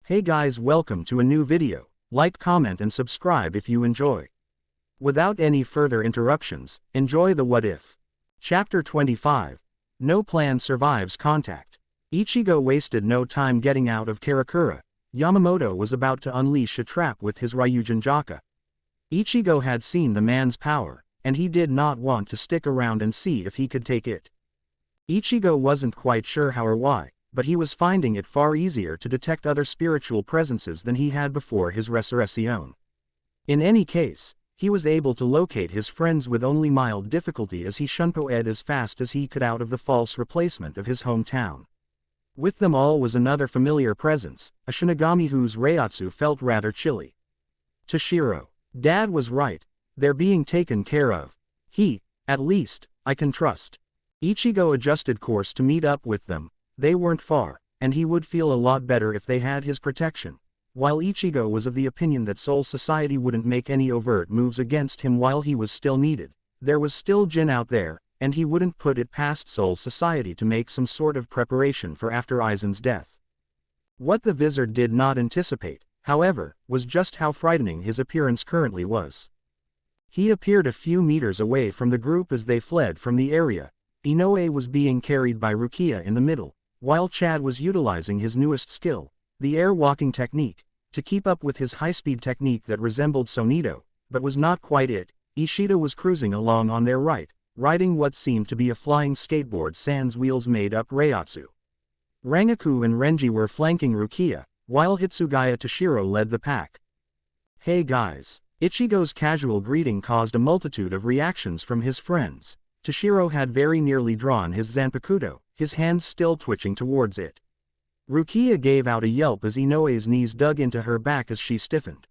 Hey guys, welcome to a new video. Like, comment and subscribe if you enjoy. Without any further interruptions, enjoy the What If. Chapter 25. No Plan Survives Contact. Ichigo wasted no time getting out of Karakura. Yamamoto was about to unleash a trap with his Ryujin Jaka. Ichigo had seen the man's power, and he did not want to stick around and see if he could take it. Ichigo wasn't quite sure how or why, but he was finding it far easier to detect other spiritual presences than he had before his resurrection. In any case, he was able to locate his friends with only mild difficulty as he shunpoed as fast as he could out of the false replacement of his hometown. With them all was another familiar presence, a Shinigami whose Reiatsu felt rather chilly. Toshiro. Dad was right, they're being taken care of. At least, I can trust. Ichigo adjusted course to meet up with them. They weren't far, and he would feel a lot better if they had his protection. While Ichigo was of the opinion that Soul Society wouldn't make any overt moves against him while he was still needed, there was still Jin out there, and he wouldn't put it past Soul Society to make some sort of preparation for after Aizen's death. What the Vizard did not anticipate, however, was just how frightening his appearance currently was. He appeared a few meters away from the group as they fled from the area. Inoue was being carried by Rukia in the middle, while Chad was utilizing his newest skill, the air-walking technique, to keep up with his high-speed technique that resembled Sonido, but was not quite it. Ishida was cruising along on their right, riding what seemed to be a flying skateboard sans wheels made up Reiatsu. Rangaku and Renji were flanking Rukia, while Hitsugaya Toshiro led the pack. Hey guys. Ichigo's casual greeting caused a multitude of reactions from his friends. Toshiro had very nearly drawn his Zanpakuto, his hands still twitching towards it. Rukia gave out a yelp as Inoue's knees dug into her back as she stiffened.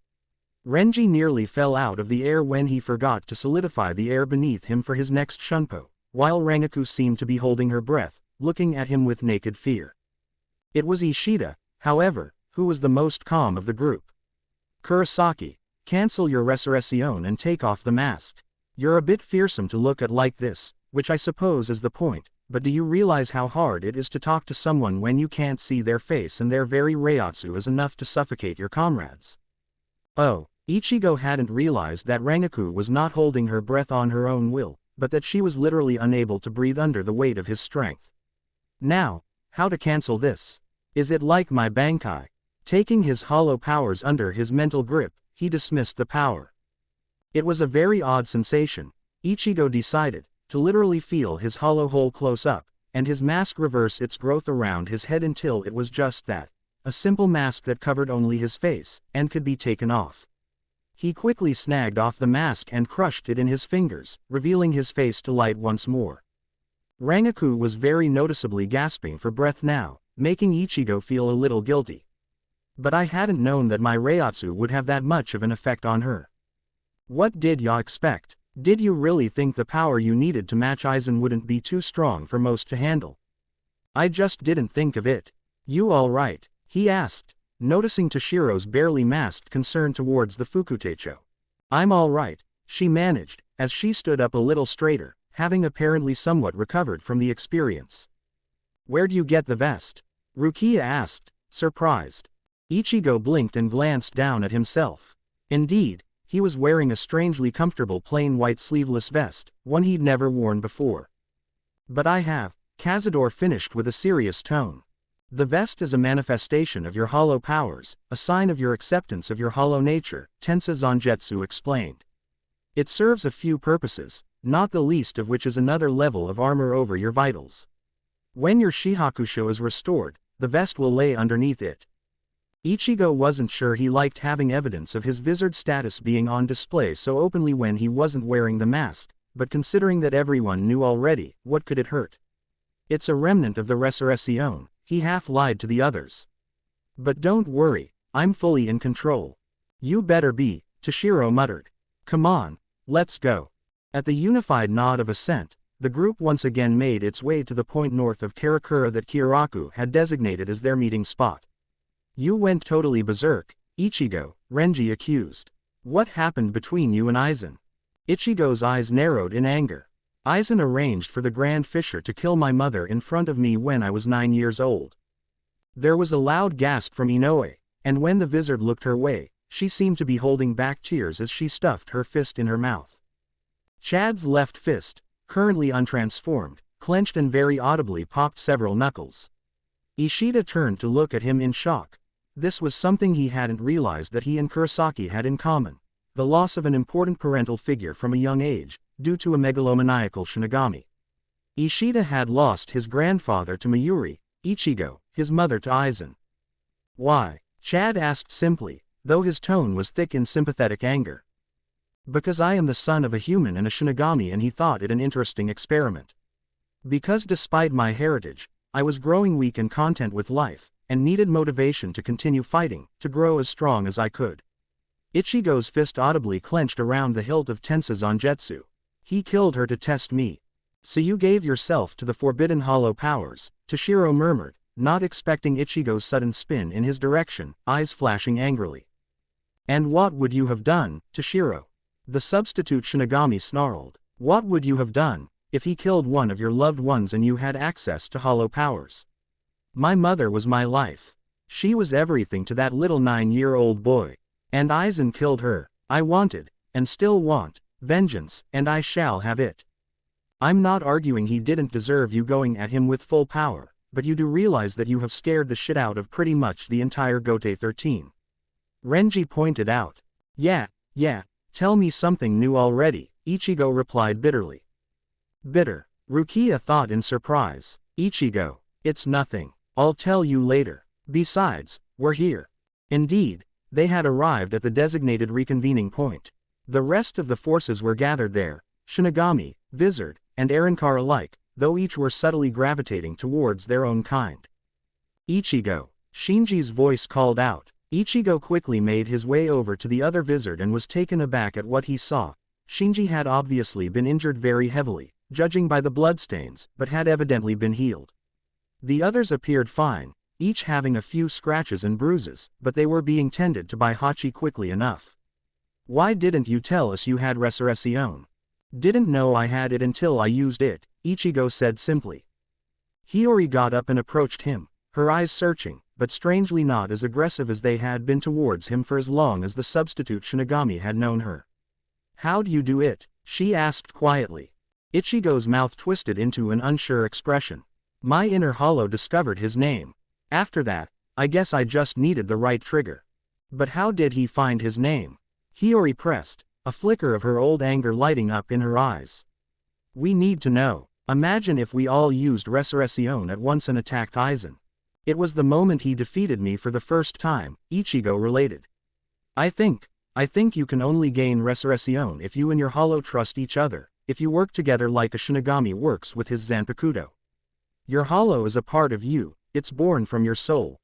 Renji nearly fell out of the air when he forgot to solidify the air beneath him for his next shunpo, while Rangaku seemed to be holding her breath, looking at him with naked fear. It was Ishida, however, who was the most calm of the group. Kurosaki, cancel your resurrection and take off the mask. You're a bit fearsome to look at like this, which I suppose is the point, but do you realize how hard it is to talk to someone when you can't see their face and their very Reiatsu is enough to suffocate your comrades? Oh, Ichigo hadn't realized that Rangaku was not holding her breath on her own will, but that she was literally unable to breathe under the weight of his strength. Now, how to cancel this? Is it like my Bankai? Taking his hollow powers under his mental grip, he dismissed the power. It was a very odd sensation, Ichigo decided, to literally feel his hollow hole close up, and his mask reverse its growth around his head until it was just that, a simple mask that covered only his face, and could be taken off. He quickly snagged off the mask and crushed it in his fingers, revealing his face to light once more. Rangaku was very noticeably gasping for breath now, making Ichigo feel a little guilty. But I hadn't known that my Reiatsu would have that much of an effect on her. What did ya expect? Did you really think the power you needed to match Aizen wouldn't be too strong for most to handle? I just didn't think of it. You alright? He asked, noticing Toshiro's barely masked concern towards the Fukutecho. I'm alright, she managed, as she stood up a little straighter, having apparently somewhat recovered from the experience. Where'd you get the vest? Rukia asked, surprised. Ichigo blinked and glanced down at himself. Indeed, he was wearing a strangely comfortable plain white sleeveless vest, one he'd never worn before. But I have, Cazador finished with a serious tone. The vest is a manifestation of your hollow powers, a sign of your acceptance of your hollow nature, Tensa Zangetsu explained. It serves a few purposes, not the least of which is another level of armor over your vitals. When your Shihakusho is restored, the vest will lay underneath it. Ichigo wasn't sure he liked having evidence of his Vizard status being on display so openly when he wasn't wearing the mask, but considering that everyone knew already, what could it hurt? It's a remnant of the resurrection, he half lied to the others. But don't worry, I'm fully in control. You better be, Toshiro muttered. Come on, let's go. At the unified nod of assent, the group once again made its way to the point north of Karakura that Kiraku had designated as their meeting spot. You went totally berserk, Ichigo, Renji accused. What happened between you and Aizen? Ichigo's eyes narrowed in anger. Aizen arranged for the Grand Fisher to kill my mother in front of me when I was 9 years old. There was a loud gasp from Inoue, and when the wizard looked her way, she seemed to be holding back tears as she stuffed her fist in her mouth. Chad's left fist, currently untransformed, clenched and very audibly popped several knuckles. Ishida turned to look at him in shock. This was something he hadn't realized that he and Kurosaki had in common: the loss of an important parental figure from a young age, due to a megalomaniacal Shinigami. Ishida had lost his grandfather to Mayuri, Ichigo, his mother to Aizen. Why? Chad asked simply, though his tone was thick in sympathetic anger. Because I am the son of a human and a Shinigami, and he thought it an interesting experiment. Because despite my heritage, I was growing weak and content with life, and needed motivation to continue fighting, to grow as strong as I could. Ichigo's fist audibly clenched around the hilt of Tensa Zangetsu. He killed her to test me. So you gave yourself to the forbidden hollow powers, Toshiro murmured, not expecting Ichigo's sudden spin in his direction, eyes flashing angrily. And what would you have done, Toshiro? The substitute Shinigami snarled. What would you have done, if he killed one of your loved ones and you had access to hollow powers? My mother was my life. She was everything to that little 9-year-old boy. And Aizen killed her. I wanted, and still want, vengeance, and I shall have it. I'm not arguing he didn't deserve you going at him with full power, but you do realize that you have scared the shit out of pretty much the entire Gote 13. Renji pointed out. Yeah, tell me something new already, Ichigo replied bitterly. Bitter, Rukia thought in surprise. Ichigo, it's nothing. I'll tell you later. Besides, we're here. Indeed, they had arrived at the designated reconvening point. The rest of the forces were gathered there, Shinigami, Vizard, and Arrancar alike, though each were subtly gravitating towards their own kind. Ichigo, Shinji's voice called out. Ichigo quickly made his way over to the other Vizard and was taken aback at what he saw. Shinji had obviously been injured very heavily, judging by the bloodstains, but had evidently been healed. The others appeared fine, each having a few scratches and bruises, but they were being tended to by Hachi quickly enough. Why didn't you tell us you had Resurrection? Didn't know I had it until I used it, Ichigo said simply. Hiyori got up and approached him, her eyes searching, but strangely not as aggressive as they had been towards him for as long as the substitute Shinigami had known her. How'd you do it? She asked quietly. Ichigo's mouth twisted into an unsure expression. My inner hollow discovered his name. After that, I guess I just needed the right trigger. But how did he find his name? Hiyori pressed, a flicker of her old anger lighting up in her eyes. We need to know. Imagine if we all used Resurrection at once and attacked Aizen. It was the moment he defeated me for the first time, Ichigo related. I think you can only gain Resurrection if you and your hollow trust each other, if you work together like a Shinigami works with his Zanpakuto. Your hollow is a part of you, it's born from your soul.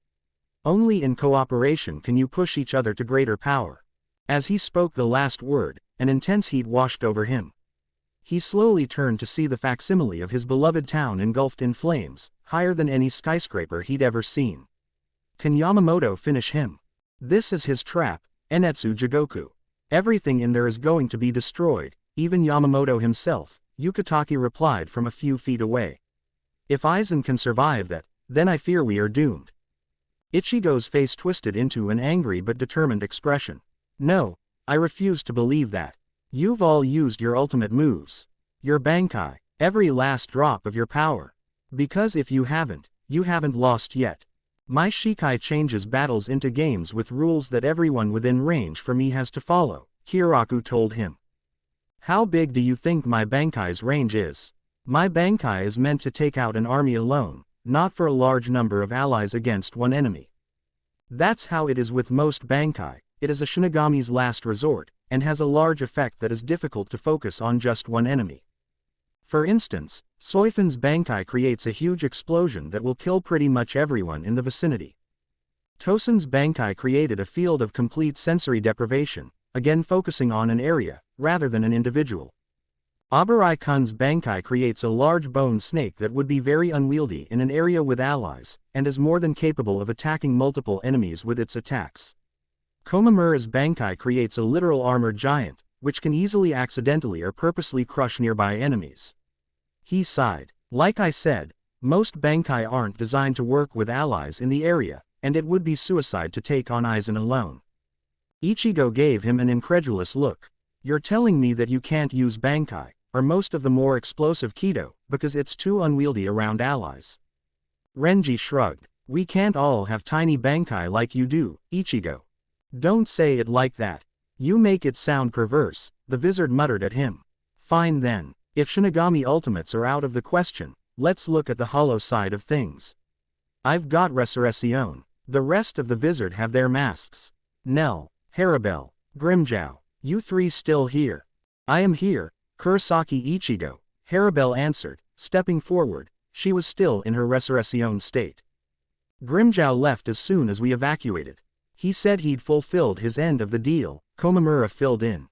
Only in cooperation can you push each other to greater power. As he spoke the last word, an intense heat washed over him. He slowly turned to see the facsimile of his beloved town engulfed in flames, higher than any skyscraper he'd ever seen. Can Yamamoto finish him? This is his trap, Enetsu Jigoku. Everything in there is going to be destroyed, even Yamamoto himself, Yukitake replied from a few feet away. If Aizen can survive that, then I fear we are doomed. Ichigo's face twisted into an angry but determined expression. No, I refuse to believe that. You've all used your ultimate moves. Your Bankai, every last drop of your power. Because if you haven't lost yet. My Shikai changes battles into games with rules that everyone within range for me has to follow, Kiraku told him. How big do you think my Bankai's range is? My Bankai is meant to take out an army alone, not for a large number of allies against one enemy. That's how it is with most Bankai, it is a Shinigami's last resort, and has a large effect that is difficult to focus on just one enemy. For instance, Soifin's Bankai creates a huge explosion that will kill pretty much everyone in the vicinity. Tosen's Bankai created a field of complete sensory deprivation, again focusing on an area, rather than an individual. Abarai-kun's Bankai creates a large bone snake that would be very unwieldy in an area with allies, and is more than capable of attacking multiple enemies with its attacks. Komamura's Bankai creates a literal armored giant, which can easily accidentally or purposely crush nearby enemies. He sighed. Like I said, most Bankai aren't designed to work with allies in the area, and it would be suicide to take on Aizen alone. Ichigo gave him an incredulous look. You're telling me that you can't use Bankai, or most of the more explosive Kido, because it's too unwieldy around allies? Renji shrugged. We can't all have tiny Bankai like you do, Ichigo. Don't say it like that. You make it sound perverse, the wizard muttered at him. Fine then. If Shinigami Ultimates are out of the question, let's look at the hollow side of things. I've got Resurrection. The rest of the wizard have their masks. Nell, Harabel, Grimjow, you three still here? I am here, Kurosaki Ichigo, Harabel answered, stepping forward. She was still in her Resurrection state. Grimjow left as soon as we evacuated. He said he'd fulfilled his end of the deal, Komamura filled in.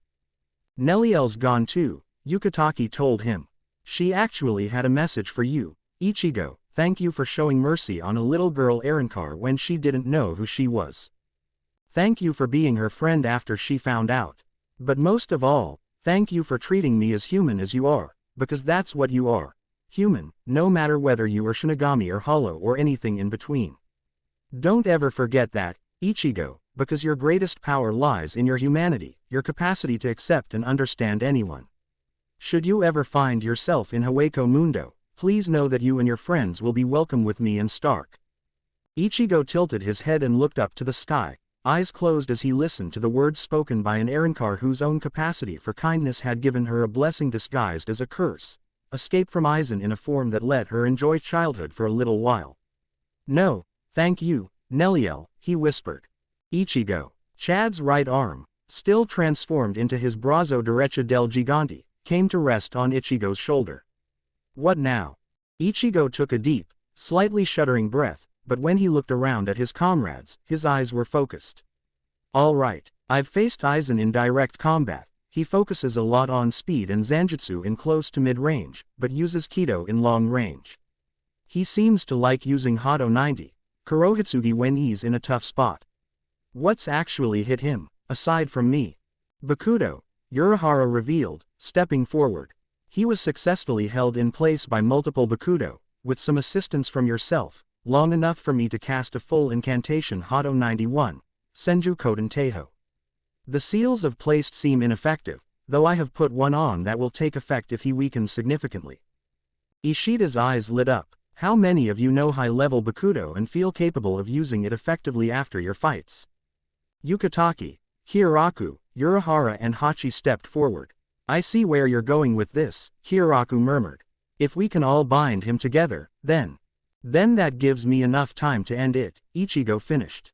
Neliel's gone too, Yukitake told him. She actually had a message for you, Ichigo. Thank you for showing mercy on a little girl Arankar when she didn't know who she was. Thank you for being her friend after she found out. But most of all, thank you for treating me as human as you are, because that's what you are. Human, no matter whether you are Shinigami or Hollow or anything in between. Don't ever forget that, Ichigo, because your greatest power lies in your humanity, your capacity to accept and understand anyone. Should you ever find yourself in Hueco Mundo, please know that you and your friends will be welcome with me and Stark. Ichigo tilted his head and looked up to the sky, eyes closed as he listened to the words spoken by an Arankar whose own capacity for kindness had given her a blessing disguised as a curse. Escape from Aizen in a form that let her enjoy childhood for a little while. No, thank you, Neliel, he whispered. Ichigo, Chad's right arm, still transformed into his Brazo Derecha del Gigante, came to rest on Ichigo's shoulder. What now? Ichigo took a deep, slightly shuddering breath, but when he looked around at his comrades, his eyes were focused. All right, I've faced Aizen in direct combat. He focuses a lot on speed and Zanjutsu in close to mid-range, but uses Kido in long range. He seems to like using Hado 90, Kurohitsugi when he's in a tough spot. What's actually hit him, aside from me? Bakudo, Urahara revealed, stepping forward. He was successfully held in place by multiple Bakudo, with some assistance from yourself, long enough for me to cast a full incantation Hado 91, Senju Koden Teiho. The seals of placed seem ineffective, though I have put one on that will take effect if he weakens significantly. Ishida's eyes lit up. How many of you know high-level Bakudo and feel capable of using it effectively after your fights? Yukitake, Hieraku, Urahara and Hachi stepped forward. I see where you're going with this, Hieraku murmured. If we can all bind him together, then that gives me enough time to end it, Ichigo finished.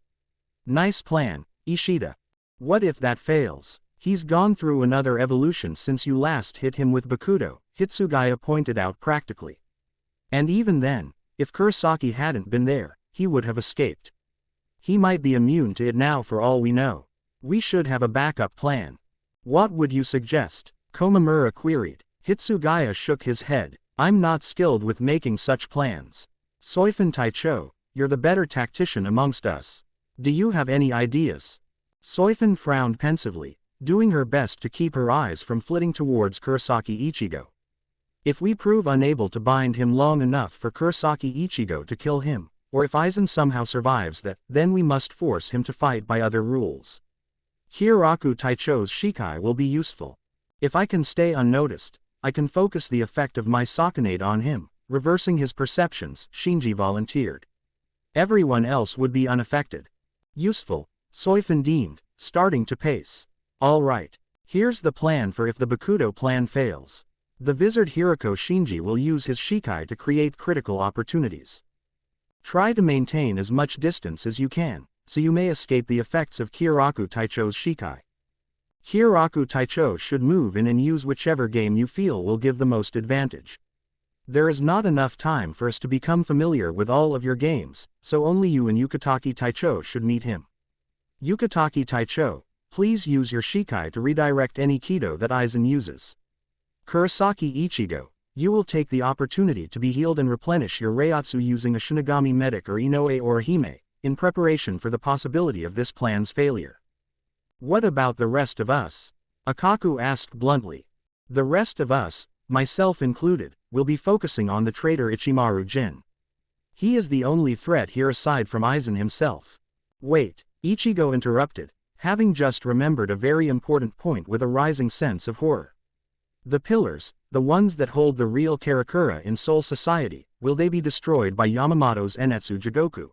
Nice plan, Ishida. What if that fails? He's gone through another evolution since you last hit him with Bakudo, Hitsugaya pointed out practically. And even then, if Kurosaki hadn't been there, he would have escaped. He might be immune to it now for all we know. We should have a backup plan. What would you suggest? Komamura queried. Hitsugaya shook his head. I'm not skilled with making such plans. Soifun Taicho, you're the better tactician amongst us. Do you have any ideas? Soifun frowned pensively, doing her best to keep her eyes from flitting towards Kurosaki Ichigo. If we prove unable to bind him long enough for Kurosaki Ichigo to kill him, or if Aizen somehow survives that, then we must force him to fight by other rules. Hieraku Taicho's Shikai will be useful. If I can stay unnoticed, I can focus the effect of my Sakanade on him, reversing his perceptions, Shinji volunteered. Everyone else would be unaffected. Useful, Soifun deemed, starting to pace. All right. Here's the plan for if the Bakudo plan fails. The wizard Hirako Shinji will use his Shikai to create critical opportunities. Try to maintain as much distance as you can, so you may escape the effects of Hieraku Taicho's Shikai. Hieraku Taicho should move in and use whichever game you feel will give the most advantage. There is not enough time for us to become familiar with all of your games, so only you and Yukitake Taicho should meet him. Yukitake Taicho, please use your Shikai to redirect any Kido that Aizen uses. Kurosaki Ichigo, you will take the opportunity to be healed and replenish your Reiatsu using a Shinigami medic or Inoue or a Hime, in preparation for the possibility of this plan's failure. What about the rest of us? Akaku asked bluntly. The rest of us, myself included, will be focusing on the traitor Ichimaru Jin. He is the only threat here aside from Aizen himself. Wait, Ichigo interrupted, having just remembered a very important point with a rising sense of horror. The pillars, the ones that hold the real Karakura in Soul Society, will they be destroyed by Yamamoto's Enetsu Jigoku?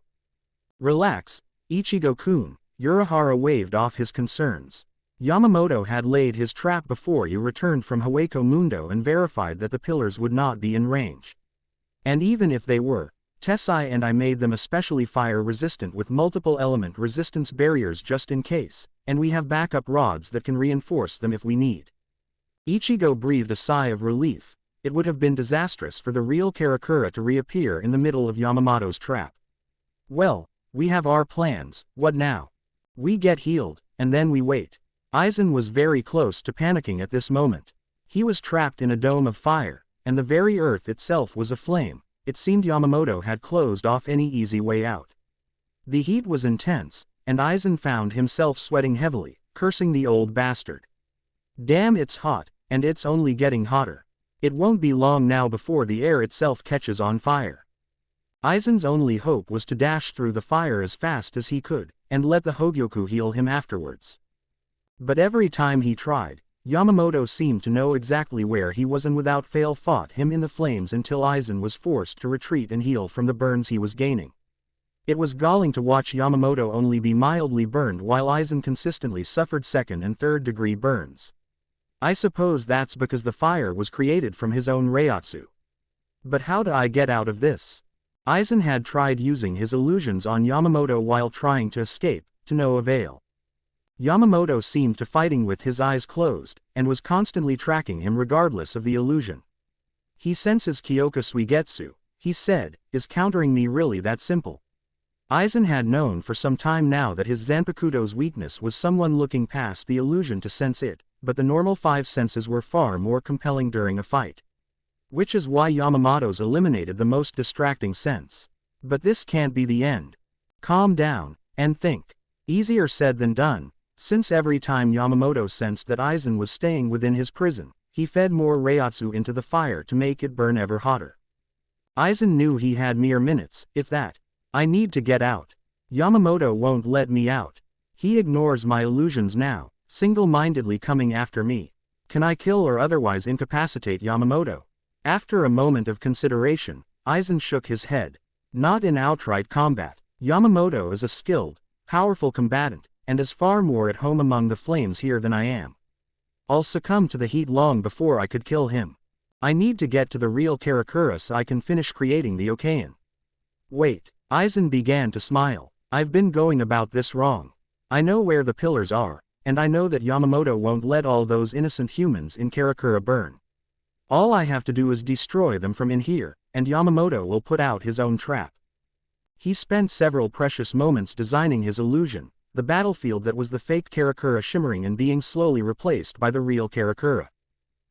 Relax, Ichigo-kun, Urahara waved off his concerns. Yamamoto had laid his trap before you returned from Hueco Mundo and verified that the pillars would not be in range. And even if they were, Tessai and I made them especially fire-resistant with multiple element resistance barriers just in case, and we have backup rods that can reinforce them if we need. Ichigo breathed a sigh of relief. It would have been disastrous for the real Karakura to reappear in the middle of Yamamoto's trap. Well, we have our plans, what now? We get healed, and then we wait. Aizen was very close to panicking at this moment. He was trapped in a dome of fire, and the very earth itself was aflame. It seemed Yamamoto had closed off any easy way out. The heat was intense, and Aizen found himself sweating heavily, cursing the old bastard. Damn, it's hot, and it's only getting hotter. It won't be long now before the air itself catches on fire. Aizen's only hope was to dash through the fire as fast as he could, and let the Hogyoku heal him afterwards. But every time he tried, Yamamoto seemed to know exactly where he was and without fail fought him in the flames until Aizen was forced to retreat and heal from the burns he was gaining. It was galling to watch Yamamoto only be mildly burned while Aizen consistently suffered second and third degree burns. I suppose that's because the fire was created from his own Reiatsu. But how do I get out of this? Aizen had tried using his illusions on Yamamoto while trying to escape, to no avail. Yamamoto seemed to fighting with his eyes closed, and was constantly tracking him regardless of the illusion. He senses Kyoka Suigetsu, he said, is countering me. Really that simple? Aizen had known for some time now that his Zanpakuto's weakness was someone looking past the illusion to sense it, but the normal five senses were far more compelling during a fight. Which is why Yamamoto's eliminated the most distracting sense. But this can't be the end. Calm down, and think. Easier said than done. Since every time Yamamoto sensed that Aizen was staying within his prison, he fed more Reiatsu into the fire to make it burn ever hotter. Aizen knew he had mere minutes, if that. I need to get out. Yamamoto won't let me out. He ignores my illusions now, single-mindedly coming after me. Can I kill or otherwise incapacitate Yamamoto? After a moment of consideration, Aizen shook his head. Not in outright combat. Yamamoto is a skilled, powerful combatant, and is far more at home among the flames here than I am. I'll succumb to the heat long before I could kill him. I need to get to the real Karakura so I can finish creating the Okayan. Wait, Aizen began to smile. I've been going about this wrong. I know where the pillars are, and I know that Yamamoto won't let all those innocent humans in Karakura burn. All I have to do is destroy them from in here, and Yamamoto will put out his own trap. He spent several precious moments designing his illusion, the battlefield that was the fake Karakura shimmering and being slowly replaced by the real Karakura.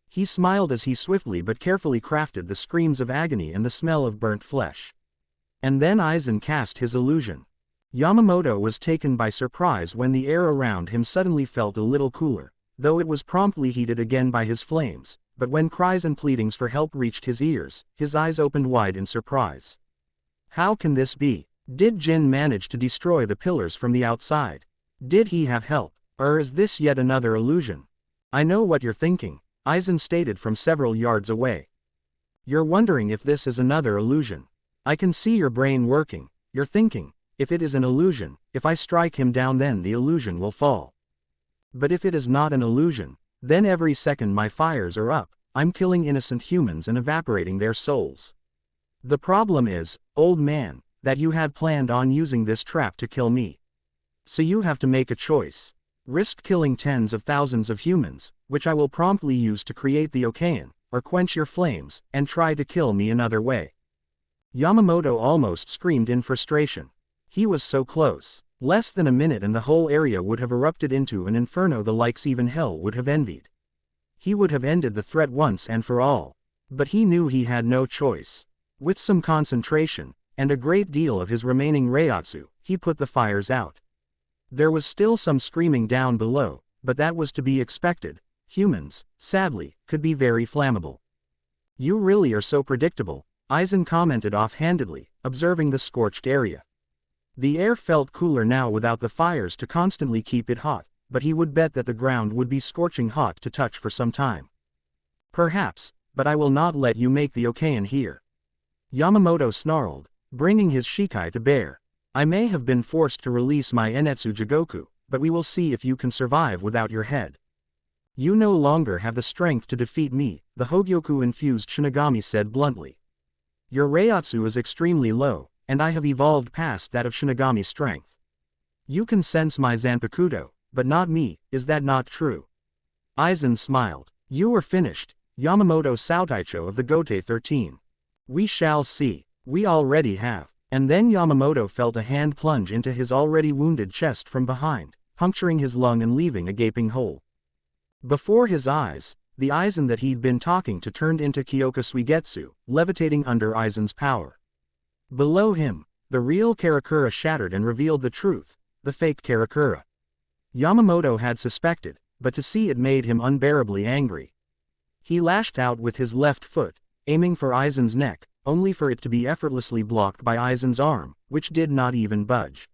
He smiled as he swiftly but carefully crafted the screams of agony and the smell of burnt flesh. And then Aizen cast his illusion. Yamamoto was taken by surprise when the air around him suddenly felt a little cooler, though it was promptly heated again by his flames, but when cries and pleadings for help reached his ears, his eyes opened wide in surprise. How can this be? Did Jin manage to destroy the pillars from the outside? Did he have help, or is this yet another illusion? I know what you're thinking, Aizen stated from several yards away. You're wondering if this is another illusion. I can see your brain working. You're thinking, if it is an illusion, if I strike him down then the illusion will fall. But if it is not an illusion, then every second my fires are up, I'm killing innocent humans and evaporating their souls. The problem is, old man, that you had planned on using this trap to kill me. So you have to make a choice. Risk killing tens of thousands of humans, which I will promptly use to create the Okayan, or quench your flames, and try to kill me another way. Yamamoto almost screamed in frustration. He was so close. Less than a minute and the whole area would have erupted into an inferno the likes even hell would have envied. He would have ended the threat once and for all. But he knew he had no choice. With some concentration, and a great deal of his remaining Reiatsu, he put the fires out. There was still some screaming down below, but that was to be expected. Humans, sadly, could be very flammable. You really are so predictable, Aizen commented offhandedly, observing the scorched area. The air felt cooler now without the fires to constantly keep it hot, but he would bet that the ground would be scorching hot to touch for some time. Perhaps, but I will not let you make the Okayan here. Yamamoto snarled, bringing his Shikai to bear. I may have been forced to release my Enetsu Jigoku, but we will see if you can survive without your head. You no longer have the strength to defeat me, the Hogyoku-infused Shinigami said bluntly. Your Reiatsu is extremely low, and I have evolved past that of Shinigami strength. You can sense my Zanpakuto, but not me, is that not true? Aizen smiled. You are finished, Yamamoto Saotaicho of the Gote 13. We shall see. We already have. And then Yamamoto felt a hand plunge into his already wounded chest from behind, puncturing his lung and leaving a gaping hole. Before his eyes, the Aizen that he'd been talking to turned into Kyoka Suigetsu, levitating under Aizen's power. Below him, the real Karakura shattered and revealed the truth, the fake Karakura. Yamamoto had suspected, but to see it made him unbearably angry. He lashed out with his left foot, aiming for Aizen's neck, only for it to be effortlessly blocked by Aizen's arm, which did not even budge.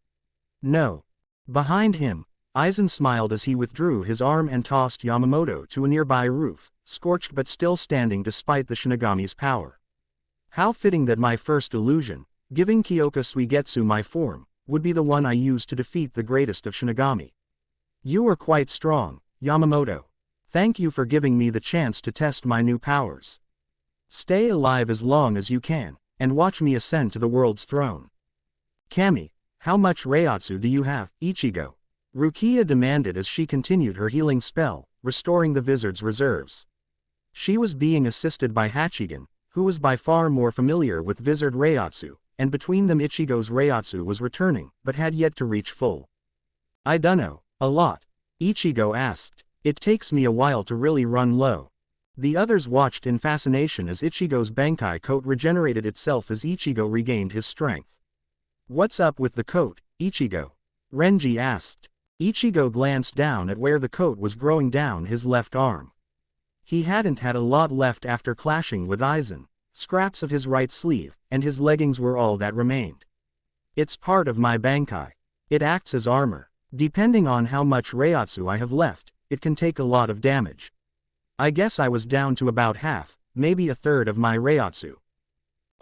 No. Behind him, Aizen smiled as he withdrew his arm and tossed Yamamoto to a nearby roof, scorched but still standing despite the Shinigami's power. How fitting that my first illusion, giving Kyoka Suigetsu my form, would be the one I used to defeat the greatest of Shinigami. You are quite strong, Yamamoto. Thank you for giving me the chance to test my new powers. Stay alive as long as you can, and watch me ascend to the world's throne. Kami, how much Reiatsu do you have, Ichigo? Rukia demanded as she continued her healing spell, restoring the wizard's reserves. She was being assisted by Hachigen, who was by far more familiar with wizard Reiatsu, and between them Ichigo's Reiatsu was returning, but had yet to reach full. I dunno, a lot. Ichigo asked. It takes me a while to really run low. The others watched in fascination as Ichigo's Bankai coat regenerated itself as Ichigo regained his strength. What's up with the coat, Ichigo? Renji asked. Ichigo glanced down at where the coat was growing down his left arm. He hadn't had a lot left after clashing with Aizen. Scraps of his right sleeve, and his leggings were all that remained. It's part of my Bankai. It acts as armor. Depending on how much Reiatsu I have left, it can take a lot of damage. I guess I was down to about half, maybe a third of my Reiatsu.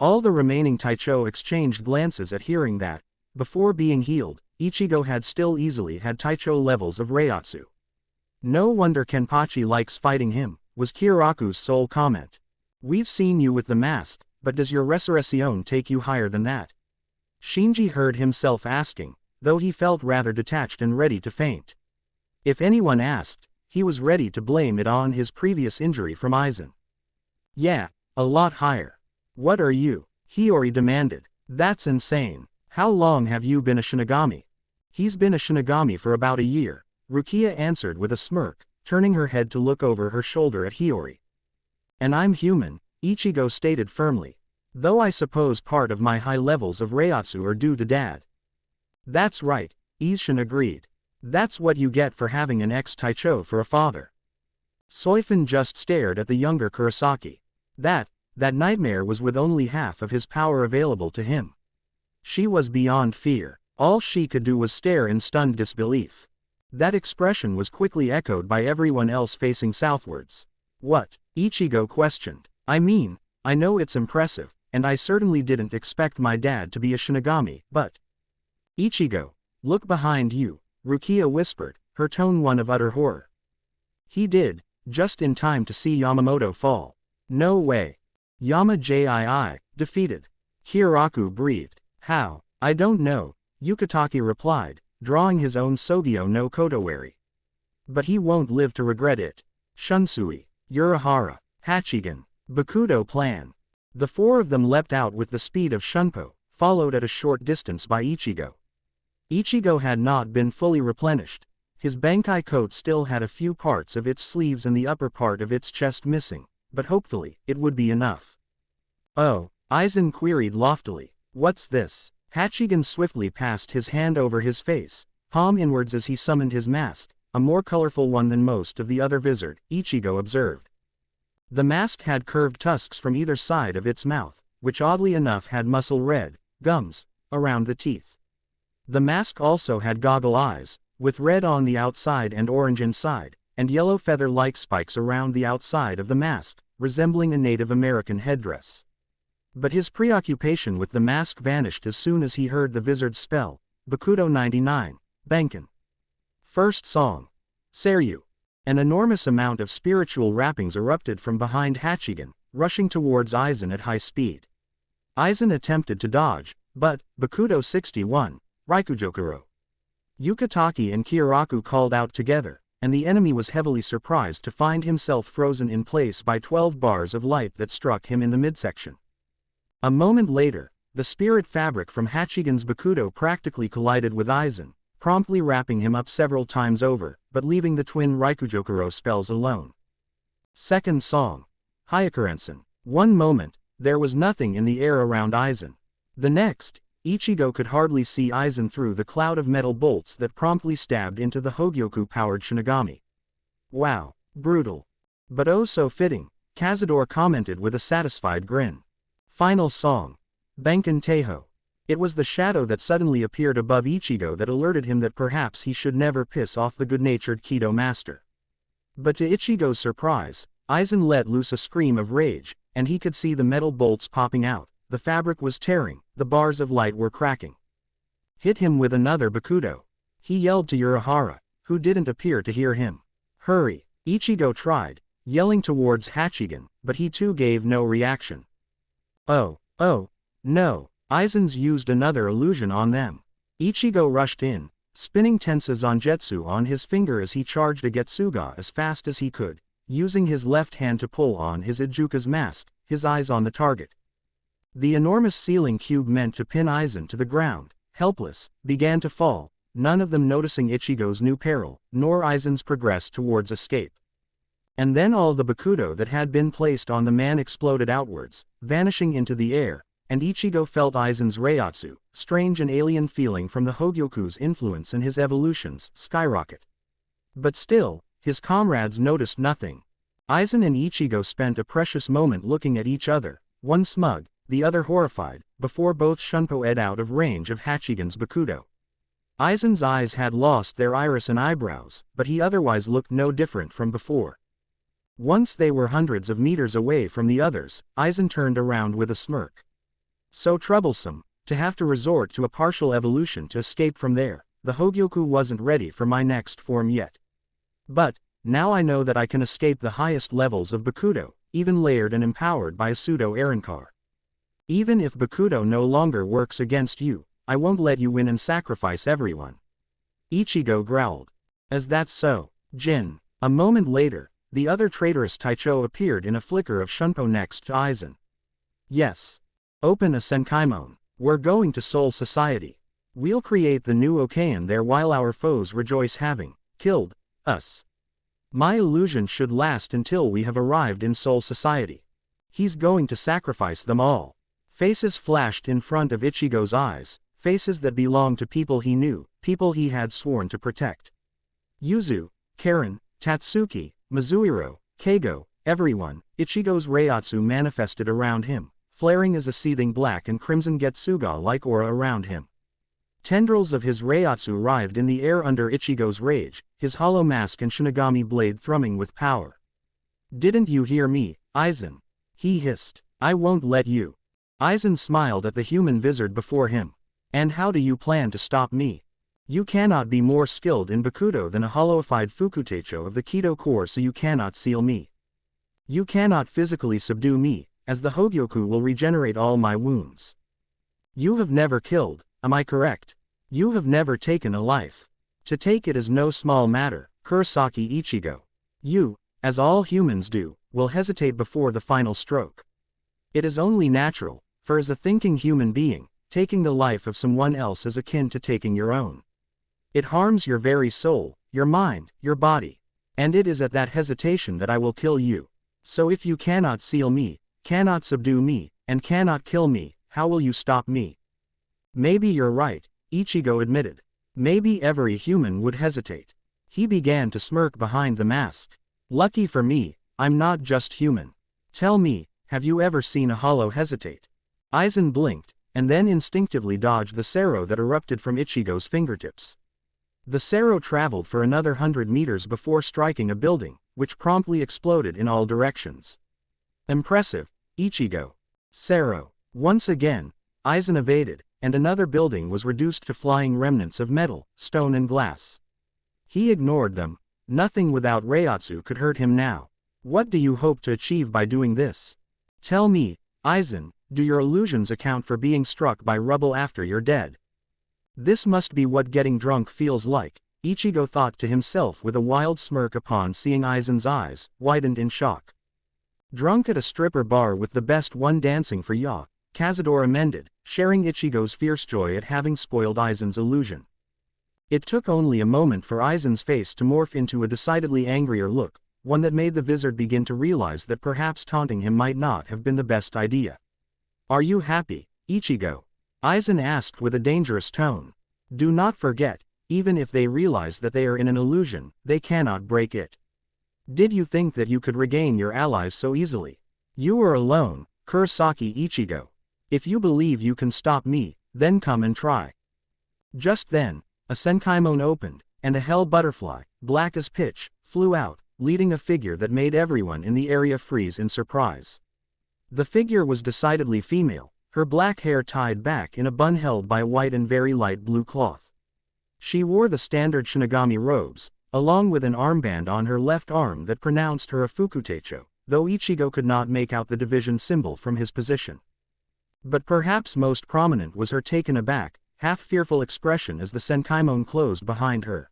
All the remaining Taicho exchanged glances at hearing that, before being healed, Ichigo had still easily had Taicho levels of Reiatsu. No wonder Kenpachi likes fighting him, was Kiraku's sole comment. We've seen you with the mask, but does your Resurrection take you higher than that? Shinji heard himself asking, though he felt rather detached and ready to faint. If anyone asked, he was ready to blame it on his previous injury from Aizen. Yeah, a lot higher. What are you? Hiyori demanded. That's insane. How long have you been a Shinigami? He's been a Shinigami for about a year, Rukia answered with a smirk, turning her head to look over her shoulder at Hiyori. And I'm human, Ichigo stated firmly. Though I suppose part of my high levels of Reiatsu are due to Dad. That's right, Isshin agreed. That's what you get for having an ex-Taicho for a father. Soifun just stared at the younger Kurosaki. That nightmare was with only half of his power available to him. She was beyond fear. All she could do was stare in stunned disbelief. That expression was quickly echoed by everyone else facing southwards. What? Ichigo questioned. I mean, I know it's impressive, and I certainly didn't expect my dad to be a Shinigami, but... Ichigo, look behind you, Rukia whispered, her tone one of utter horror. He did, just in time to see Yamamoto fall. No way. Yama-jii, defeated. Kiraku breathed. How? I don't know, Yukitake replied, drawing his own Sogyo no Kotowari. But he won't live to regret it. Shunsui, Urahara, Hachigen, Bakudo plan. The four of them leapt out with the speed of Shunpo, followed at a short distance by Ichigo. Ichigo had not been fully replenished. His Bankai coat still had a few parts of its sleeves and the upper part of its chest missing, but hopefully, it would be enough. Oh, Aizen queried loftily. What's this? Hachigen swiftly passed his hand over his face, palm inwards as he summoned his mask, a more colorful one than most of the other vizard, Ichigo observed. The mask had curved tusks from either side of its mouth, which oddly enough had muscle red gums around the teeth. The mask also had goggle eyes, with red on the outside and orange inside, and yellow feather-like spikes around the outside of the mask, resembling a Native American headdress. But his preoccupation with the mask vanished as soon as he heard the wizard's spell, Bakudo 99, Banken. First song. Seiryu. An enormous amount of spiritual wrappings erupted from behind Hachigen, rushing towards Aizen at high speed. Aizen attempted to dodge, but, Bakudo 61, Raikujokuro. Yukataki and Kyoraku called out together, and the enemy was heavily surprised to find himself frozen in place by 12 bars of light that struck him in the midsection. A moment later, the spirit fabric from Hachigen's Bakudo practically collided with Aizen, promptly wrapping him up several times over, but leaving the twin Raikujokuro spells alone. Second song. Hyakurensen. One moment, there was nothing in the air around Aizen. The next, Ichigo could hardly see Aizen through the cloud of metal bolts that promptly stabbed into the Hogyoku-powered Shinigami. Wow, brutal. But oh so fitting, Cazador commented with a satisfied grin. Final song. Banken Teiho. It was the shadow that suddenly appeared above Ichigo that alerted him that perhaps he should never piss off the good-natured Kido master. But to Ichigo's surprise, Aizen let loose a scream of rage, and he could see the metal bolts popping out, the fabric was tearing, the bars of light were cracking. Hit him with another Bakudo. He yelled to Urahara, who didn't appear to hear him. Hurry, Ichigo tried, yelling towards Hachigen, but he too gave no reaction. Oh, no. Aizen's used another illusion on them. Ichigo rushed in, spinning Tensa Zangetsu on his finger as he charged a Getsuga as fast as he could, using his left hand to pull on his Ijuka's mask, his eyes on the target. The enormous ceiling cube meant to pin Aizen to the ground, helpless, began to fall, none of them noticing Ichigo's new peril, nor Aizen's progress towards escape. And then all the Bakudo that had been placed on the man exploded outwards, vanishing into the air, and Ichigo felt Aizen's Reiatsu, strange and alien feeling from the Hogyoku's influence and his evolutions, skyrocket. But still, his comrades noticed nothing. Aizen and Ichigo spent a precious moment looking at each other, one smug, the other horrified, before both Shunpo-ed out of range of Hachigen's Bakudo. Aizen's eyes had lost their iris and eyebrows, but he otherwise looked no different from before. Once they were hundreds of meters away from the others, Aizen turned around with a smirk. So troublesome, to have to resort to a partial evolution to escape from there. The Hogyoku wasn't ready for my next form yet. But, now I know that I can escape the highest levels of Bakudo, even layered and empowered by a pseudo-Arankar. Even if Bakudo no longer works against you, I won't let you win and sacrifice everyone. Ichigo growled. As that's so, Jin. A moment later, the other traitorous Taicho appeared in a flicker of Shunpo next to Aizen. Yes. Open a Senkaimon. We're going to Soul Society. We'll create the new Okayan there while our foes rejoice having killed us. My illusion should last until we have arrived in Soul Society. He's going to sacrifice them all. Faces flashed in front of Ichigo's eyes, faces that belonged to people he knew, people he had sworn to protect. Yuzu, Karen, Tatsuki, Mizuhiro, Keigo, everyone. Ichigo's Reiatsu manifested around him, flaring as a seething black and crimson Getsuga-like aura around him. Tendrils of his Reiatsu writhed in the air under Ichigo's rage, his hollow mask and Shinigami blade thrumming with power. Didn't you hear me, Aizen? He hissed. I won't let you. Aizen smiled at the human wizard before him. And how do you plan to stop me? You cannot be more skilled in Bakudo than a hollowified Fukutecho of the Kido core, so you cannot seal me. You cannot physically subdue me, as the Hogyoku will regenerate all my wounds. You have never killed, am I correct? You have never taken a life. To take it is no small matter, Kurosaki Ichigo. You, as all humans do, will hesitate before the final stroke. It is only natural, for as a thinking human being, taking the life of someone else is akin to taking your own. It harms your very soul, your mind, your body. And it is at that hesitation that I will kill you. So if you cannot seal me, cannot subdue me, and cannot kill me, how will you stop me? Maybe you're right, Ichigo admitted. Maybe every human would hesitate. He began to smirk behind the mask. Lucky for me, I'm not just human. Tell me, have you ever seen a hollow hesitate? Aizen blinked, and then instinctively dodged the Sero that erupted from Ichigo's fingertips. The Sero traveled for another 100 meters before striking a building, which promptly exploded in all directions. Impressive, Ichigo. Sero. Once again, Aizen evaded, and another building was reduced to flying remnants of metal, stone and glass. He ignored them. Nothing without Reiatsu could hurt him now. What do you hope to achieve by doing this? Tell me, Aizen, do your illusions account for being struck by rubble after you're dead? This must be what getting drunk feels like, Ichigo thought to himself with a wild smirk upon seeing Aizen's eyes, widened in shock. Drunk at a stripper bar with the best one dancing for ya, Cazador amended, sharing Ichigo's fierce joy at having spoiled Aizen's illusion. It took only a moment for Aizen's face to morph into a decidedly angrier look, one that made the wizard begin to realize that perhaps taunting him might not have been the best idea. Are you happy, Ichigo? Aizen asked with a dangerous tone. Do not forget, even if they realize that they are in an illusion, they cannot break it. Did you think that you could regain your allies so easily? You are alone, Kurosaki Ichigo. If you believe you can stop me, then come and try. Just then, a Senkaimon opened, and a hell butterfly, black as pitch, flew out, leading a figure that made everyone in the area freeze in surprise. The figure was decidedly female, her black hair tied back in a bun held by a white and very light blue cloth. She wore the standard Shinigami robes, along with an armband on her left arm that pronounced her a Fukutecho, though Ichigo could not make out the division symbol from his position. But perhaps most prominent was her taken aback, half-fearful expression as the Senkaimon closed behind her.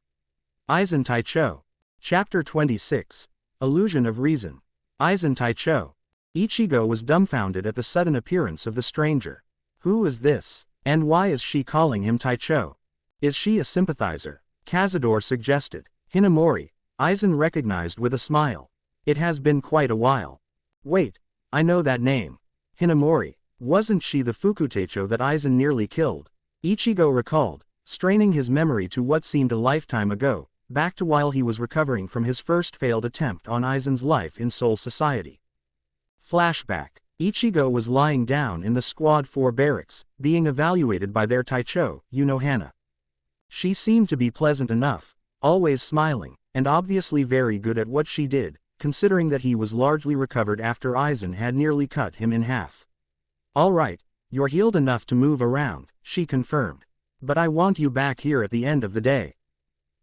Aizen Taicho. Chapter 26. Illusion of Reason. Aizen Taicho. Ichigo was dumbfounded at the sudden appearance of the stranger. Who is this, and why is she calling him Taicho? Is she a sympathizer? Cazador suggested. Hinamori, Aizen recognized with a smile. It has been quite a while. Wait, I know that name. Hinamori, wasn't she the Fukutecho that Aizen nearly killed? Ichigo recalled, straining his memory to what seemed a lifetime ago, back to while he was recovering from his first failed attempt on Aizen's life in Soul Society. Flashback. Ichigo was lying down in the Squad 4 barracks, being evaluated by their Taicho, Hana. She seemed to be pleasant enough, always smiling, and obviously very good at what she did, considering that he was largely recovered after Aizen had nearly cut him in half. All right, you're healed enough to move around, she confirmed. But I want you back here at the end of the day.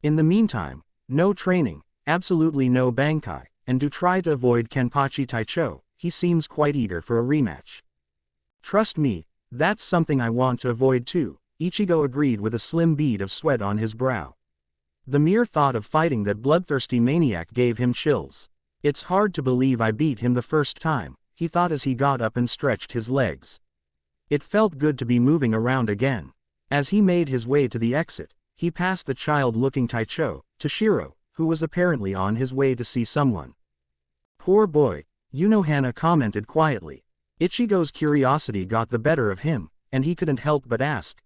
In the meantime, no training, absolutely no Bankai, and do try to avoid Kenpachi Taicho, he seems quite eager for a rematch. Trust me, that's something I want to avoid too, Ichigo agreed with a slim bead of sweat on his brow. The mere thought of fighting that bloodthirsty maniac gave him chills. It's hard to believe I beat him the first time, he thought as he got up and stretched his legs. It felt good to be moving around again. As he made his way to the exit, he passed the child-looking Taicho, Toshiro, who was apparently on his way to see someone. Poor boy, Hana commented quietly. Ichigo's curiosity got the better of him, and he couldn't help but ask,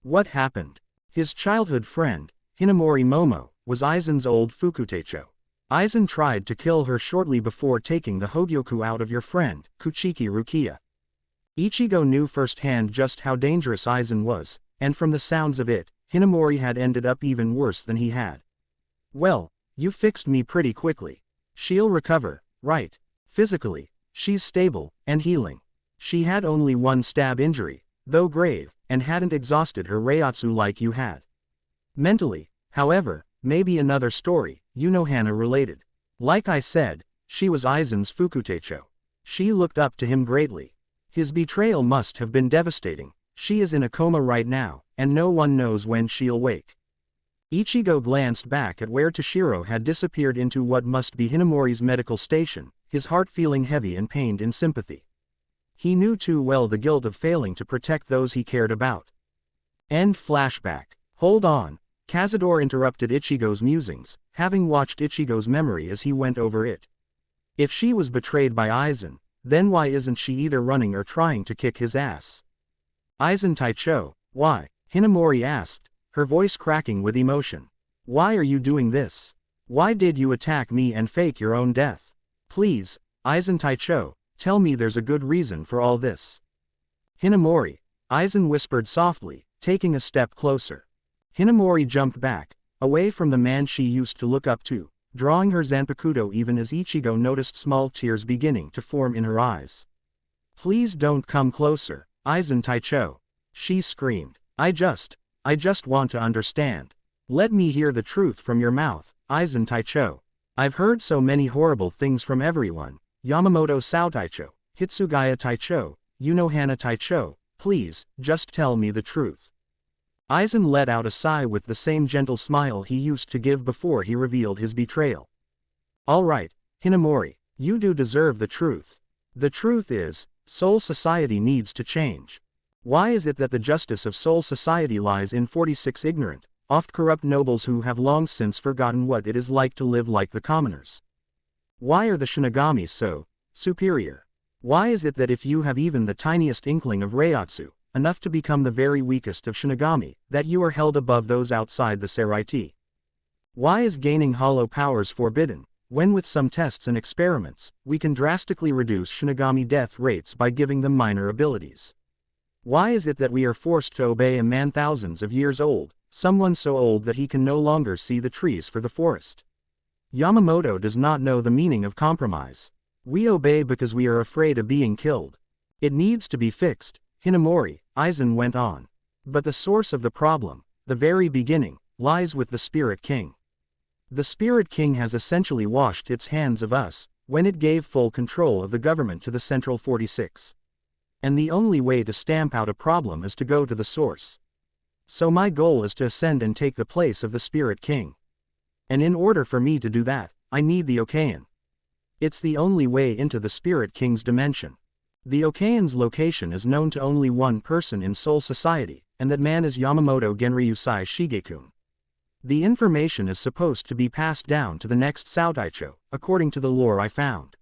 What happened? His childhood friend, Hinamori Momo, was Aizen's old Fukutecho. Aizen tried to kill her shortly before taking the Hogyoku out of your friend, Kuchiki Rukia. Ichigo knew firsthand just how dangerous Aizen was, and from the sounds of it, Hinamori had ended up even worse than he had. Well, you fixed me pretty quickly. She'll recover, right? Physically, she's stable, and healing. She had only one stab injury, though grave, and hadn't exhausted her Reiatsu like you had. Mentally, however, maybe another story, Hana related. Like I said, she was Aizen's Fukutecho. She looked up to him greatly. His betrayal must have been devastating. She is in a coma right now, and no one knows when she'll wake. Ichigo glanced back at where Toshiro had disappeared into what must be Hinamori's medical station, his heart feeling heavy and pained in sympathy. He knew too well the guilt of failing to protect those he cared about. End flashback. Hold on. Cazador interrupted Ichigo's musings, having watched Ichigo's memory as he went over it. If she was betrayed by Aizen, then why isn't she either running or trying to kick his ass? Aizen Taicho, why? Hinamori asked, her voice cracking with emotion. Why are you doing this? Why did you attack me and fake your own death? Please, Aizen Taicho, tell me there's a good reason for all this. Hinamori, Aizen whispered softly, taking a step closer. Hinamori jumped back, away from the man she used to look up to, drawing her Zanpakuto even as Ichigo noticed small tears beginning to form in her eyes. Please don't come closer, Aizen Taicho. She screamed. I just want to understand. Let me hear the truth from your mouth, Aizen Taicho. I've heard so many horrible things from everyone. Yamamoto Sao Taicho, Hitsugaya Taicho, Unohana Taicho, please, just tell me the truth. Aizen let out a sigh with the same gentle smile he used to give before he revealed his betrayal. All right, Hinamori, you do deserve the truth. The truth is, Soul Society needs to change. Why is it that the justice of Soul Society lies in 46 ignorant, oft corrupt nobles who have long since forgotten what it is like to live like the commoners? Why are the Shinigami so superior? Why is it that if you have even the tiniest inkling of Reiatsu, enough to become the very weakest of Shinigami, that you are held above those outside the Seraiti? Why is gaining hollow powers forbidden, when with some tests and experiments, we can drastically reduce Shinigami death rates by giving them minor abilities? Why is it that we are forced to obey a man thousands of years old, someone so old that he can no longer see the trees for the forest? Yamamoto does not know the meaning of compromise. We obey because we are afraid of being killed. It needs to be fixed, Hinamori, Aizen went on. But the source of the problem, the very beginning, lies with the Spirit King. The Spirit King has essentially washed its hands of us, when it gave full control of the government to the Central 46. And the only way to stamp out a problem is to go to the source. So my goal is to ascend and take the place of the Spirit King. And in order for me to do that, I need the Okayan. It's the only way into the Spirit King's dimension. The Okayan's location is known to only one person in Soul Society, and that man is Yamamoto Genryusai Shigekun. The information is supposed to be passed down to the next Saotaicho, according to the lore I found.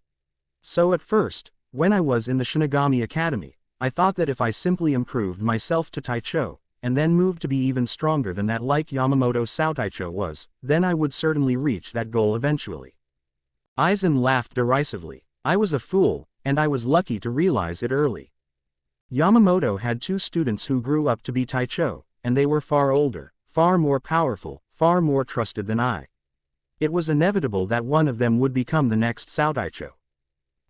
So at first, when I was in the Shinigami Academy, I thought that if I simply improved myself to Taicho, and then moved to be even stronger than that like Yamamoto Saotaicho was, then I would certainly reach that goal eventually. Aizen laughed derisively. I was a fool, and I was lucky to realize it early. Yamamoto had two students who grew up to be Taicho, and they were far older, far more powerful, far more trusted than I. It was inevitable that one of them would become the next Saotaicho.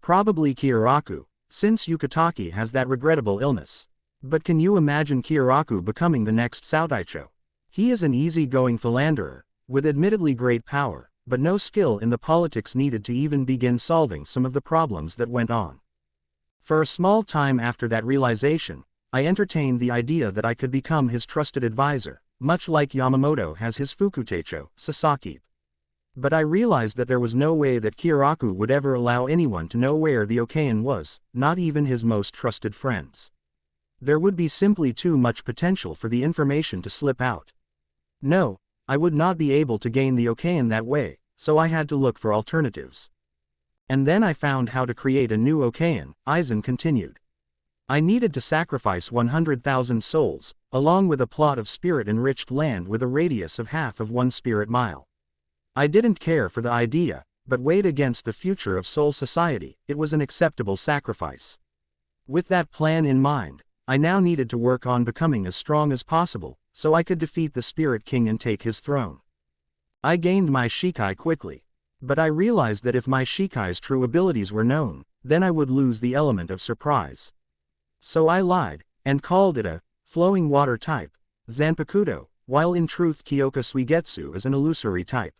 Probably Kyoraku, since Yukitake has that regrettable illness. But can you imagine Kyoraku becoming the next Saotaicho? He is an easy-going philanderer, with admittedly great power, but no skill in the politics needed to even begin solving some of the problems that went on. For a small time after that realization, I entertained the idea that I could become his trusted advisor, much like Yamamoto has his Fukuteicho, Sasaki. But I realized that there was no way that Kyoraku would ever allow anyone to know where the Okayan was, not even his most trusted friends. There would be simply too much potential for the information to slip out. No, I would not be able to gain the Okayan that way, so I had to look for alternatives. And then I found how to create a new Okayan, Aizen continued. I needed to sacrifice 100,000 souls, along with a plot of spirit-enriched land with a radius of half of 1 spirit mile. I didn't care for the idea, but weighed against the future of Soul Society, it was an acceptable sacrifice. With that plan in mind, I now needed to work on becoming as strong as possible, so I could defeat the Spirit King and take his throne. I gained my Shikai quickly. But I realized that if my Shikai's true abilities were known, then I would lose the element of surprise. So I lied, and called it a flowing water type, Zanpakuto, while in truth Kyoka Suigetsu is an illusory type.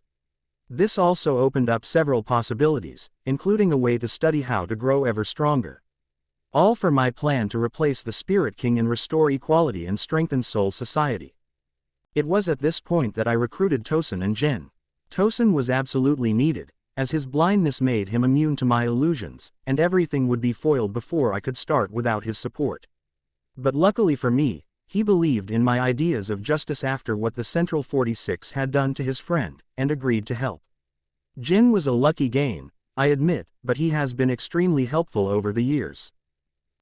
This also opened up several possibilities, including a way to study how to grow ever stronger. All for my plan to replace the Spirit King and restore equality and strengthen Soul Society. It was at this point that I recruited Tosen and Jin. Tosen was absolutely needed, as his blindness made him immune to my illusions, and everything would be foiled before I could start without his support. But luckily for me, he believed in my ideas of justice after what the Central 46 had done to his friend, and agreed to help. Jin was a lucky gain, I admit, but he has been extremely helpful over the years.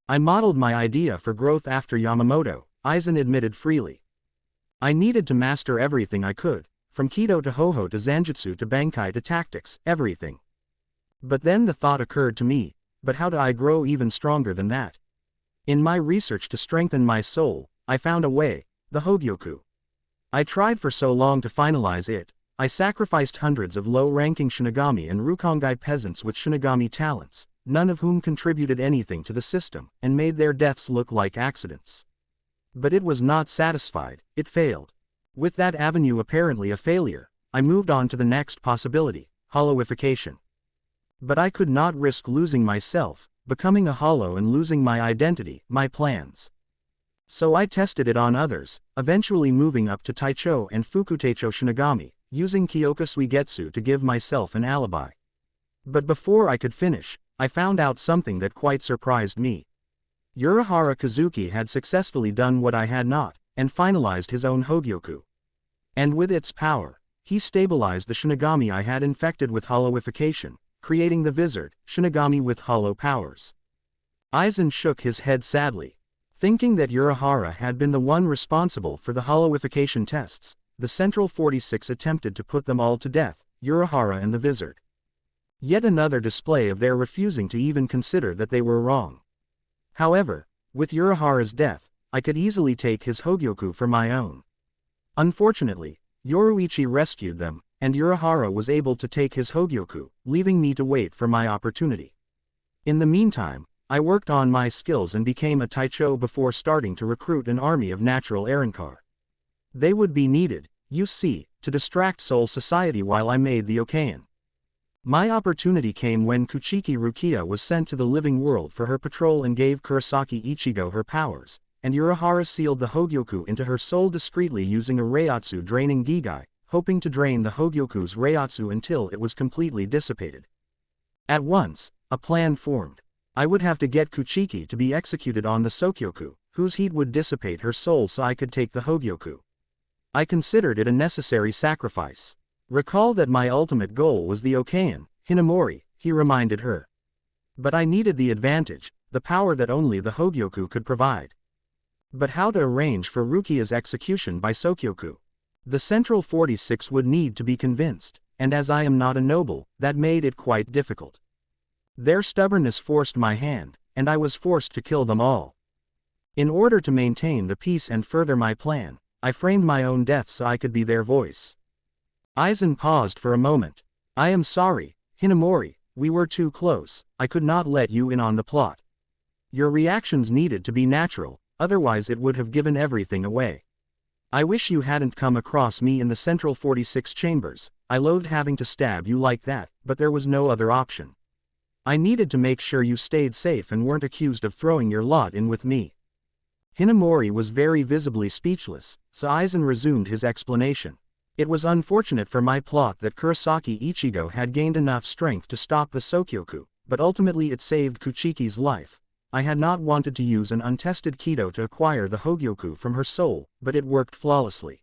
I modeled my idea for growth after Yamamoto, Aizen admitted freely. I needed to master everything I could, from Kido to Hoho to Zanjutsu to Bankai to tactics, everything. But then the thought occurred to me, but how do I grow even stronger than that? In my research to strengthen my soul, I found a way, the Hogyoku. I tried for so long to finalize it. I sacrificed hundreds of low-ranking Shinigami and Rukongai peasants with Shinigami talents, none of whom contributed anything to the system, and made their deaths look like accidents. But it was not satisfied, it failed. With that avenue apparently a failure, I moved on to the next possibility, hollowification. But I could not risk losing myself, becoming a hollow and losing my identity, my plans. So I tested it on others, eventually moving up to Taicho and Fukuteicho Shinigami, using Kyoka Suigetsu to give myself an alibi. But before I could finish, I found out something that quite surprised me. Urahara Kazuki had successfully done what I had not, and finalized his own Hogyoku. And with its power, he stabilized the Shinigami I had infected with hollowification, creating the Vizard, Shinigami with hollow powers. Aizen shook his head sadly. Thinking that Urahara had been the one responsible for the hollowification tests, the Central 46 attempted to put them all to death, Urahara and the Vizard. Yet another display of their refusing to even consider that they were wrong. However, with Urahara's death, I could easily take his Hogyoku for my own. Unfortunately, Yoruichi rescued them, and Urahara was able to take his Hogyoku, leaving me to wait for my opportunity. In the meantime, I worked on my skills and became a Taicho before starting to recruit an army of natural Arankar. They would be needed, you see, to distract Soul Society while I made the Okayan. My opportunity came when Kuchiki Rukia was sent to the living world for her patrol and gave Kurosaki Ichigo her powers, and Urahara sealed the Hogyoku into her soul discreetly using a Reiatsu draining Gigai, hoping to drain the Hogyoku's Reiatsu until it was completely dissipated. At once, a plan formed. I would have to get Kuchiki to be executed on the Sokyoku, whose heat would dissipate her soul so I could take the Hogyoku. I considered it a necessary sacrifice. Recall that my ultimate goal was the Okayan, Hinamori, he reminded her. But I needed the advantage, the power that only the Hogyoku could provide. But how to arrange for Rukia's execution by Sokyoku? The Central 46 would need to be convinced, and as I am not a noble, that made it quite difficult. Their stubbornness forced my hand, and I was forced to kill them all. In order to maintain the peace and further my plan, I framed my own death so I could be their voice. Aizen paused for a moment. I am sorry, Hinamori, we were too close, I could not let you in on the plot. Your reactions needed to be natural, otherwise it would have given everything away. I wish you hadn't come across me in the Central 46 chambers, I loathed having to stab you like that, but there was no other option. I needed to make sure you stayed safe and weren't accused of throwing your lot in with me. Hinamori was very visibly speechless, so Aizen resumed his explanation. It was unfortunate for my plot that Kurosaki Ichigo had gained enough strength to stop the Sokyoku, but ultimately it saved Kuchiki's life. I had not wanted to use an untested Kido to acquire the Hogyoku from her soul, but it worked flawlessly.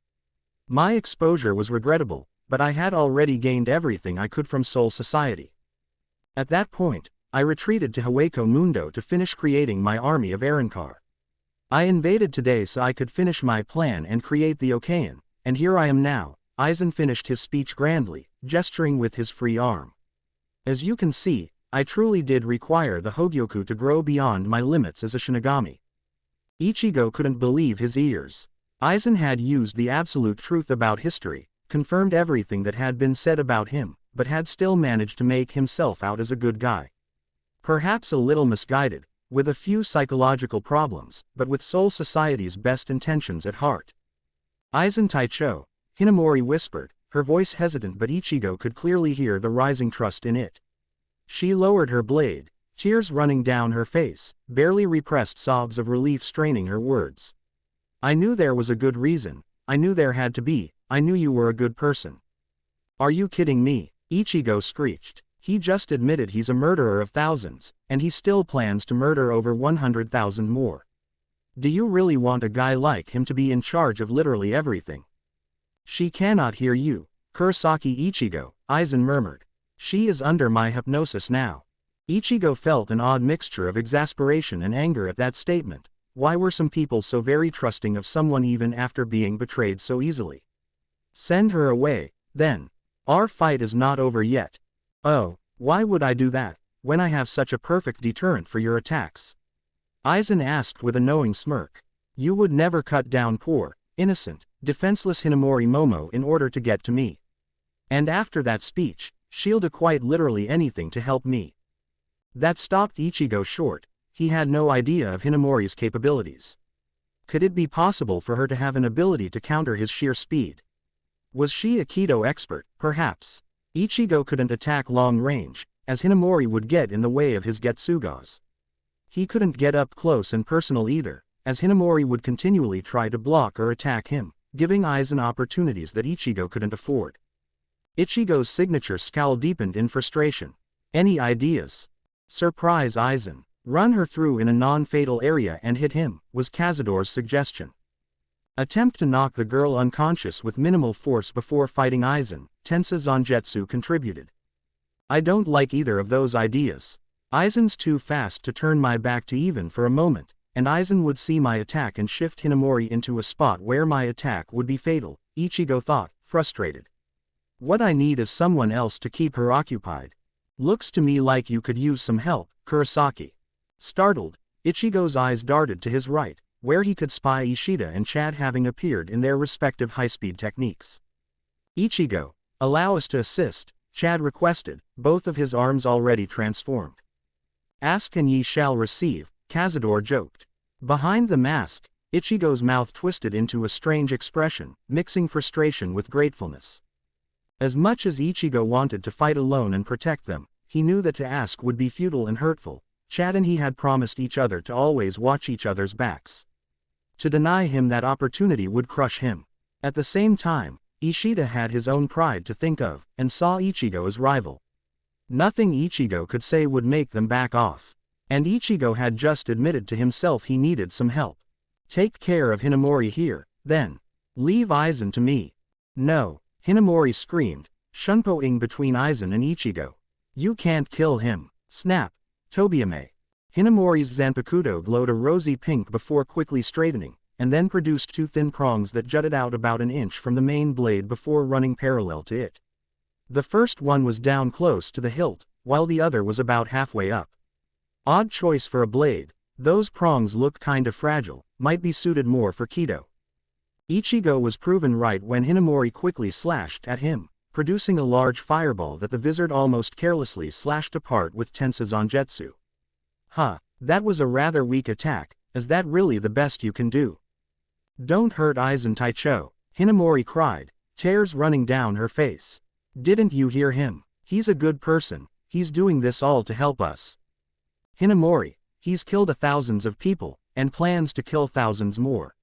My exposure was regrettable, but I had already gained everything I could from Soul Society. At that point, I retreated to Hueco Mundo to finish creating my army of Arankar. I invaded today so I could finish my plan and create the Okayan, and here I am now. Aizen finished his speech grandly, gesturing with his free arm. As you can see, I truly did require the Hogyoku to grow beyond my limits as a Shinigami. Ichigo couldn't believe his ears. Aizen had used the absolute truth about history, confirmed everything that had been said about him, but had still managed to make himself out as a good guy. Perhaps a little misguided, with a few psychological problems, but with Soul Society's best intentions at heart. Aizen Taicho, Hinamori whispered, her voice hesitant, but Ichigo could clearly hear the rising trust in it. She lowered her blade, tears running down her face, barely repressed sobs of relief straining her words. I knew there was a good reason, I knew there had to be, I knew you were a good person. Are you kidding me? Ichigo screeched. He just admitted he's a murderer of thousands, and he still plans to murder over 100,000 more. Do you really want a guy like him to be in charge of literally everything? She cannot hear you, Kurosaki Ichigo, Aizen murmured. She is under my hypnosis now. Ichigo felt an odd mixture of exasperation and anger at that statement. Why were some people so very trusting of someone even after being betrayed so easily? Send her away, then. Our fight is not over yet. Oh, why would I do that, when I have such a perfect deterrent for your attacks? Aizen asked with a knowing smirk. You would never cut down poor, innocent, defenseless Hinamori Momo in order to get to me. And after that speech, shield quite literally anything to help me. That stopped Ichigo short. He had no idea of Hinamori's capabilities. Could it be possible for her to have an ability to counter his sheer speed? Was she a Kido expert? Perhaps. Ichigo couldn't attack long range, as Hinamori would get in the way of his Getsugas. He couldn't get up close and personal either, as Hinamori would continually try to block or attack him, giving Aizen opportunities that Ichigo couldn't afford. Ichigo's signature scowl deepened in frustration. Any ideas? Surprise Aizen. Run her through in a non-fatal area and hit him, was Cazador's suggestion. Attempt to knock the girl unconscious with minimal force before fighting Aizen, Tensa Zangetsu contributed. I don't like either of those ideas. Aizen's too fast to turn my back to even for a moment, and Aizen would see my attack and shift Hinamori into a spot where my attack would be fatal, Ichigo thought, frustrated. What I need is someone else to keep her occupied. Looks to me like you could use some help, Kurosaki. Startled, Ichigo's eyes darted to his right, where he could spy Ishida and Chad having appeared in their respective high-speed techniques. Ichigo, allow us to assist, Chad requested, both of his arms already transformed. Ask and ye shall receive, Cazador joked. Behind the mask, Ichigo's mouth twisted into a strange expression, mixing frustration with gratefulness. As much as Ichigo wanted to fight alone and protect them, he knew that to ask would be futile and hurtful. Chad and he had promised each other to always watch each other's backs. To deny him that opportunity would crush him. At the same time, Ishida had his own pride to think of, and saw Ichigo as rival. Nothing Ichigo could say would make them back off. And Ichigo had just admitted to himself he needed some help. Take care of Hinamori here, then. Leave Aizen to me. No, Hinamori screamed, shunpoing between Aizen and Ichigo. You can't kill him. Snap. Tobiyame. Hinamori's Zanpakuto glowed a rosy pink before quickly straightening, and then produced two thin prongs that jutted out about an inch from the main blade before running parallel to it. The first one was down close to the hilt, while the other was about halfway up. Odd choice for a blade, those prongs look kinda fragile, might be suited more for Kido. Ichigo was proven right when Hinamori quickly slashed at him, producing a large fireball that the wizard almost carelessly slashed apart with Tensa Zangetsu. That was a rather weak attack, is that really the best you can do? Don't hurt Aizen Taicho, Hinamori cried, tears running down her face. Didn't you hear him? He's a good person, he's doing this all to help us. Hinamori, he's killed thousands of people, and plans to kill thousands more.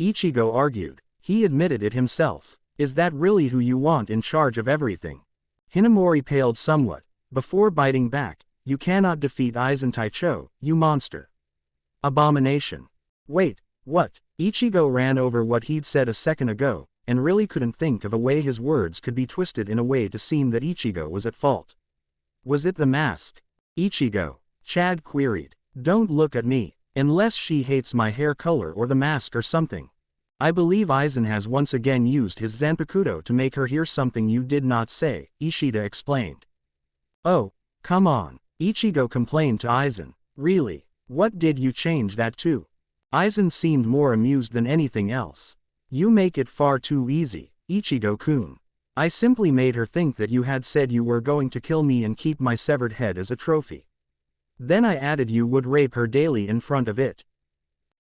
Ichigo argued, he admitted it himself. Is that really who you want in charge of everything? Hinamori paled somewhat, before biting back, you cannot defeat Aizen Taicho, you monster. Abomination. Wait, what? Ichigo ran over what he'd said a second ago, and really couldn't think of a way his words could be twisted in a way to seem that Ichigo was at fault. Was it the mask? Ichigo, Chad queried. Don't look at me, unless she hates my hair color or the mask or something. I believe Aizen has once again used his Zanpakuto to make her hear something you did not say, Ishida explained. Oh, come on, Ichigo complained to Aizen. Really, what did you change that to? Aizen seemed more amused than anything else. You make it far too easy, Ichigo-kun. I simply made her think that you had said you were going to kill me and keep my severed head as a trophy. Then I added you would rape her daily in front of it.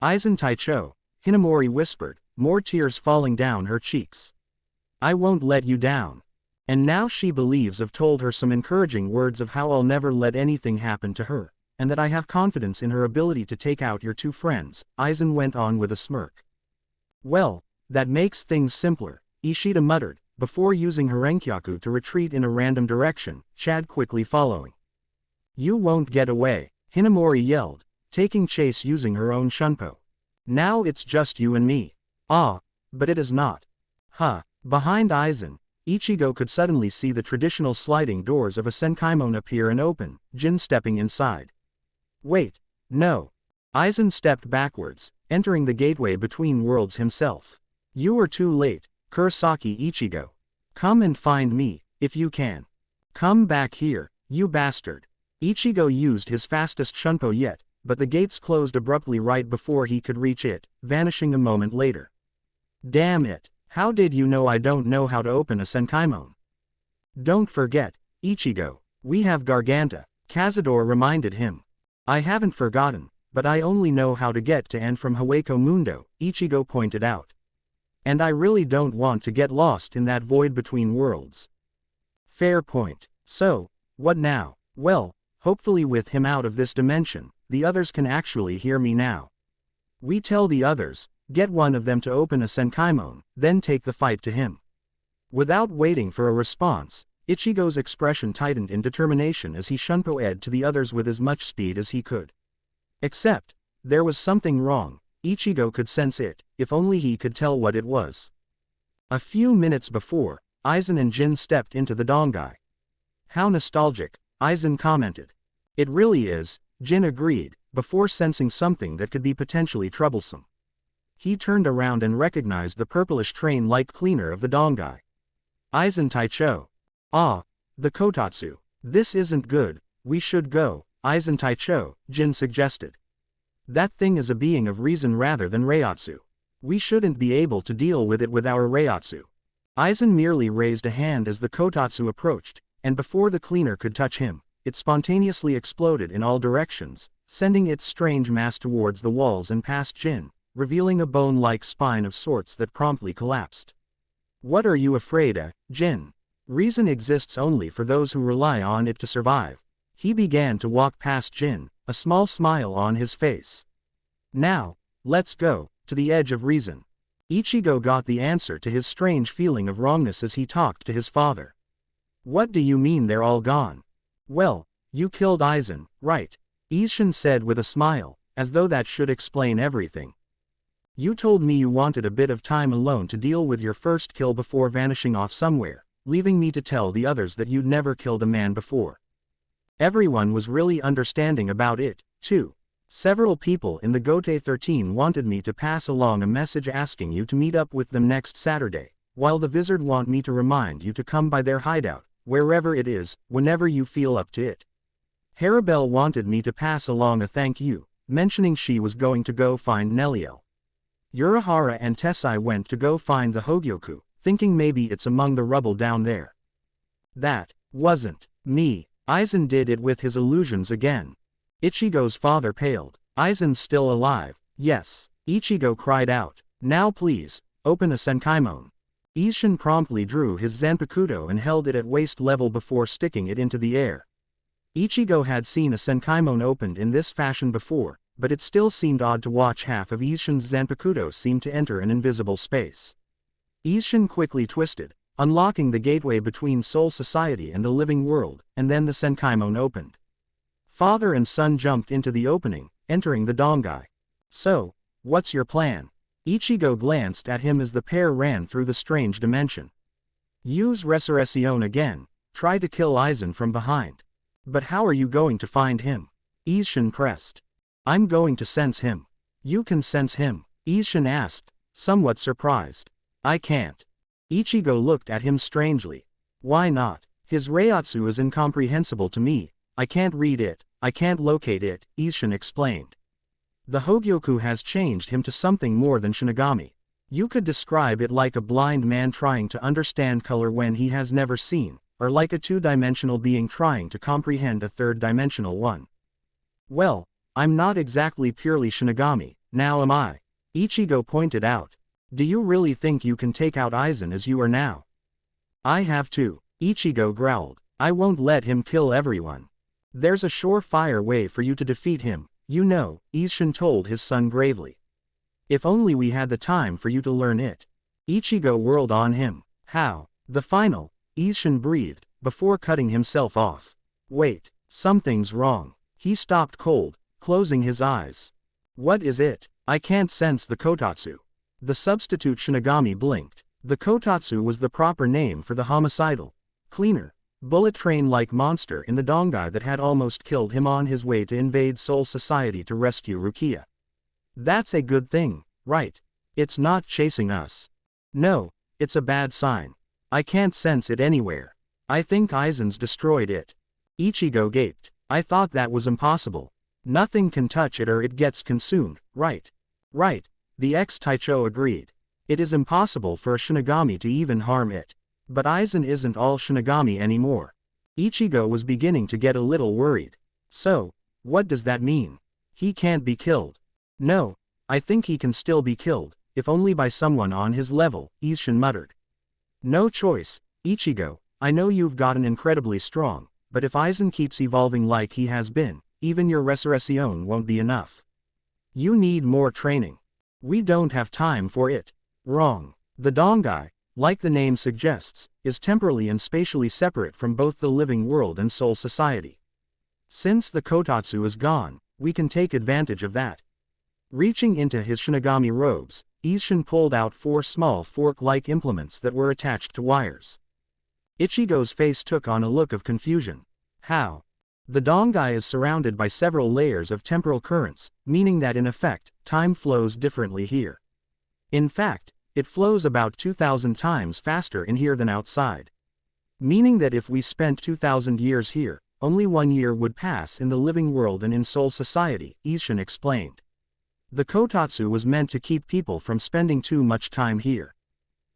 Aizen Taicho, Hinamori whispered, more tears falling down her cheeks. I won't let you down. And now she believes I've told her some encouraging words of how I'll never let anything happen to her, and that I have confidence in her ability to take out your two friends, Aizen went on with a smirk. Well, that makes things simpler, Ishida muttered, before using her Renkyaku to retreat in a random direction, Chad quickly following. You won't get away, Hinamori yelled, taking chase using her own shunpo. Now it's just you and me. Ah, but it is not. Behind Aizen, Ichigo could suddenly see the traditional sliding doors of a Senkaimon appear and open, Jin stepping inside. Wait, no. Aizen stepped backwards, entering the gateway between worlds himself. You are too late, Kurosaki Ichigo. Come and find me, if you can. Come back here, you bastard. Ichigo used his fastest shunpo yet, but the gates closed abruptly right before he could reach it, vanishing a moment later. Damn it, how did you know I don't know how to open a Senkaimon? Don't forget, Ichigo, we have Garganta, Cazador reminded him. I haven't forgotten, but I only know how to get to and from Hueco Mundo, Ichigo pointed out. And I really don't want to get lost in that void between worlds. Fair point. So, what now? Well, hopefully with him out of this dimension, the others can actually hear me now. We tell the others, get one of them to open a Senkaimon, then take the fight to him. Without waiting for a response, Ichigo's expression tightened in determination as he shunpoed to the others with as much speed as he could. Except, there was something wrong. Ichigo could sense it, if only he could tell what it was. A few minutes before, Aizen and Jin stepped into the Dongai. How nostalgic, Aizen commented. It really is, Jin agreed, before sensing something that could be potentially troublesome. He turned around and recognized the purplish train-like cleaner of the Dongai. Aizen Taicho. Ah, the Kotatsu. This isn't good, we should go, Aizen Taicho, Jin suggested. That thing is a being of reason rather than Reiatsu. We shouldn't be able to deal with it with our Reiatsu. Aizen merely raised a hand as the Kotatsu approached, and before the cleaner could touch him, it spontaneously exploded in all directions, sending its strange mass towards the walls and past Jin, revealing a bone-like spine of sorts that promptly collapsed. What are you afraid of, Jin? Reason exists only for those who rely on it to survive. He began to walk past Jin, a small smile on his face. Now, let's go, to the edge of reason. Ichigo got the answer to his strange feeling of wrongness as he talked to his father. What do you mean they're all gone? Well, you killed Aizen, right? Isshin said with a smile, as though that should explain everything. You told me you wanted a bit of time alone to deal with your first kill before vanishing off somewhere, leaving me to tell the others that you'd never killed a man before. Everyone was really understanding about it, too. Several people in the Gote 13 wanted me to pass along a message asking you to meet up with them next Saturday, while the Vizard want me to remind you to come by their hideout, wherever it is, whenever you feel up to it. Harabelle wanted me to pass along a thank you, mentioning she was going to go find Neliel. Urahara and Tessai went to go find the Hogyoku, thinking maybe it's among the rubble down there. That wasn't me. Aizen did it with his illusions again. Ichigo's father paled. Aizen's still alive. Yes. Ichigo cried out. Now please, open a Senkaimon. Isshin promptly drew his Zanpakuto and held it at waist level before sticking it into the air. Ichigo had seen a Senkaimon opened in this fashion before, but it still seemed odd to watch half of Isshin's Zanpakuto seem to enter an invisible space. Isshin quickly twisted, unlocking the gateway between Soul Society and the living world, and then the Senkaimon opened. Father and son jumped into the opening, entering the Dongai. So, what's your plan? Ichigo glanced at him as the pair ran through the strange dimension. Use Resurrection again, try to kill Aizen from behind. But how are you going to find him? Isshin pressed. I'm going to sense him. You can sense him? Isshin asked, somewhat surprised. I can't. Ichigo looked at him strangely. Why not? His Reiatsu is incomprehensible to me, I can't read it, I can't locate it, Isshin explained. The Hogyoku has changed him to something more than Shinigami. You could describe it like a blind man trying to understand color when he has never seen, or like a two-dimensional being trying to comprehend a third-dimensional one. Well, I'm not exactly purely Shinigami, now am I? Ichigo pointed out. Do you really think you can take out Aizen as you are now? I have to, Ichigo growled. I won't let him kill everyone. There's a surefire way for you to defeat him, you know, Isshin told his son gravely. If only we had the time for you to learn it. Ichigo whirled on him. How? The final, Isshin breathed, before cutting himself off. Wait, something's wrong. He stopped cold, closing his eyes. What is it? I can't sense the Kotatsu. The substitute Shinigami blinked. The Kotatsu was the proper name for the homicidal, cleaner, bullet train-like monster in the Dongai that had almost killed him on his way to invade Soul Society to rescue Rukia. That's a good thing, right? It's not chasing us. No, it's a bad sign. I can't sense it anywhere. I think Aizen's destroyed it. Ichigo gaped. I thought that was impossible. Nothing can touch it or it gets consumed, right? Right, the ex-Taicho agreed. It is impossible for a Shinigami to even harm it. But Aizen isn't all Shinigami anymore. Ichigo was beginning to get a little worried. So, what does that mean? He can't be killed. No, I think he can still be killed, if only by someone on his level, Isshin muttered. No choice, Ichigo, I know you've gotten incredibly strong, but if Aizen keeps evolving like he has been, even your resurrection won't be enough. You need more training. We don't have time for it. Wrong. The Dongai, like the name suggests, is temporally and spatially separate from both the living world and soul society. Since the Kotatsu is gone, we can take advantage of that. Reaching into his Shinigami robes, Isshin pulled out 4 small fork-like implements that were attached to wires. Ichigo's face took on a look of confusion. How? The Dongai is surrounded by several layers of temporal currents, meaning that in effect, time flows differently here. In fact, it flows about 2,000 times faster in here than outside. Meaning that if we spent 2,000 years here, only 1 year would pass in the living world and in soul society, Isshin explained. The Kotatsu was meant to keep people from spending too much time here.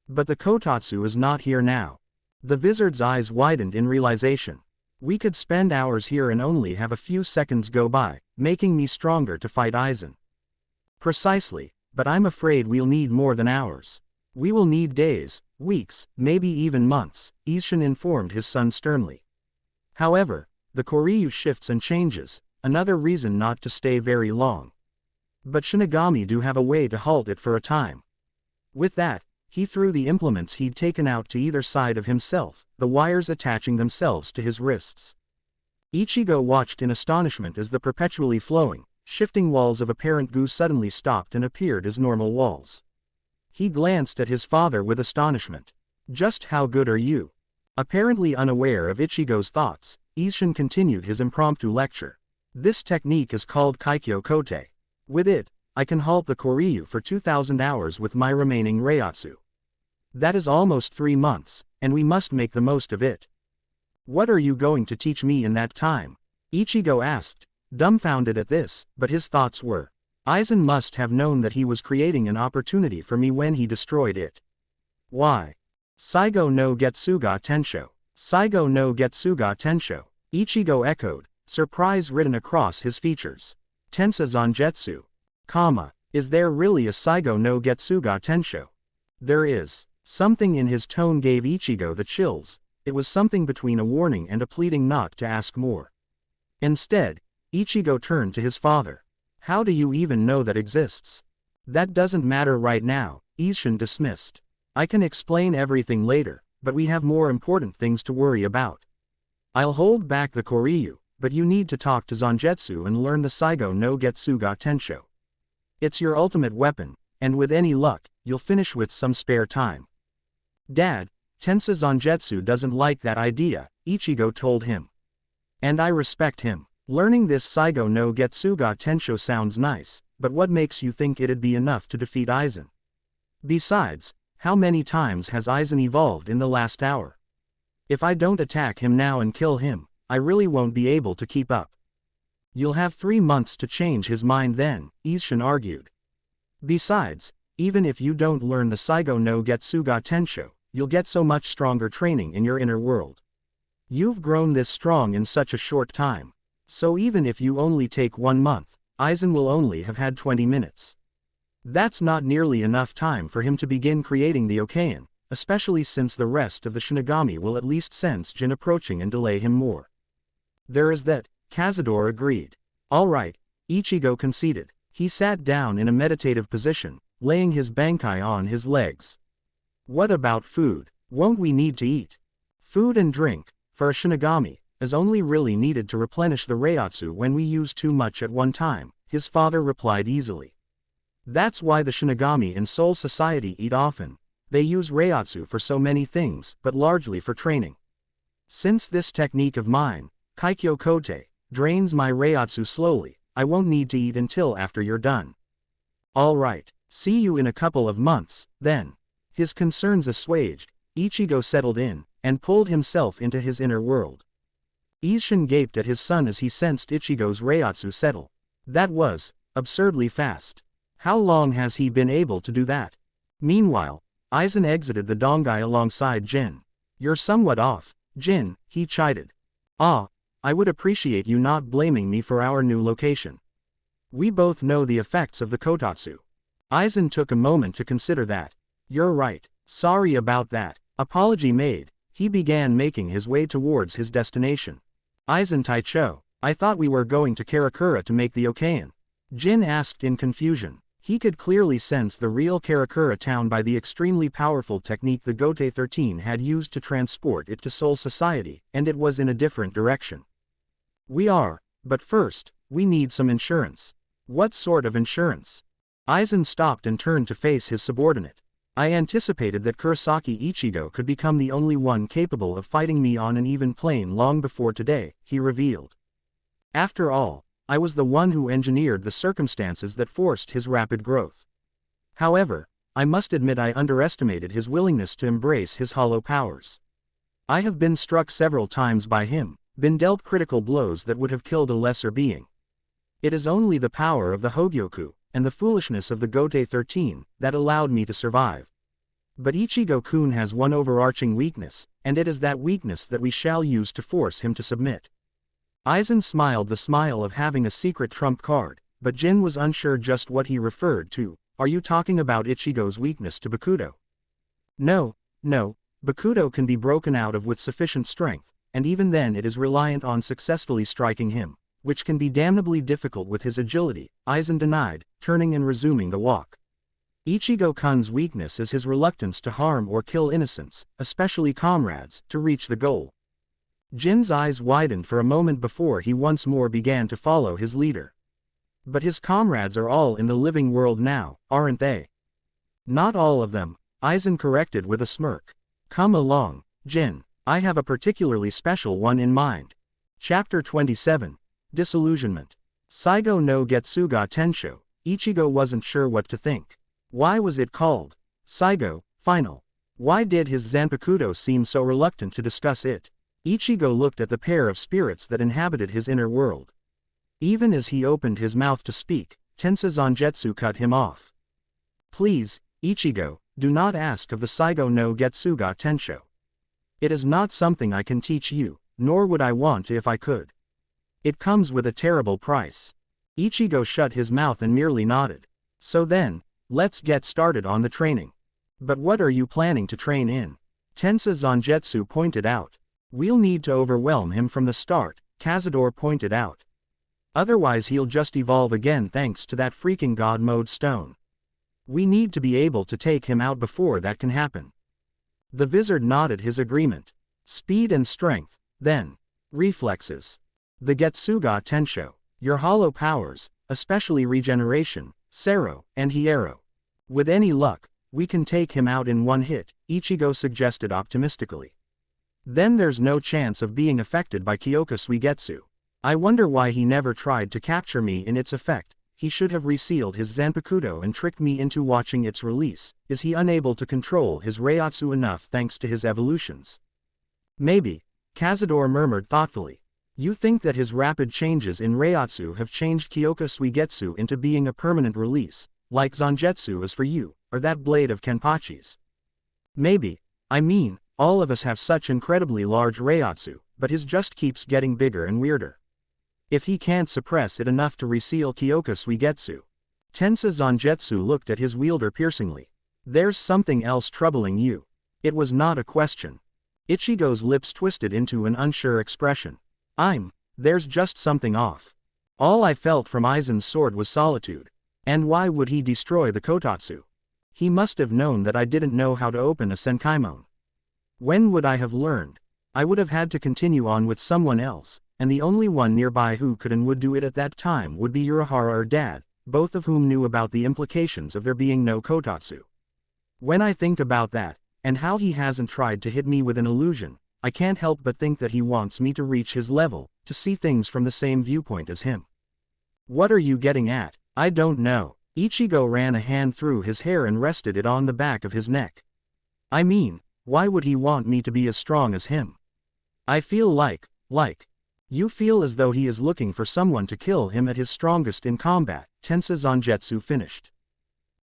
But the Kotatsu is not here now. The wizard's eyes widened in realization. We could spend hours here and only have a few seconds go by, making me stronger to fight Aizen. Precisely, but I'm afraid we'll need more than hours. We will need days, weeks, maybe even months, Isshin informed his son sternly. However, the Koryu shifts and changes, another reason not to stay very long. But Shinigami do have a way to halt it for a time. With that, he threw the implements he'd taken out to either side of himself, the wires attaching themselves to his wrists. Ichigo watched in astonishment as the perpetually flowing, shifting walls of apparent goo suddenly stopped and appeared as normal walls. He glanced at his father with astonishment. Just how good are you? Apparently unaware of Ichigo's thoughts, Isshin continued his impromptu lecture. This technique is called Kaikyo Kote. With it, I can halt the Koryu for 2,000 hours with my remaining Reiatsu. That is almost 3 months, and we must make the most of it. What are you going to teach me in that time? Ichigo asked, dumbfounded at this, but his thoughts were. Aizen must have known that he was creating an opportunity for me when he destroyed it. Why? Saigo no Getsuga Tensho. Saigo no Getsuga Tensho. Ichigo echoed, surprise written across his features. Tensa Zanjetsu. Is there really a Saigo no Getsuga Tensho? There is. Something in his tone gave Ichigo the chills. It was something between a warning and a pleading not to ask more. Instead, Ichigo turned to his father. How do you even know that exists? That doesn't matter right now, Isshin dismissed. I can explain everything later, but we have more important things to worry about. I'll hold back the Koryu, but you need to talk to Zanjetsu and learn the Saigo no Getsuga Tensho. It's your ultimate weapon, and with any luck, you'll finish with some spare time. Dad, Tensa Zanjetsu doesn't like that idea, Ichigo told him. And I respect him. Learning this Saigo no Getsuga Tensho sounds nice, but what makes you think it'd be enough to defeat Aizen? Besides, how many times has Aizen evolved in the last hour? If I don't attack him now and kill him, I really won't be able to keep up. You'll have 3 months to change his mind then, Isshin argued. Besides, even if you don't learn the Saigo no Getsuga Tensho, you'll get so much stronger training in your inner world. You've grown this strong in such a short time. So even if you only take 1 month, Aizen will only have had 20 minutes. That's not nearly enough time for him to begin creating the Okain, especially since the rest of the Shinigami will at least sense Jin approaching and delay him more. There is that, Cazador agreed. All right, Ichigo conceded. He sat down in a meditative position, laying his bankai on his legs. What about food? Won't we need to eat? Food and drink, for a Shinigami, is only really needed to replenish the Reiatsu when we use too much at one time, his father replied easily. That's why the Shinigami in Soul Society eat often. They use Reiatsu for so many things, but largely for training. Since this technique of mine, Kaikyo Kote, drains my Reiatsu slowly, I won't need to eat until after you're done. All right, see you in a couple of months, then. His concerns assuaged, Ichigo settled in, and pulled himself into his inner world. Isshin gaped at his son as he sensed Ichigo's Reiatsu settle. That was absurdly fast. How long has he been able to do that? Meanwhile, Aizen exited the dongai alongside Jin. You're somewhat off, Jin, he chided. Ah, I would appreciate you not blaming me for our new location. We both know the effects of the kotatsu. Aizen took a moment to consider that. You're right, sorry about that. Apology made, he began making his way towards his destination. Aizen Taicho, I thought we were going to Karakura to make the Okayan. Jin asked in confusion. He could clearly sense the real Karakura town by the extremely powerful technique the Gote 13 had used to transport it to Soul Society, and it was in a different direction. We are, but first, we need some insurance. What sort of insurance? Aizen stopped and turned to face his subordinate. I anticipated that Kurosaki Ichigo could become the only one capable of fighting me on an even plane long before today, he revealed. After all, I was the one who engineered the circumstances that forced his rapid growth. However, I must admit I underestimated his willingness to embrace his hollow powers. I have been struck several times by him, been dealt critical blows that would have killed a lesser being. It is only the power of the Hogyoku, and the foolishness of the Gote 13, that allowed me to survive. But Ichigo-kun has one overarching weakness, and it is that weakness that we shall use to force him to submit. Aizen smiled the smile of having a secret trump card, but Jin was unsure just what he referred to. Are you talking about Ichigo's weakness to Bakudo? No, Bakudo can be broken out of with sufficient strength, and even then it is reliant on successfully striking him, which can be damnably difficult with his agility, Aizen denied, turning and resuming the walk. Ichigo-kun's weakness is his reluctance to harm or kill innocents, especially comrades, to reach the goal. Jin's eyes widened for a moment before he once more began to follow his leader. But his comrades are all in the living world now, aren't they? Not all of them, Aizen corrected with a smirk. Come along, Jin, I have a particularly special one in mind. Chapter 27. Disillusionment. Saigo no Getsuga Tensho. Ichigo wasn't sure what to think. Why was it called Saigo, Final? Why did his Zanpakuto seem so reluctant to discuss it? Ichigo looked at the pair of spirits that inhabited his inner world. Even as he opened his mouth to speak, Tensa Zangetsu cut him off. Please, Ichigo, do not ask of the Saigo no Getsuga Tensho. It is not something I can teach you, nor would I want if I could. It comes with a terrible price. Ichigo shut his mouth and merely nodded. So then, let's get started on the training. But what are you planning to train in? Tensa Zangetsu pointed out. We'll need to overwhelm him from the start, Cazador pointed out. Otherwise he'll just evolve again thanks to that freaking God Mode stone. We need to be able to take him out before that can happen. The wizard nodded his agreement. Speed and strength, then. Reflexes. The Getsuga Tensho. Your hollow powers, especially regeneration, Sero, and Hiero. With any luck, we can take him out in one hit, Ichigo suggested optimistically. Then there's no chance of being affected by Kyoka Suigetsu. I wonder why he never tried to capture me in its effect. He should have resealed his Zanpakuto and tricked me into watching its release. Is he unable to control his Reiatsu enough thanks to his evolutions? Maybe, Cazador murmured thoughtfully. You think that his rapid changes in Reiatsu have changed Kyoka Suigetsu into being a permanent release, like Zangetsu is for you, or that blade of Kenpachi's? Maybe, I mean, all of us have such incredibly large Reiatsu, but his just keeps getting bigger and weirder. If he can't suppress it enough to reseal Kyoka Suigetsu. Tensa Zangetsu looked at his wielder piercingly. There's something else troubling you. It was not a question. Ichigo's lips twisted into an unsure expression. There's just something off. All I felt from Aizen's sword was solitude. And why would he destroy the Kotatsu? He must have known that I didn't know how to open a Senkaimon. When would I have learned? I would have had to continue on with someone else, and the only one nearby who could and would do it at that time would be Urahara or Dad, both of whom knew about the implications of there being no Kotatsu. When I think about that, and how he hasn't tried to hit me with an illusion, I can't help but think that he wants me to reach his level, to see things from the same viewpoint as him. What are you getting at? I don't know. Ichigo ran a hand through his hair and rested it on the back of his neck. I mean, why would he want me to be as strong as him? I feel like, You feel as though he is looking for someone to kill him at his strongest in combat, Tensa Zangetsu finished.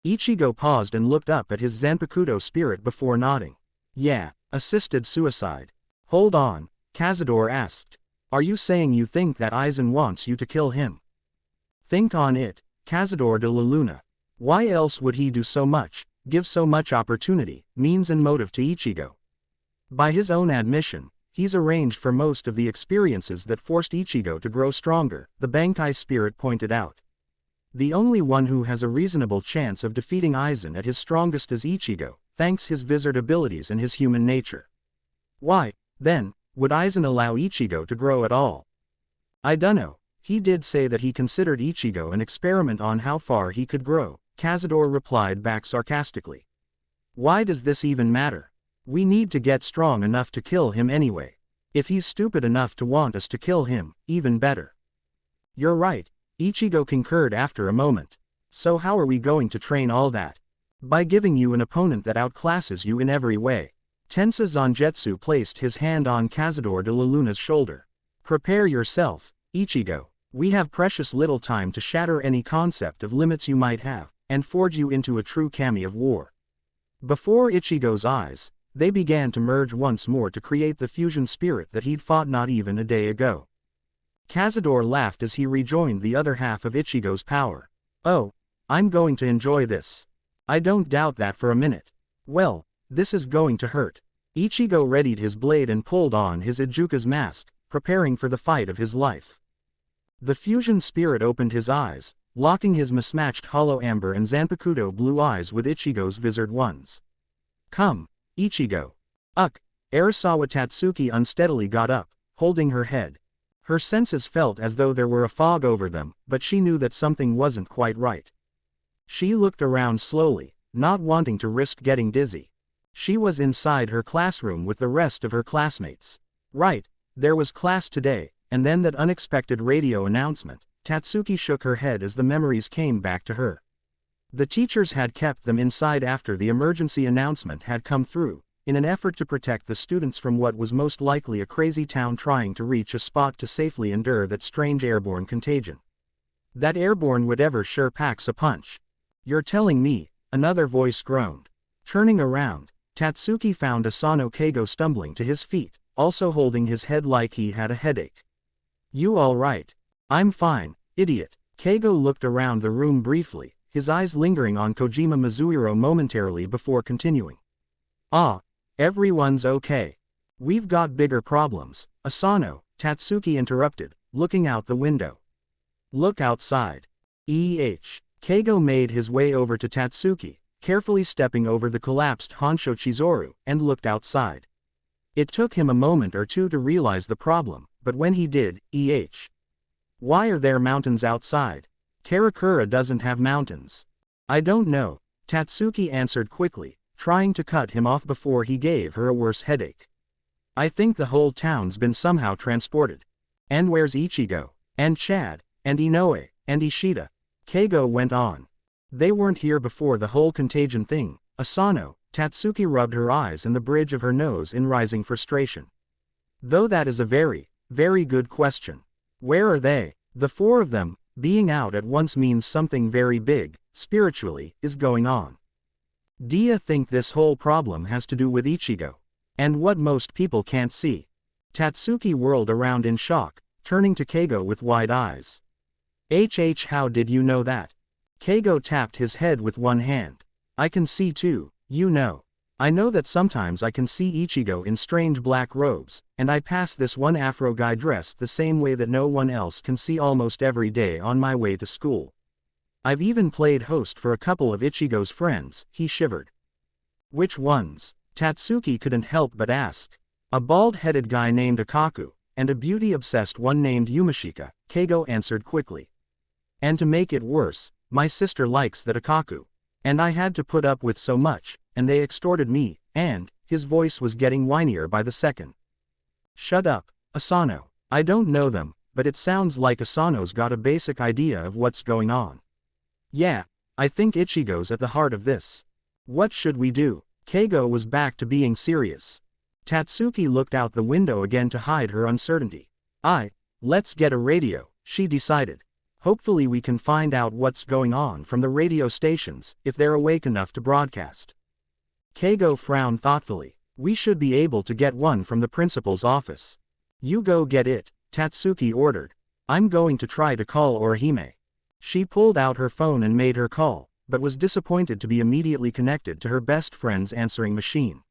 Ichigo paused and looked up at his Zanpakuto spirit before nodding. Yeah, assisted suicide. Hold on, Cazador asked. Are you saying you think that Aizen wants you to kill him? Think on it, Cazador de la Luna. Why else would he do so much, give so much opportunity, means and motive to Ichigo? By his own admission, he's arranged for most of the experiences that forced Ichigo to grow stronger, the Bankai spirit pointed out. The only one who has a reasonable chance of defeating Aizen at his strongest is Ichigo, thanks his wizard abilities and his human nature. Why, then, would Aizen allow Ichigo to grow at all? I dunno, he did say that he considered Ichigo an experiment on how far he could grow, Cazador replied back sarcastically. Why does this even matter? We need to get strong enough to kill him anyway. If he's stupid enough to want us to kill him, even better. You're right, Ichigo concurred after a moment. So how are we going to train all that? By giving you an opponent that outclasses you in every way. Tensa Zangetsu placed his hand on Cazador de la Luna's shoulder. Prepare yourself, Ichigo. We have precious little time to shatter any concept of limits you might have, and forge you into a true kami of war. Before Ichigo's eyes, they began to merge once more to create the fusion spirit that he'd fought not even a day ago. Cazador laughed as he rejoined the other half of Ichigo's power. Oh, I'm going to enjoy this. I don't doubt that for a minute. Well, this is going to hurt. Ichigo readied his blade and pulled on his Ijuka's mask, preparing for the fight of his life. The fusion spirit opened his eyes, locking his mismatched hollow amber and Zanpakuto blue eyes with Ichigo's visored ones. Come, Ichigo. Arasawa Tatsuki unsteadily got up, holding her head. Her senses felt as though there were a fog over them, but she knew that something wasn't quite right. She looked around slowly, not wanting to risk getting dizzy. She was inside her classroom with the rest of her classmates. Right, there was class today, and then that unexpected radio announcement. Tatsuki shook her head as the memories came back to her. The teachers had kept them inside after the emergency announcement had come through, in an effort to protect the students from what was most likely a crazy town trying to reach a spot to safely endure that strange airborne contagion. That airborne whatever sure packs a punch. You're telling me, another voice groaned. Turning around, Tatsuki found Asano Keigo stumbling to his feet, also holding his head like he had a headache. You all right? I'm fine, idiot. Keigo looked around the room briefly, his eyes lingering on Kojima Mizuhiro momentarily before continuing. Ah, everyone's okay. We've got bigger problems, Asano, Tatsuki interrupted, looking out the window. Look outside. Keigo made his way over to Tatsuki, carefully stepping over the collapsed Honsho Chizuru, and looked outside. It took him a moment or two to realize the problem, but when he did, Why are there mountains outside? Karakura doesn't have mountains. I don't know, Tatsuki answered quickly, trying to cut him off before he gave her a worse headache. I think the whole town's been somehow transported. And where's Ichigo? And Chad? And Inoue? And Ishida? Keigo went on. They weren't here before the whole contagion thing, Asano. Tatsuki rubbed her eyes and the bridge of her nose in rising frustration. Though that is a very, very good question. Where are they? The four of them, being out at once means something very big, spiritually, is going on. Do you think this whole problem has to do with Ichigo? And what most people can't see? Tatsuki whirled around in shock, turning to Keigo with wide eyes. How did you know that? Keigo tapped his head with one hand. I can see too, you know. I know that sometimes I can see Ichigo in strange black robes, and I pass this one Afro guy dressed the same way that no one else can see almost every day on my way to school. I've even played host for a couple of Ichigo's friends, he shivered. Which ones? Tatsuki couldn't help but ask. A bald-headed guy named Akaku, and a beauty-obsessed one named Yumashika, Keigo answered quickly. And to make it worse, my sister likes that Akaku. And I had to put up with so much, and they extorted me, and, his voice was getting whinier by the second. Shut up, Asano. I don't know them, but it sounds like Asano's got a basic idea of what's going on. Yeah, I think Ichigo's at the heart of this. What should we do? Keigo was back to being serious. Tatsuki looked out the window again to hide her uncertainty. Let's get a radio, she decided. Hopefully we can find out what's going on from the radio stations, if they're awake enough to broadcast. Keigo frowned thoughtfully. We should be able to get one from the principal's office. You go get it, Tatsuki ordered. I'm going to try to call Orihime. She pulled out her phone and made her call, but was disappointed to be immediately connected to her best friend's answering machine.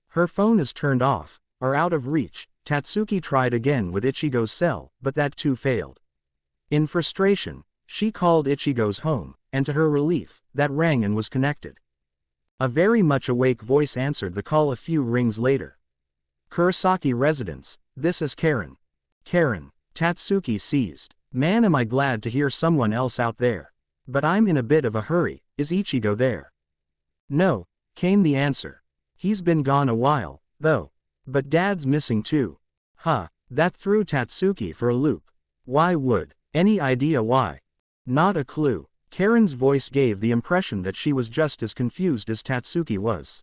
Her phone is turned off, or out of reach. Tatsuki tried again with Ichigo's cell, but that too failed. In frustration, she called Ichigo's home, and to her relief, that rang and was connected. A very much awake voice answered the call a few rings later. Kurosaki residence, this is Karen. Karen, Tatsuki seized. Man, am I glad to hear someone else out there. But I'm in a bit of a hurry. Is Ichigo there? No, came the answer. He's been gone a while, though. But Dad's missing too. Huh, that threw Tatsuki for a loop. Why would? Any idea why? Not a clue. Karen's voice gave the impression that she was just as confused as Tatsuki was.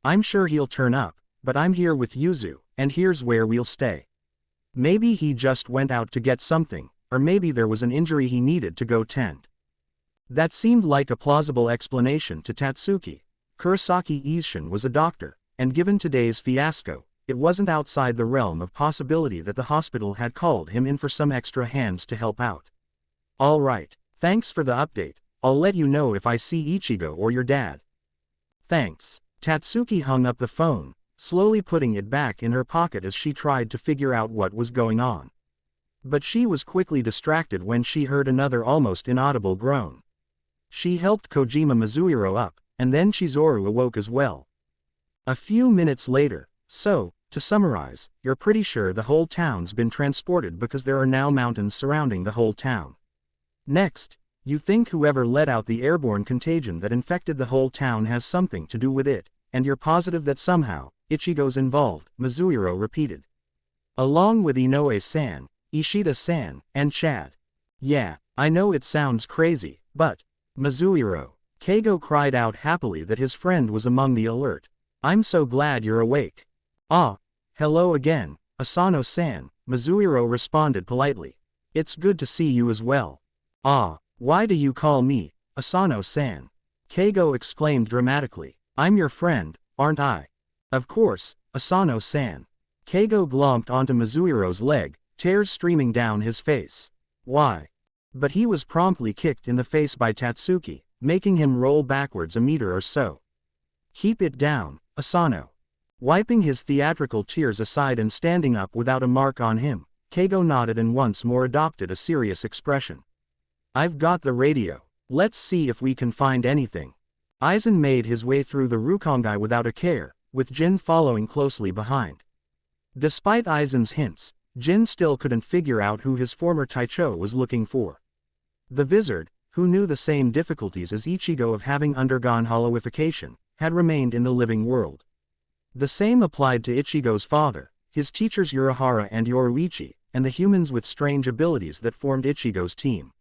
I'm sure he'll turn up, but I'm here with Yuzu, and here's where we'll stay. Maybe he just went out to get something, or maybe there was an injury he needed to go tend. That seemed like a plausible explanation to Tatsuki. Kurosaki Ishin was a doctor, and given today's fiasco, it wasn't outside the realm of possibility that the hospital had called him in for some extra hands to help out. All right, thanks for the update. I'll let you know if I see Ichigo or your dad. Thanks. Tatsuki hung up the phone, slowly putting it back in her pocket as she tried to figure out what was going on. But she was quickly distracted when she heard another almost inaudible groan. She helped Kojima Mizuhiro up, and then Chizuru awoke as well. A few minutes later, so, to summarize, you're pretty sure the whole town's been transported because there are now mountains surrounding the whole town. Next, you think whoever let out the airborne contagion that infected the whole town has something to do with it, and you're positive that somehow, Ichigo's involved, Mizuhiro repeated. Along with Inoue-san, Ishida-san, and Chad. Yeah, I know it sounds crazy, but, Mizuhiro. Keigo cried out happily that his friend was among the alert. I'm so glad you're awake. Ah, hello again, Asano-san, Mizuhiro responded politely. It's good to see you as well. Ah, why do you call me, Asano-san? Keigo exclaimed dramatically. I'm your friend, aren't I? Of course, Asano-san. Keigo glomped onto Mizuhiro's leg, tears streaming down his face. Why? But he was promptly kicked in the face by Tatsuki, making him roll backwards a meter or so. Keep it down, Asano. Wiping his theatrical tears aside and standing up without a mark on him, Keigo nodded and once more adopted a serious expression. I've got the radio. Let's see if we can find anything. Aizen made his way through the Rukongai without a care, with Jin following closely behind. Despite Aizen's hints, Jin still couldn't figure out who his former Taicho was looking for. The Vizard, who knew the same difficulties as Ichigo of having undergone hollowification, had remained in the living world. The same applied to Ichigo's father, his teachers Urahara and Yoruichi, and the humans with strange abilities that formed Ichigo's team.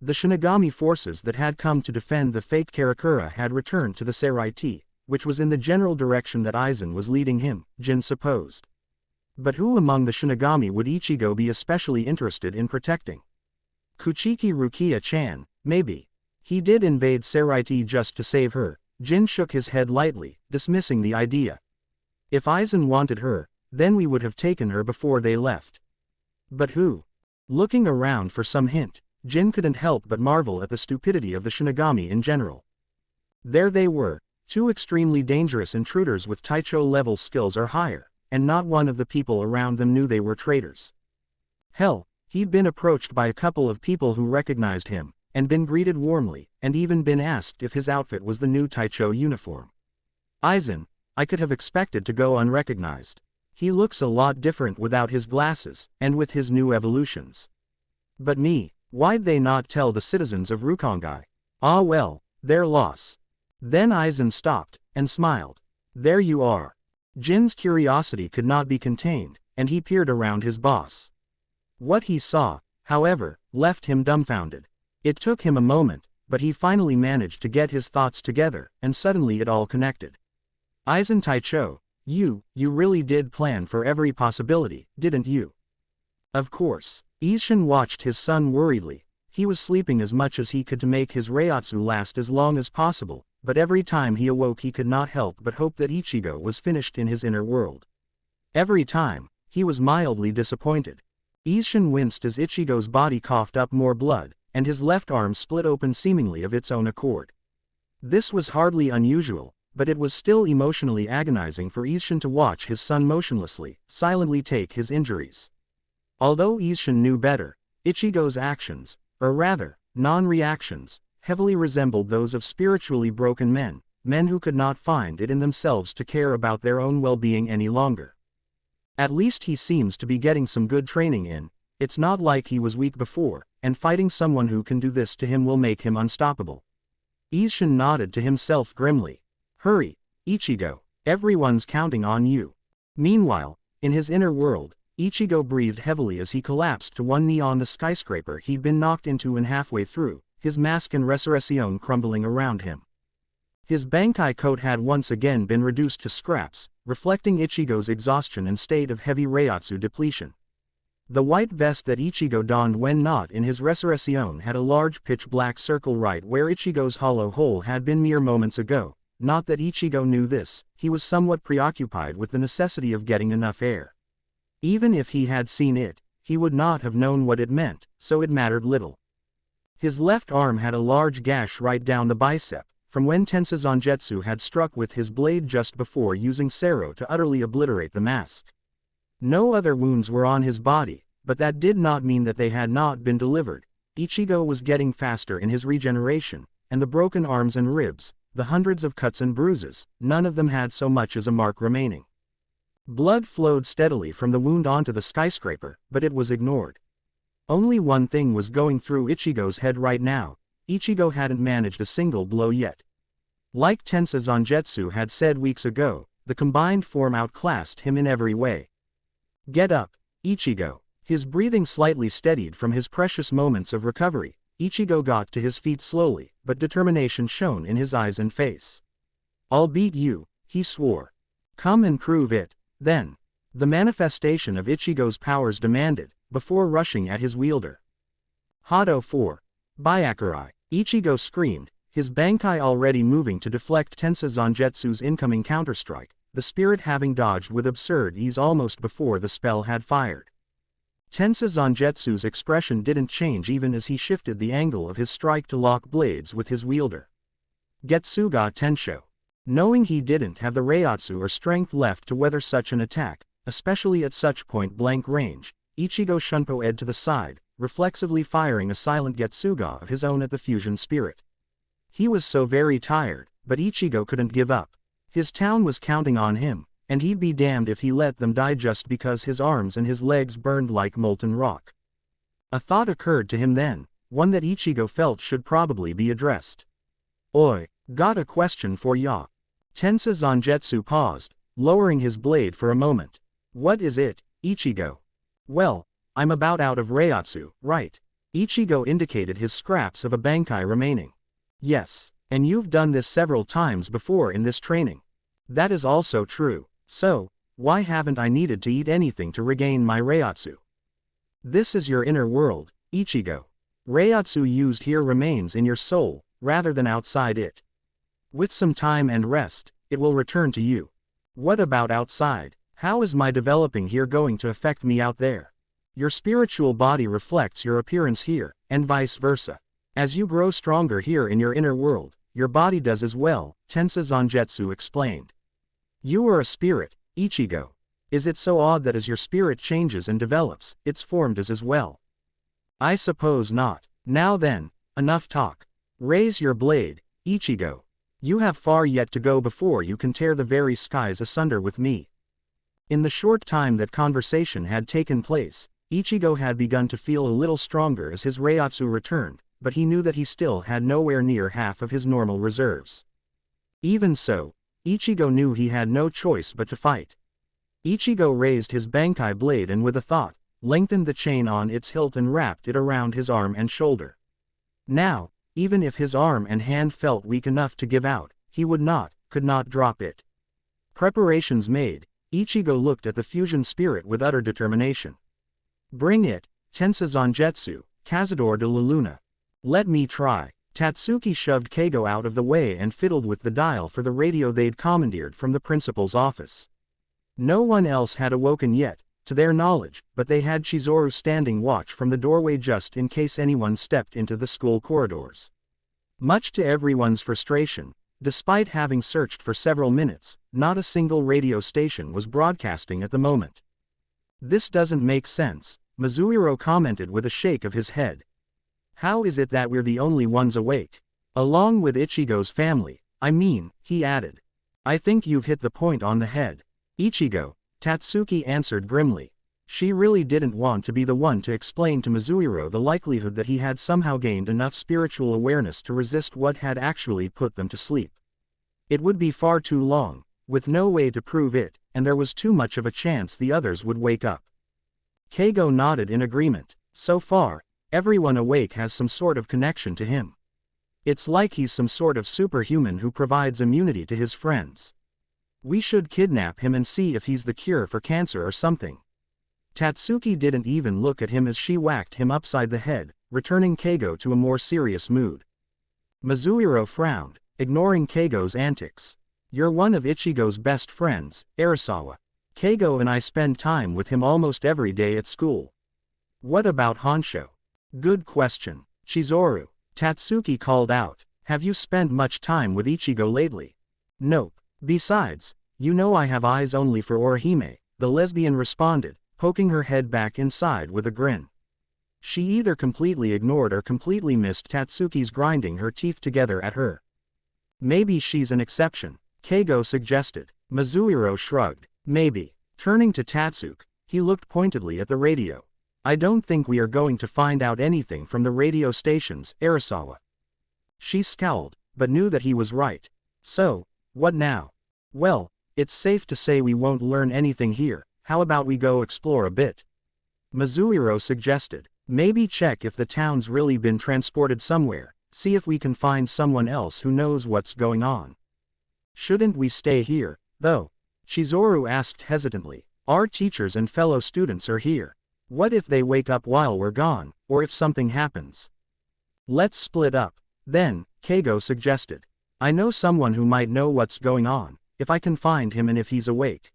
The Shinigami forces that had come to defend the fake Karakura had returned to the Seraiti, which was in the general direction that Aizen was leading him, Jin supposed. But who among the Shinigami would Ichigo be especially interested in protecting? Kuchiki Rukia-chan, maybe. He did invade Seraiti just to save her. Jin shook his head lightly, dismissing the idea. If Aizen wanted her, then we would have taken her before they left. But who? Looking around for some hint, Jin couldn't help but marvel at the stupidity of the Shinigami in general. There they were, two extremely dangerous intruders with Taicho-level skills or higher, and not one of the people around them knew they were traitors. Hell, he'd been approached by a couple of people who recognized him, and been greeted warmly, and even been asked if his outfit was the new Taicho uniform. Aizen, I could have expected to go unrecognized. He looks a lot different without his glasses, and with his new evolutions. But me, why'd they not tell the citizens of Rukongai? Ah well, their loss. Then Aizen stopped, and smiled. There you are. Jin's curiosity could not be contained, and he peered around his boss. What he saw, however, left him dumbfounded. It took him a moment, but he finally managed to get his thoughts together, and suddenly it all connected. Aizen Taicho, you really did plan for every possibility, didn't you? Of course. Ishin watched his son worriedly. He was sleeping as much as he could to make his Reiatsu last as long as possible, but every time he awoke he could not help but hope that Ichigo was finished in his inner world. Every time, he was mildly disappointed. Ishin winced as Ichigo's body coughed up more blood, and his left arm split open seemingly of its own accord. This was hardly unusual, but it was still emotionally agonizing for Ishin to watch his son motionlessly, silently take his injuries. Although Ishin knew better, Ichigo's actions, or rather, non-reactions, heavily resembled those of spiritually broken men, men who could not find it in themselves to care about their own well-being any longer. At least he seems to be getting some good training in. It's not like he was weak before, and fighting someone who can do this to him will make him unstoppable. Ishin nodded to himself grimly. Hurry, Ichigo, everyone's counting on you. Meanwhile, in his inner world, Ichigo breathed heavily as he collapsed to one knee on the skyscraper he'd been knocked into and halfway through, his mask and resurrection crumbling around him. His Bankai coat had once again been reduced to scraps, reflecting Ichigo's exhaustion and state of heavy Reiatsu depletion. The white vest that Ichigo donned when not in his resurrection had a large pitch-black circle right where Ichigo's hollow hole had been mere moments ago. Not that Ichigo knew this, he was somewhat preoccupied with the necessity of getting enough air. Even if he had seen it, he would not have known what it meant, so it mattered little. His left arm had a large gash right down the bicep, from when Tensa Zangetsu had struck with his blade just before using Sero to utterly obliterate the mask. No other wounds were on his body, but that did not mean that they had not been delivered. Ichigo was getting faster in his regeneration, and the broken arms and ribs, the hundreds of cuts and bruises, none of them had so much as a mark remaining. Blood flowed steadily from the wound onto the skyscraper, but it was ignored. Only one thing was going through Ichigo's head right now: Ichigo hadn't managed a single blow yet. Like Tensa Zangetsu had said weeks ago, the combined form outclassed him in every way. Get up, Ichigo. His breathing slightly steadied from his precious moments of recovery. Ichigo got to his feet slowly, but determination shone in his eyes and face. I'll beat you, he swore. Come and prove it, then. The manifestation of Ichigo's powers demanded, before rushing at his wielder. Hado 4. Byakurai. Ichigo screamed, his Bankai already moving to deflect Tensa Zangetsu's incoming counterstrike, the spirit having dodged with absurd ease almost before the spell had fired. Tensa Zangetsu's expression didn't change even as he shifted the angle of his strike to lock blades with his wielder. Getsuga Tensho. Knowing he didn't have the Reiatsu or strength left to weather such an attack, especially at such point-blank range, Ichigo shunpo-ed to the side, reflexively firing a silent Getsuga of his own at the fusion spirit. He was so very tired, but Ichigo couldn't give up. His town was counting on him, and he'd be damned if he let them die just because his arms and his legs burned like molten rock. A thought occurred to him then, one that Ichigo felt should probably be addressed. Oi, got a question for ya. Tensa Zangetsu paused, lowering his blade for a moment. What is it, Ichigo? Well, I'm about out of Reiatsu, right? Ichigo indicated his scraps of a Bankai remaining. Yes, and you've done this several times before in this training. That is also true, so, why haven't I needed to eat anything to regain my Reiatsu? This is your inner world, Ichigo. Reiatsu used here remains in your soul, rather than outside it. With some time and rest, it will return to you. What about outside? How is my developing here going to affect me out there? Your spiritual body reflects your appearance here, and vice versa. As you grow stronger here in your inner world, your body does as well, Tensa Zangetsu explained. You are a spirit, Ichigo. Is it so odd that as your spirit changes and develops, its form does as well? I suppose not. Now then, enough talk. Raise your blade, Ichigo. You have far yet to go before you can tear the very skies asunder with me. In the short time that conversation had taken place, Ichigo had begun to feel a little stronger as his Reiatsu returned, but he knew that he still had nowhere near half of his normal reserves. Even so, Ichigo knew he had no choice but to fight. Ichigo raised his Bankai blade and with a thought, lengthened the chain on its hilt and wrapped it around his arm and shoulder. Now, even if his arm and hand felt weak enough to give out, he could not drop it. Preparations made, Ichigo looked at the fusion spirit with utter determination. Bring it, Tensa Zangetsu, Cazador de la Luna. Let me try. Tatsuki shoved Keigo out of the way and fiddled with the dial for the radio they'd commandeered from the principal's office. No one else had awoken yet, to their knowledge, but they had Chizuru standing watch from the doorway just in case anyone stepped into the school corridors. Much to everyone's frustration, despite having searched for several minutes, not a single radio station was broadcasting at the moment. This doesn't make sense, Mizuhiro commented with a shake of his head. How is it that we're the only ones awake? Along with Ichigo's family, I mean, he added. I think you've hit the point on the head. Ichigo, Tatsuki answered grimly. She really didn't want to be the one to explain to Mizuhiro the likelihood that he had somehow gained enough spiritual awareness to resist what had actually put them to sleep. It would be far too long, with no way to prove it, and there was too much of a chance the others would wake up. Keigo nodded in agreement. So far, everyone awake has some sort of connection to him. It's like he's some sort of superhuman who provides immunity to his friends. We should kidnap him and see if he's the cure for cancer or something. Tatsuki didn't even look at him as she whacked him upside the head, returning Keigo to a more serious mood. Mizuhiro frowned, ignoring Keigo's antics. You're one of Ichigo's best friends, Arasawa. Keigo and I spend time with him almost every day at school. What about Honsho? Good question, Chizuru. Tatsuki called out. Have you spent much time with Ichigo lately? Nope. Besides, you know I have eyes only for Orihime, the lesbian responded, poking her head back inside with a grin. She either completely ignored or completely missed Tatsuki's grinding her teeth together at her. Maybe she's an exception, Keigo suggested. Mizuhiro shrugged. Maybe. Turning to Tatsuki, he looked pointedly at the radio. I don't think we are going to find out anything from the radio stations, Arasawa. She scowled, but knew that he was right. So, what now? Well, it's safe to say we won't learn anything here. How about we go explore a bit? Mizuhiro suggested. Maybe check if the town's really been transported somewhere, see if we can find someone else who knows what's going on. Shouldn't we stay here, though? Chizuru asked hesitantly. Our teachers and fellow students are here. What if they wake up while we're gone, or if something happens? Let's split up, then, Keigo suggested. I know someone who might know what's going on, if I can find him and if he's awake.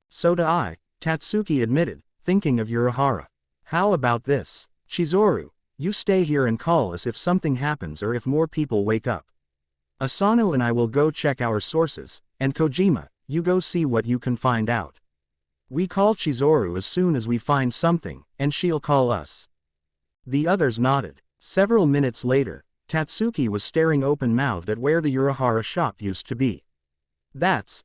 So do I, Tatsuki admitted, thinking of Urahara. How about this? Chizuru, you stay here and call us if something happens or if more people wake up. Asano and I will go check our sources, and Kojima, you go see what you can find out. We call Chizuru as soon as we find something, and she'll call us. The others nodded. Several minutes later, Tatsuki was staring open-mouthed at where the Urahara shop used to be. That's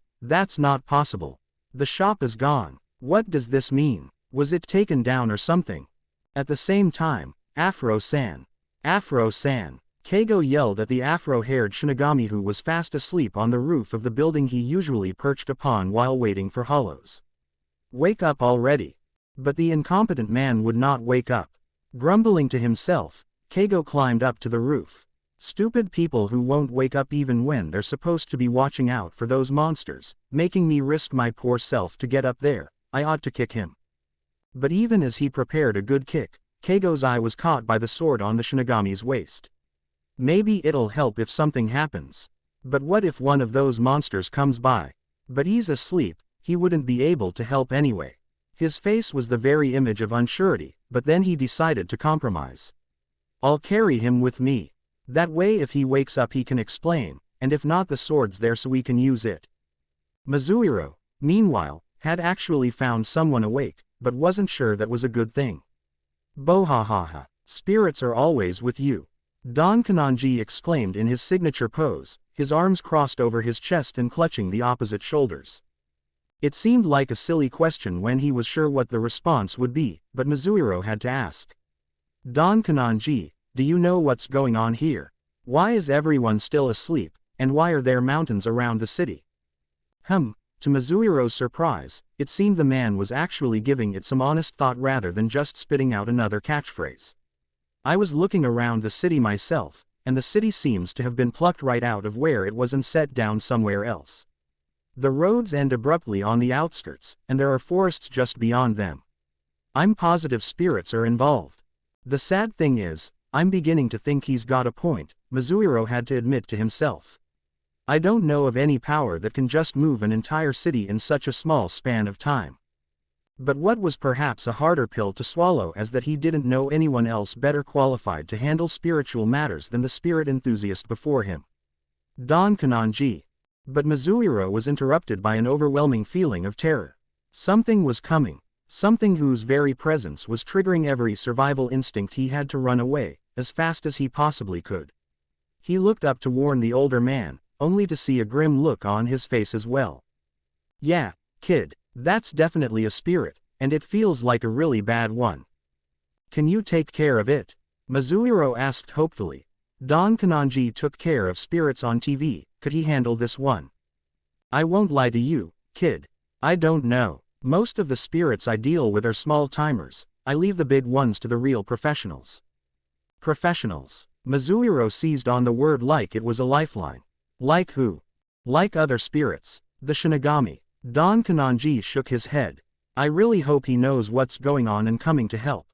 not possible. The shop is gone. What does this mean? Was it taken down or something? At the same time, Afro-san. Afro-san. Keigo yelled at the afro-haired Shinigami who was fast asleep on the roof of the building he usually perched upon while waiting for hollows. Wake up already. But the incompetent man would not wake up. Grumbling to himself, Keigo climbed up to the roof. Stupid people who won't wake up even when they're supposed to be watching out for those monsters, making me risk my poor self to get up there. I ought to kick him. But even as he prepared a good kick, Keigo's eye was caught by the sword on the Shinigami's waist. Maybe it'll help if something happens. But what if one of those monsters comes by? But he's asleep, he wouldn't be able to help anyway. His face was the very image of unsurety, but then he decided to compromise. I'll carry him with me. That way if he wakes up he can explain, and if not the sword's there so we can use it. Mizuhiro, meanwhile, had actually found someone awake, but wasn't sure that was a good thing. Bohahaha, spirits are always with you. Don Kanonji exclaimed in his signature pose, his arms crossed over his chest and clutching the opposite shoulders. It seemed like a silly question when he was sure what the response would be, but Mizuhiro had to ask. Don Kanonji, do you know what's going on here? Why is everyone still asleep, and why are there mountains around the city? To Mizuhiro's surprise, it seemed the man was actually giving it some honest thought rather than just spitting out another catchphrase. I was looking around the city myself, and the city seems to have been plucked right out of where it was and set down somewhere else. The roads end abruptly on the outskirts, and there are forests just beyond them. I'm positive spirits are involved. The sad thing is, I'm beginning to think he's got a point, Mizuhiro had to admit to himself. I don't know of any power that can just move an entire city in such a small span of time. But what was perhaps a harder pill to swallow is that he didn't know anyone else better qualified to handle spiritual matters than the spirit enthusiast before him, Don Kanonji. But Mizuhiro was interrupted by an overwhelming feeling of terror. Something was coming, something whose very presence was triggering every survival instinct. He had to run away, as fast as he possibly could. He looked up to warn the older man, only to see a grim look on his face as well. Yeah, kid, that's definitely a spirit, and it feels like a really bad one. Can you take care of it? Mizuhiro asked hopefully. Don Kanonji took care of spirits on TV, could he handle this one? I won't lie to you, kid. I don't know. Most of the spirits I deal with are small-timers. I leave the big ones to the real professionals. Professionals. Mizuhiro seized on the word like it was a lifeline. Like who? Like other spirits. The Shinigami. Don Kanonji shook his head. I really hope he knows what's going on and coming to help.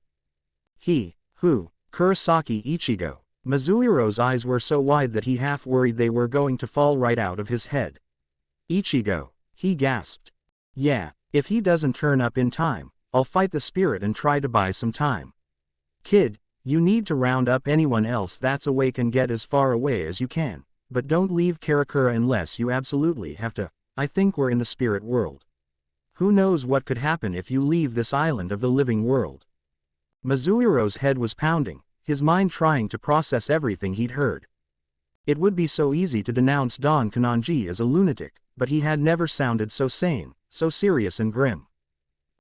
He, who? Kurosaki Ichigo. Mizuhiro's eyes were so wide that he half worried they were going to fall right out of his head. Ichigo, he gasped. Yeah, if he doesn't turn up in time, I'll fight the spirit and try to buy some time. Kid, you need to round up anyone else that's awake and get as far away as you can, but don't leave Karakura unless you absolutely have to. I think we're in the spirit world. Who knows what could happen if you leave this island of the living world? Mizuhiro's head was pounding, his mind trying to process everything he'd heard. It would be so easy to denounce Don Kanonji as a lunatic, but he had never sounded so sane, so serious and grim.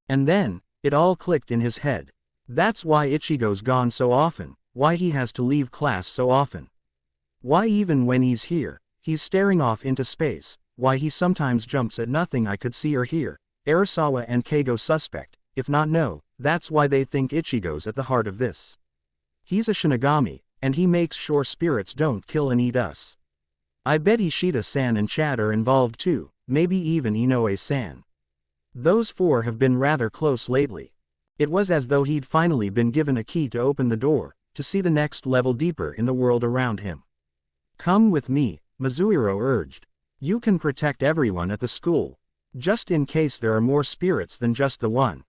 And then, it all clicked in his head. That's why Ichigo's gone so often, why he has to leave class so often. Why even when he's here, he's staring off into space. Why he sometimes jumps at nothing I could see or hear. Arasawa and Keigo suspect, if not know, that's why they think Ichigo's at the heart of this. He's a Shinigami, and he makes sure spirits don't kill and eat us. I bet Ishida-san and Chad are involved too, maybe even Inoue-san. Those four have been rather close lately. It was as though he'd finally been given a key to open the door, to see the next level deeper in the world around him. Come with me, Mizuhiro urged. You can protect everyone at the school, just in case there are more spirits than just the one.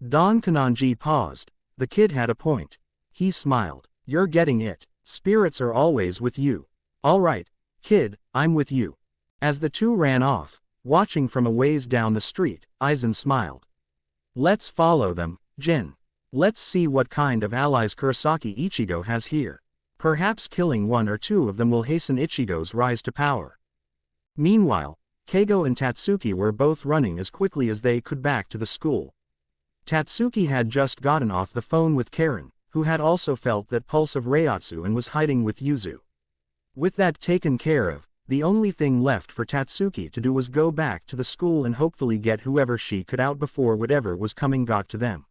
Don Kanonji paused. The kid had a point. He smiled. You're getting it. Spirits are always with you. All right, kid, I'm with you. As the two ran off, watching from a ways down the street, Aizen smiled. Let's follow them, Jin. Let's see what kind of allies Kurosaki Ichigo has here. Perhaps killing one or two of them will hasten Ichigo's rise to power. Meanwhile, Keigo and Tatsuki were both running as quickly as they could back to the school. Tatsuki had just gotten off the phone with Karen, who had also felt that pulse of Reiatsu and was hiding with Yuzu. With that taken care of, the only thing left for Tatsuki to do was go back to the school and hopefully get whoever she could out before whatever was coming got to them.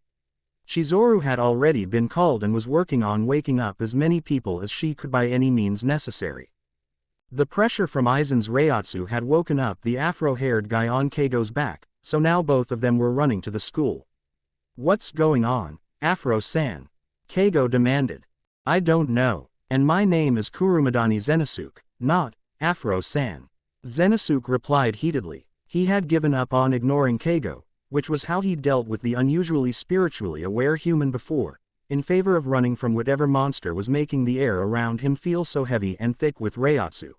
Chizuru had already been called and was working on waking up as many people as she could by any means necessary. The pressure from Aizen's Reiatsu had woken up the afro-haired guy on Keigo's back, so now both of them were running to the school. What's going on, Afro-san? Keigo demanded. I don't know, and my name is Kurumadani Zenisuke, not Afro-san. Zenisuke replied heatedly. He had given up on ignoring Keigo, which was how he dealt with the unusually spiritually aware human before, in favor of running from whatever monster was making the air around him feel so heavy and thick with Reiatsu.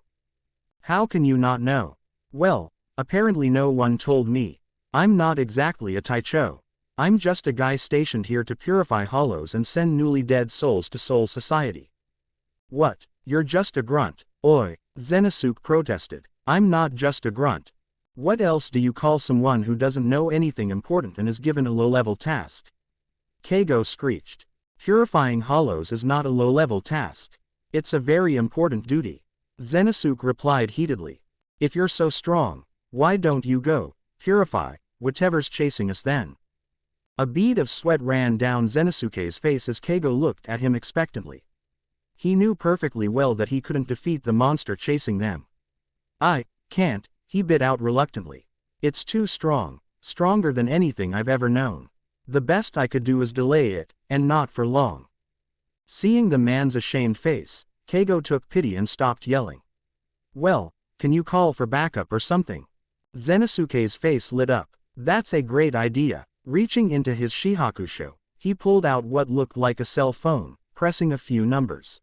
How can you not know? Well, apparently no one told me. I'm not exactly a Taicho. I'm just a guy stationed here to purify hollows and send newly dead souls to Soul Society. What, you're just a grunt? Oi, Zenisuke protested. I'm not just a grunt. What else do you call someone who doesn't know anything important and is given a low-level task? Keigo screeched. Purifying hollows is not a low-level task. It's a very important duty. Zenisuke replied heatedly. If you're so strong, why don't you go, purify, whatever's chasing us then? A bead of sweat ran down Zenisuke's face as Keigo looked at him expectantly. He knew perfectly well that he couldn't defeat the monster chasing them. I can't, he bit out reluctantly. It's too strong, stronger than anything I've ever known. The best I could do is delay it, and not for long. Seeing the man's ashamed face, Keigo took pity and stopped yelling. Well, can you call for backup or something? Zenisuke's face lit up. That's a great idea. Reaching into his shihakusho, he pulled out what looked like a cell phone, pressing a few numbers.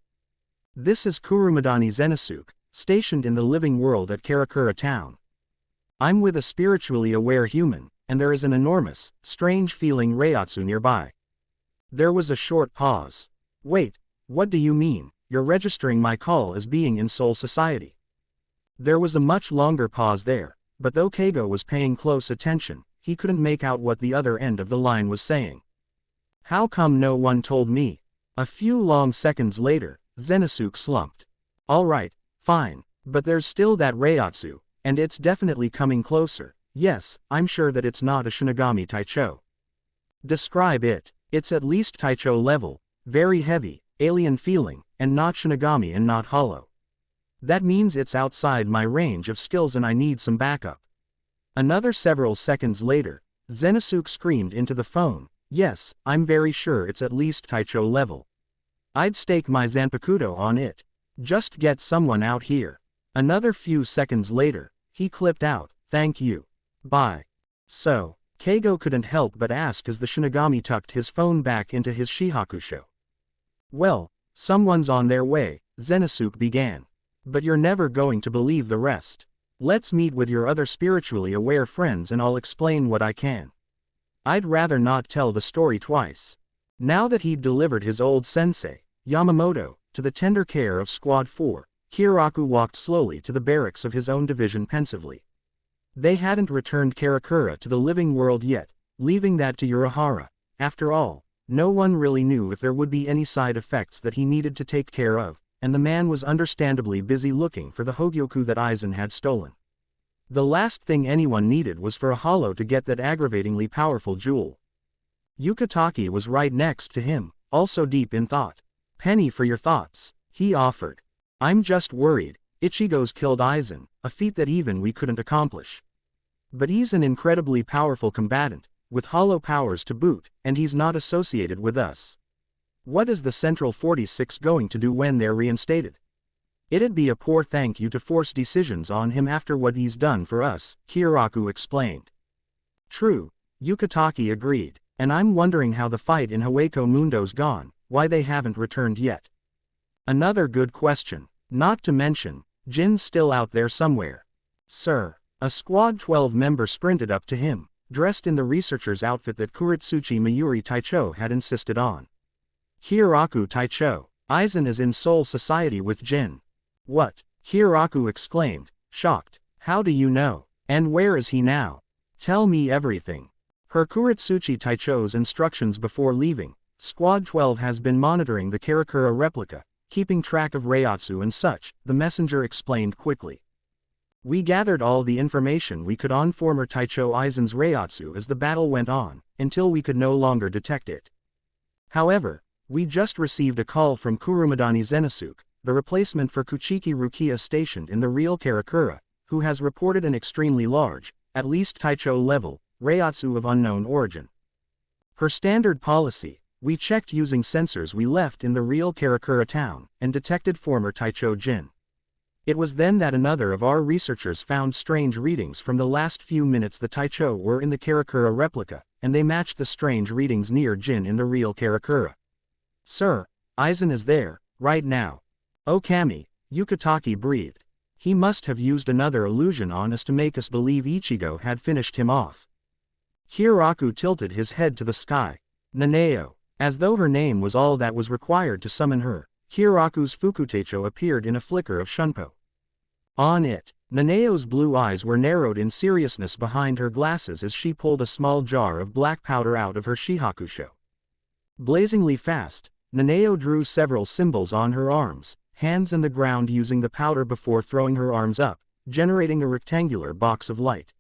This is Kurumadani Zenisuke, stationed in the living world at Karakura town. I'm with a spiritually aware human, and there is an enormous, strange feeling Reiatsu nearby. There was a short pause. Wait, what do you mean? You're registering my call as being in Soul Society. There was a much longer pause there, but though Keigo was paying close attention, he couldn't make out what the other end of the line was saying. How come no one told me? A few long seconds later, Zenisuke slumped. Alright, fine, but there's still that Reiatsu, and it's definitely coming closer. Yes, I'm sure that it's not a Shinigami Taicho. Describe it. It's at least Taicho level, very heavy, alien feeling, and not Shinigami and not hollow. That means it's outside my range of skills and I need some backup. Another several seconds later, Zenisuke screamed into the phone, yes, I'm very sure it's at least Taicho level. I'd stake my Zanpakuto on it. Just get someone out here. Another few seconds later, he clipped out, thank you. Bye. So, Keigo couldn't help but ask as the Shinigami tucked his phone back into his shihakusho. Well, someone's on their way, Zenisuke began. But you're never going to believe the rest. Let's meet with your other spiritually aware friends and I'll explain what I can. I'd rather not tell the story twice. Now that he'd delivered his old sensei, Yamamoto, to the tender care of Squad 4, Kiraku walked slowly to the barracks of his own division pensively. They hadn't returned Karakura to the living world yet, leaving that to Urahara. After all, no one really knew if there would be any side effects that he needed to take care of, and the man was understandably busy looking for the Hogyoku that Aizen had stolen. The last thing anyone needed was for a hollow to get that aggravatingly powerful jewel. Yukatake was right next to him, also deep in thought. Penny for your thoughts, he offered. I'm just worried, Ichigo's killed Aizen, a feat that even we couldn't accomplish. But he's an incredibly powerful combatant, with hollow powers to boot, and he's not associated with us. What is the Central 46 going to do when they're reinstated? It'd be a poor thank you to force decisions on him after what he's done for us, Kiraku explained. True, Yukatake agreed, and I'm wondering how the fight in Hueco Mundo's gone, why they haven't returned yet. Another good question, not to mention, Jin's still out there somewhere. Sir, a Squad 12 member sprinted up to him, dressed in the researcher's outfit that Kuritsuchi Mayuri Taicho had insisted on. Kiraku Taicho, Aizen is in Soul Society with Jin. What? Kiraku exclaimed, shocked. How do you know? And where is he now? Tell me everything. Per Kuritsuchi Taicho's instructions before leaving, Squad 12 has been monitoring the Karakura replica, keeping track of Reiatsu and such, the messenger explained quickly. We gathered all the information we could on former Taicho Aizen's Reiatsu as the battle went on, until we could no longer detect it. However, we just received a call from Kurumadani Zenisuke, the replacement for Kuchiki Rukia stationed in the real Karakura, who has reported an extremely large, at least Taicho level, Reiatsu of unknown origin. Per standard policy, we checked using sensors we left in the real Karakura town, and detected former Taicho Jin. It was then that another of our researchers found strange readings from the last few minutes the Taicho were in the Karakura replica, and they matched the strange readings near Jin in the real Karakura. Sir, Aizen is there, right now. Oh Kami, Yukatake breathed. He must have used another illusion on us to make us believe Ichigo had finished him off. Kiraku tilted his head to the sky. Naneo. As though her name was all that was required to summon her, Kiraku's Fukutecho appeared in a flicker of shunpo. On it, Naneo's blue eyes were narrowed in seriousness behind her glasses as she pulled a small jar of black powder out of her shihakusho. Blazingly fast, Naneo drew several symbols on her arms, hands and the ground using the powder before throwing her arms up, generating a rectangular box of light.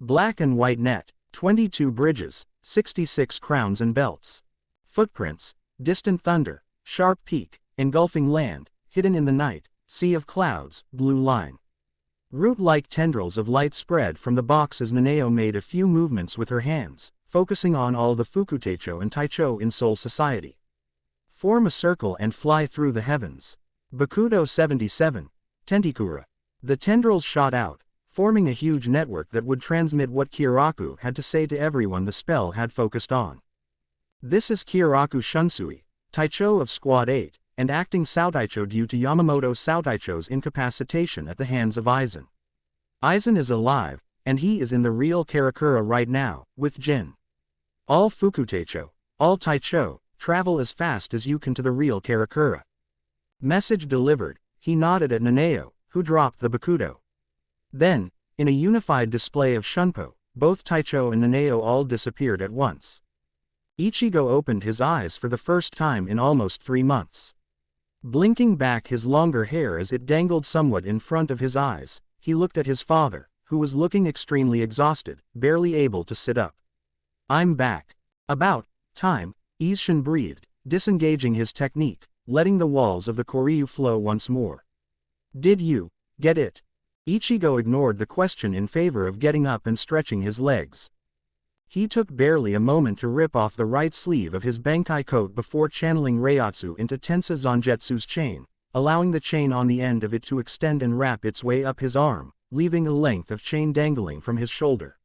Black and white net, 22 bridges, 66 crowns and belts. Footprints, distant thunder, sharp peak, engulfing land, hidden in the night, sea of clouds, blue line. Root-like tendrils of light spread from the box as Naneo made a few movements with her hands, focusing on all the Fukuteicho and Taicho in Soul Society. Form a circle and fly through the heavens. Bakudo 77. Tentikura. The tendrils shot out, forming a huge network that would transmit what Kyoraku had to say to everyone the spell had focused on. This is Kyoraku Shunsui, Taicho of Squad 8, and acting Saotaicho due to Yamamoto Saotaicho's incapacitation at the hands of Aizen. Aizen is alive, and he is in the real Karakura right now, with Jin. All Fukuteicho, all Taicho, travel as fast as you can to the real Karakura. Message delivered, he nodded at Nanao, who dropped the Bakudo. Then, in a unified display of Shunpo, both Taicho and Nanao all disappeared at once. Ichigo opened his eyes for the first time in almost 3 months. Blinking back his longer hair as it dangled somewhat in front of his eyes, he looked at his father, who was looking extremely exhausted, barely able to sit up. I'm back. About time, Isshin breathed, disengaging his technique, letting the walls of the Koryu flow once more. Did you get it? Ichigo ignored the question in favor of getting up and stretching his legs. He took barely a moment to rip off the right sleeve of his Bankai coat before channeling Reiatsu into Tensa Zangetsu's chain, allowing the chain on the end of it to extend and wrap its way up his arm, leaving a length of chain dangling from his shoulder.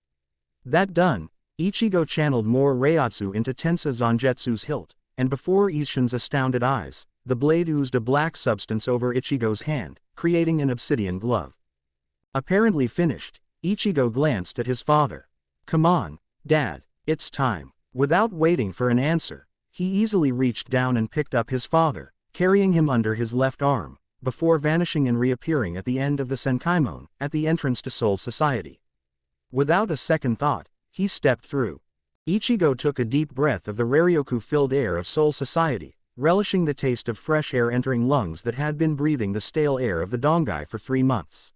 That done, Ichigo channeled more Reiatsu into Tensa Zangetsu's hilt, and before Isshin's astounded eyes, the blade oozed a black substance over Ichigo's hand, creating an obsidian glove. Apparently finished, Ichigo glanced at his father. Come on, Dad, it's time. Without waiting for an answer, he easily reached down and picked up his father, carrying him under his left arm, before vanishing and reappearing at the end of the Senkaimon, at the entrance to Soul Society. Without a second thought, he stepped through. Ichigo took a deep breath of the Raryoku-filled air of Soul Society, relishing the taste of fresh air entering lungs that had been breathing the stale air of the Dongai for 3 months.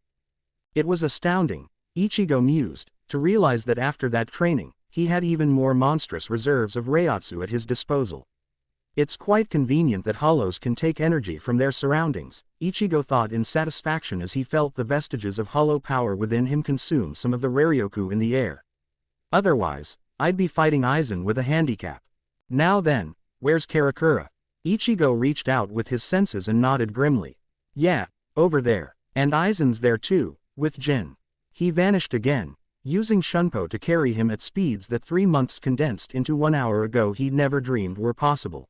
It was astounding, Ichigo mused, to realize that after that training, he had even more monstrous reserves of Reiatsu at his disposal. It's quite convenient that hollows can take energy from their surroundings, Ichigo thought in satisfaction as he felt the vestiges of hollow power within him consume some of the Raryoku in the air. Otherwise, I'd be fighting Aizen with a handicap. Now then, where's Karakura? Ichigo reached out with his senses and nodded grimly. Yeah, over there. And Aizen's there too, with Jin. He vanished again, using Shunpo to carry him at speeds that 3 months condensed into 1 hour ago he'd never dreamed were possible.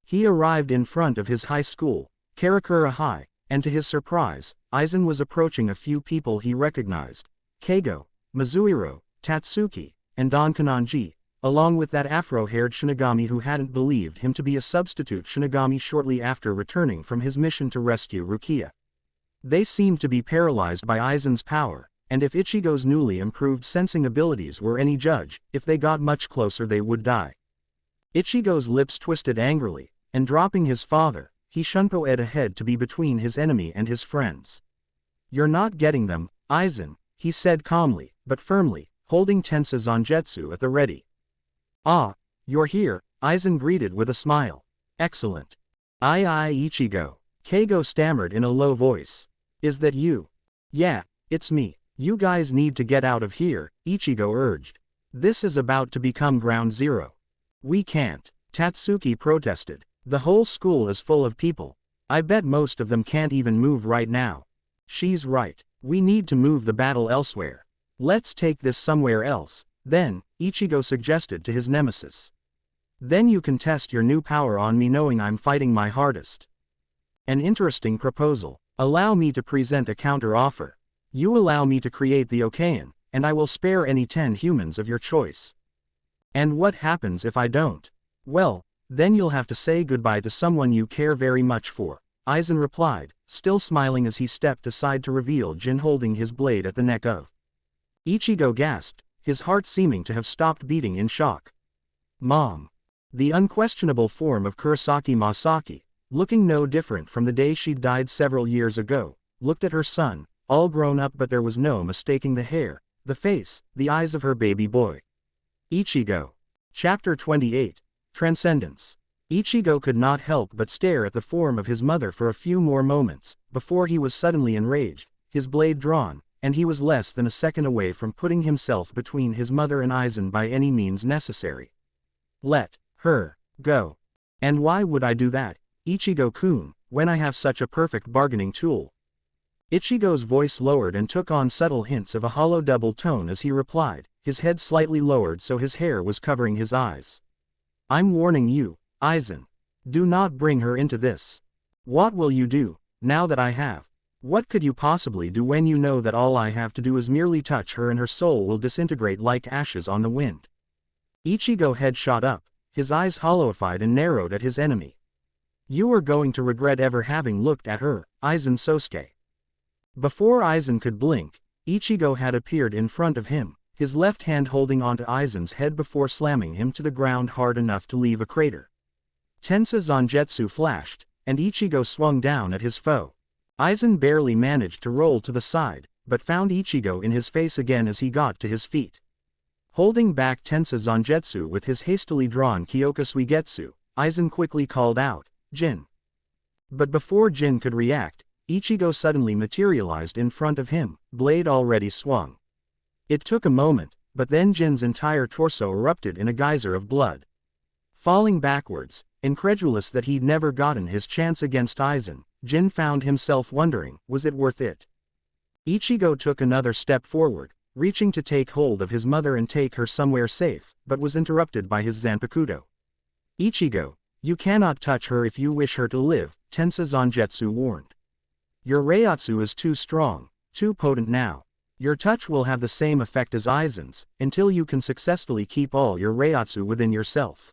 He arrived in front of his high school, Karakura High, and to his surprise, Aizen was approaching a few people he recognized: Keigo, Mizuhiro, Tatsuki, and Don Kananji, along with that afro-haired Shinigami who hadn't believed him to be a substitute Shinigami shortly after returning from his mission to rescue Rukia. They seemed to be paralyzed by Aizen's power, and if Ichigo's newly improved sensing abilities were any judge, if they got much closer they would die. Ichigo's lips twisted angrily, and dropping his father, he Shunpo-ed ahead to be between his enemy and his friends. You're not getting them, Aizen, he said calmly, but firmly, holding Tensa Zangetsu at the ready. Ah, you're here, Aizen greeted with a smile. Excellent. Aye Ichigo, Keigo stammered in a low voice. Is that you? Yeah, it's me. You guys need to get out of here, Ichigo urged. This is about to become ground zero. We can't, Tatsuki protested. The whole school is full of people. I bet most of them can't even move right now. She's right. We need to move the battle elsewhere. Let's take this somewhere else, then, Ichigo suggested to his nemesis. Then you can test your new power on me knowing I'm fighting my hardest. An interesting proposal. Allow me to present a counter-offer. You allow me to create the Okayan, and I will spare any 10 humans of your choice. And what happens if I don't? Well, then you'll have to say goodbye to someone you care very much for, Aizen replied, still smiling as he stepped aside to reveal Jin holding his blade at the neck of. Ichigo gasped, his heart seeming to have stopped beating in shock. Mom. The unquestionable form of Kurosaki Masaki, looking no different from the day she'd died several years ago, looked at her son, all grown up, but there was no mistaking the hair, the face, the eyes of her baby boy. Ichigo. Chapter 28. Transcendence. Ichigo could not help but stare at the form of his mother for a few more moments, before he was suddenly enraged, his blade drawn, and he was less than a second away from putting himself between his mother and Aizen by any means necessary. Let her go. And why would I do that, Ichigo-kun, when I have such a perfect bargaining tool? Ichigo's voice lowered and took on subtle hints of a hollow double tone as he replied, his head slightly lowered so his hair was covering his eyes. I'm warning you, Aizen. Do not bring her into this. What will you do, now that I have? What could you possibly do when you know that all I have to do is merely touch her and her soul will disintegrate like ashes on the wind? Ichigo's head shot up, his eyes hollowified and narrowed at his enemy. You are going to regret ever having looked at her, Aizen Sosuke. Before Aizen could blink, Ichigo had appeared in front of him, his left hand holding onto Aizen's head before slamming him to the ground hard enough to leave a crater. Tensa Zangetsu flashed, and Ichigo swung down at his foe. Aizen barely managed to roll to the side, but found Ichigo in his face again as he got to his feet. Holding back Tensa Zangetsu with his hastily drawn Kyoka Suigetsu, Aizen quickly called out, Jin. But before Jin could react, Ichigo suddenly materialized in front of him, blade already swung. It took a moment, but then Jin's entire torso erupted in a geyser of blood. Falling backwards, incredulous that he'd never gotten his chance against Aizen, Jin found himself wondering, was it worth it? Ichigo took another step forward, reaching to take hold of his mother and take her somewhere safe, but was interrupted by his Zanpakuto. Ichigo, you cannot touch her if you wish her to live, Tensa Zangetsu warned. Your Reiatsu is too strong, too potent now. Your touch will have the same effect as Aizen's, until you can successfully keep all your Reiatsu within yourself.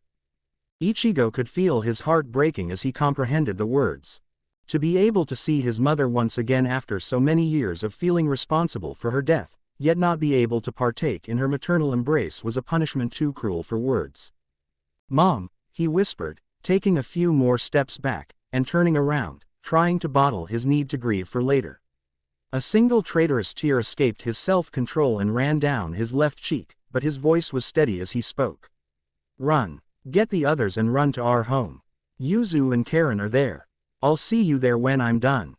Ichigo could feel his heart breaking as he comprehended the words. To be able to see his mother once again after so many years of feeling responsible for her death, yet not be able to partake in her maternal embrace was a punishment too cruel for words. Mom, he whispered, taking a few more steps back, and turning around, trying to bottle his need to grieve for later. A single traitorous tear escaped his self-control and ran down his left cheek, but his voice was steady as he spoke. Run. Get the others and run to our home. Yuzu and Karen are there. I'll see you there when I'm done.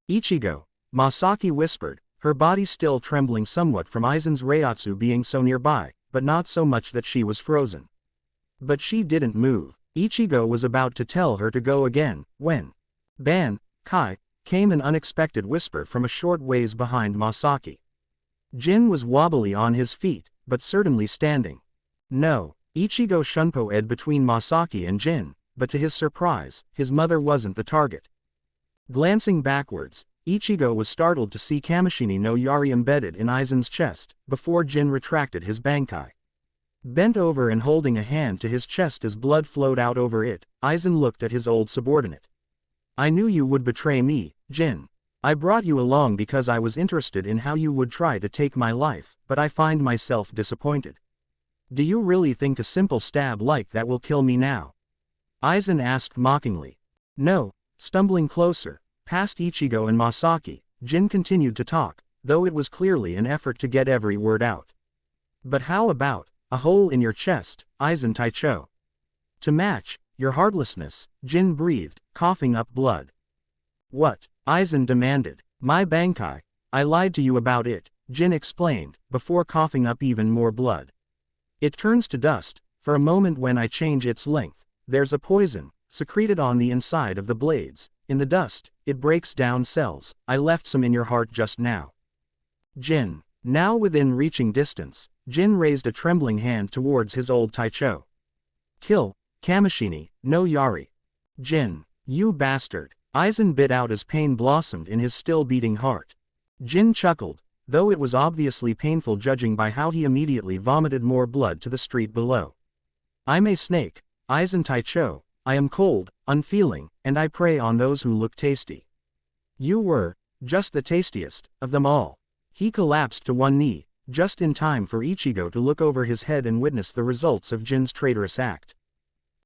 Ichigo, Masaki whispered, her body still trembling somewhat from Aizen's Reiatsu being so nearby, but not so much that she was frozen. But she didn't move. Ichigo was about to tell her to go again, when Ban, Kai, came an unexpected whisper from a short ways behind Masaki. Jin was wobbly on his feet, but certainly standing. No, Ichigo shunpo-ed between Masaki and Jin, but to his surprise, his mother wasn't the target. Glancing backwards, Ichigo was startled to see Kamishini no Yari embedded in Aizen's chest, before Jin retracted his bankai. Bent over and holding a hand to his chest as blood flowed out over it, Aizen looked at his old subordinate. I knew you would betray me, Jin. I brought you along because I was interested in how you would try to take my life, but I find myself disappointed. Do you really think a simple stab like that will kill me now? Aizen asked mockingly. No, stumbling closer, past Ichigo and Masaki, Jin continued to talk, though it was clearly an effort to get every word out. But how about a hole in your chest, Aizen Taicho? To match your heartlessness, Jin breathed, coughing up blood. What? Aizen demanded. My bankai. I lied to you about it, Jin explained, before coughing up even more blood. It turns to dust, for a moment when I change its length. There's a poison, secreted on the inside of the blades. In the dust, it breaks down cells. I left some in your heart just now. Jin. Now within reaching distance, Jin raised a trembling hand towards his old Taicho. Kill Kamishini no Yari. Jin. You bastard. Aizen bit out as pain blossomed in his still beating heart. Jin chuckled, though it was obviously painful judging by how he immediately vomited more blood to the street below. I'm a snake, Aizen Taicho. I am cold, unfeeling, and I prey on those who look tasty. You were just the tastiest of them all. He collapsed to one knee, just in time for Ichigo to look over his head and witness the results of Jin's traitorous act.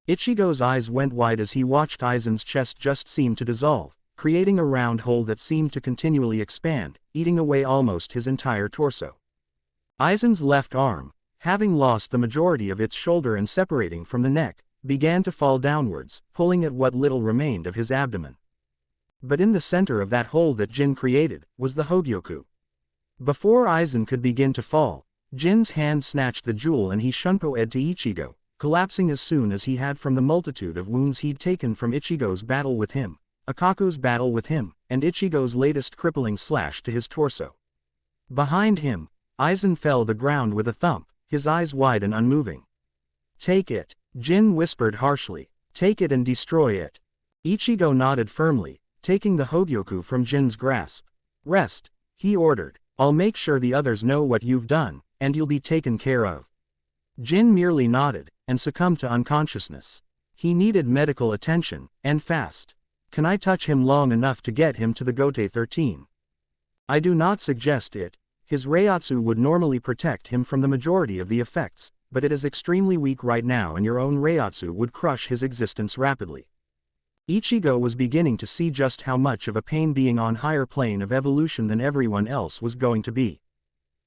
Ichigo's eyes went wide as he watched Aizen's chest just seem to dissolve, creating a round hole that seemed to continually expand, eating away almost his entire torso. Aizen's left arm, having lost the majority of its shoulder and separating from the neck, began to fall downwards, pulling at what little remained of his abdomen. But in the center of that hole that Jin created, was the Hogyoku. Before Aizen could begin to fall, Jin's hand snatched the jewel and he shunpoed to Ichigo, collapsing as soon as he had from the multitude of wounds he'd taken from Ichigo's battle with him, Akaku's battle with him, and Ichigo's latest crippling slash to his torso. Behind him, Aizen fell the ground with a thump, his eyes wide and unmoving. "Take it," Jin whispered harshly. "Take it and destroy it." Ichigo nodded firmly, taking the Hogyoku from Jin's grasp. "Rest," he ordered. "I'll make sure the others know what you've done, and you'll be taken care of." Jin merely nodded, and succumbed to unconsciousness. He needed medical attention, and fast. "Can I touch him long enough to get him to the Gote 13? "I do not suggest it. His Reiatsu would normally protect him from the majority of the effects, but it is extremely weak right now and your own Reiatsu would crush his existence rapidly." Ichigo was beginning to see just how much of a pain being on higher plane of evolution than everyone else was going to be.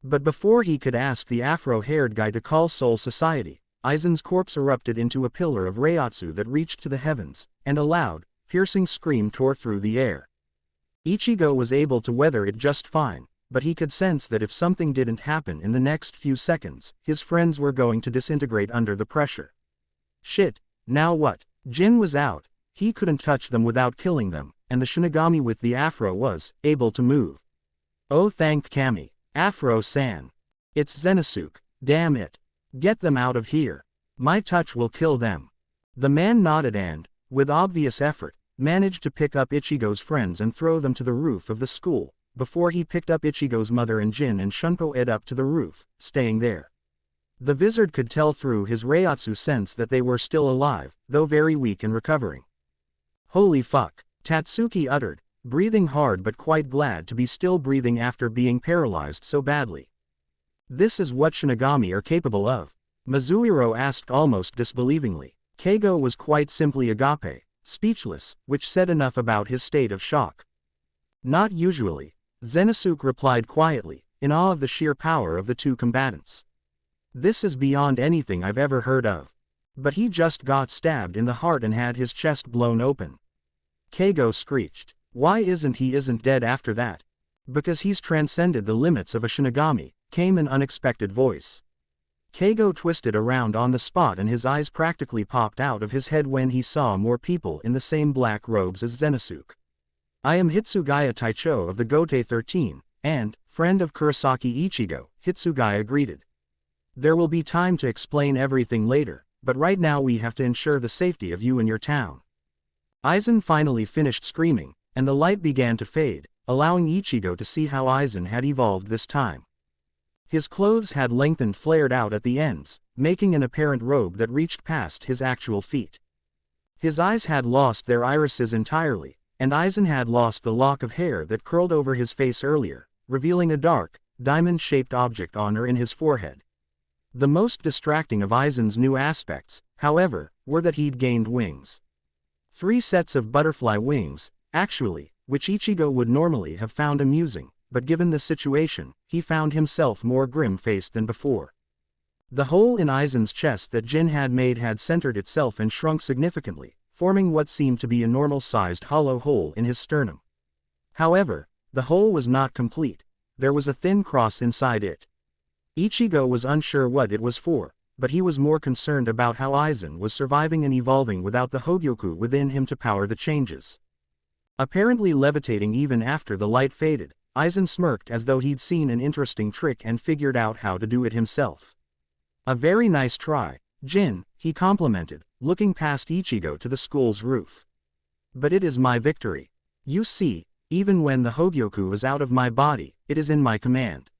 But before he could ask the afro-haired guy to call Soul Society, Aizen's corpse erupted into a pillar of Reiatsu that reached to the heavens, and a loud, piercing scream tore through the air. Ichigo was able to weather it just fine, but he could sense that if something didn't happen in the next few seconds, his friends were going to disintegrate under the pressure. Shit, now what? Jin was out, he couldn't touch them without killing them, and the Shinigami with the afro was able to move. "Oh, thank Kami, Afro-san. It's Zenisuke, damn it. Get them out of here. My touch will kill them." The man nodded and, with obvious effort, managed to pick up Ichigo's friends and throw them to the roof of the school, before he picked up Ichigo's mother and Jin and shunpoed up to the roof, staying there. The wizard could tell through his Reiatsu sense that they were still alive, though very weak and recovering. "Holy fuck," Tatsuki uttered, breathing hard but quite glad to be still breathing after being paralyzed so badly. "This is what Shinigami are capable of?" Mizuhiro asked almost disbelievingly. Keigo was quite simply agape, speechless, which said enough about his state of shock. "Not usually," Zenisuke replied quietly, in awe of the sheer power of the two combatants. "This is beyond anything I've ever heard of. But he just got stabbed in the heart and had his chest blown open." Keigo screeched. "Why isn't he dead after that?" "Because he's transcended the limits of a Shinigami," came an unexpected voice. Keigo twisted around on the spot and his eyes practically popped out of his head when he saw more people in the same black robes as Zenisuke. "I am Hitsugaya Taicho of the Gote 13, and, friend of Kurosaki Ichigo," Hitsugaya greeted. "There will be time to explain everything later, but right now we have to ensure the safety of you and your town." Aizen finally finished screaming, and the light began to fade, allowing Ichigo to see how Aizen had evolved this time. His clothes had lengthened flared out at the ends, making an apparent robe that reached past his actual feet. His eyes had lost their irises entirely, and Aizen had lost the lock of hair that curled over his face earlier, revealing a dark, diamond-shaped object honor in his forehead. The most distracting of Aizen's new aspects, however, were that he'd gained wings. 3 sets of butterfly wings, actually, which Ichigo would normally have found amusing, but given the situation, he found himself more grim-faced than before. The hole in Aizen's chest that Jin had made had centered itself and shrunk significantly, forming what seemed to be a normal-sized hollow hole in his sternum. However, the hole was not complete. There was a thin cross inside it. Ichigo was unsure what it was for, but he was more concerned about how Aizen was surviving and evolving without the Hogyoku within him to power the changes. Apparently levitating even after the light faded, Aizen smirked as though he'd seen an interesting trick and figured out how to do it himself. "A very nice try, Jin," he complimented, looking past Ichigo to the school's roof. "But it is my victory. You see, even when the Hogyoku is out of my body, it is in my command."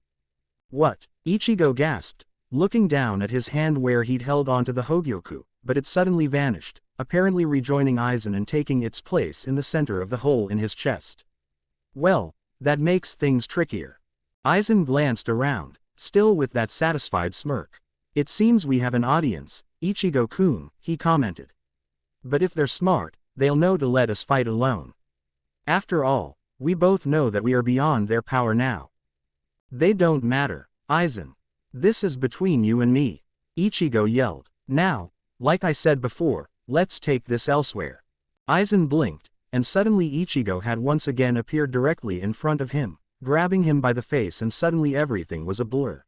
"What?" Ichigo gasped, looking down at his hand where he'd held onto the Hogyoku, but it suddenly vanished, apparently rejoining Aizen and taking its place in the center of the hole in his chest. "Well, that makes things trickier." Aizen glanced around, still with that satisfied smirk. "It seems we have an audience, Ichigo-kun," he commented. "But if they're smart, they'll know to let us fight alone. After all, we both know that we are beyond their power now." "They don't matter, Aizen. This is between you and me," Ichigo yelled. "Now, like I said before, let's take this elsewhere." Aizen blinked, and suddenly Ichigo had once again appeared directly in front of him, grabbing him by the face, and suddenly everything was a blur.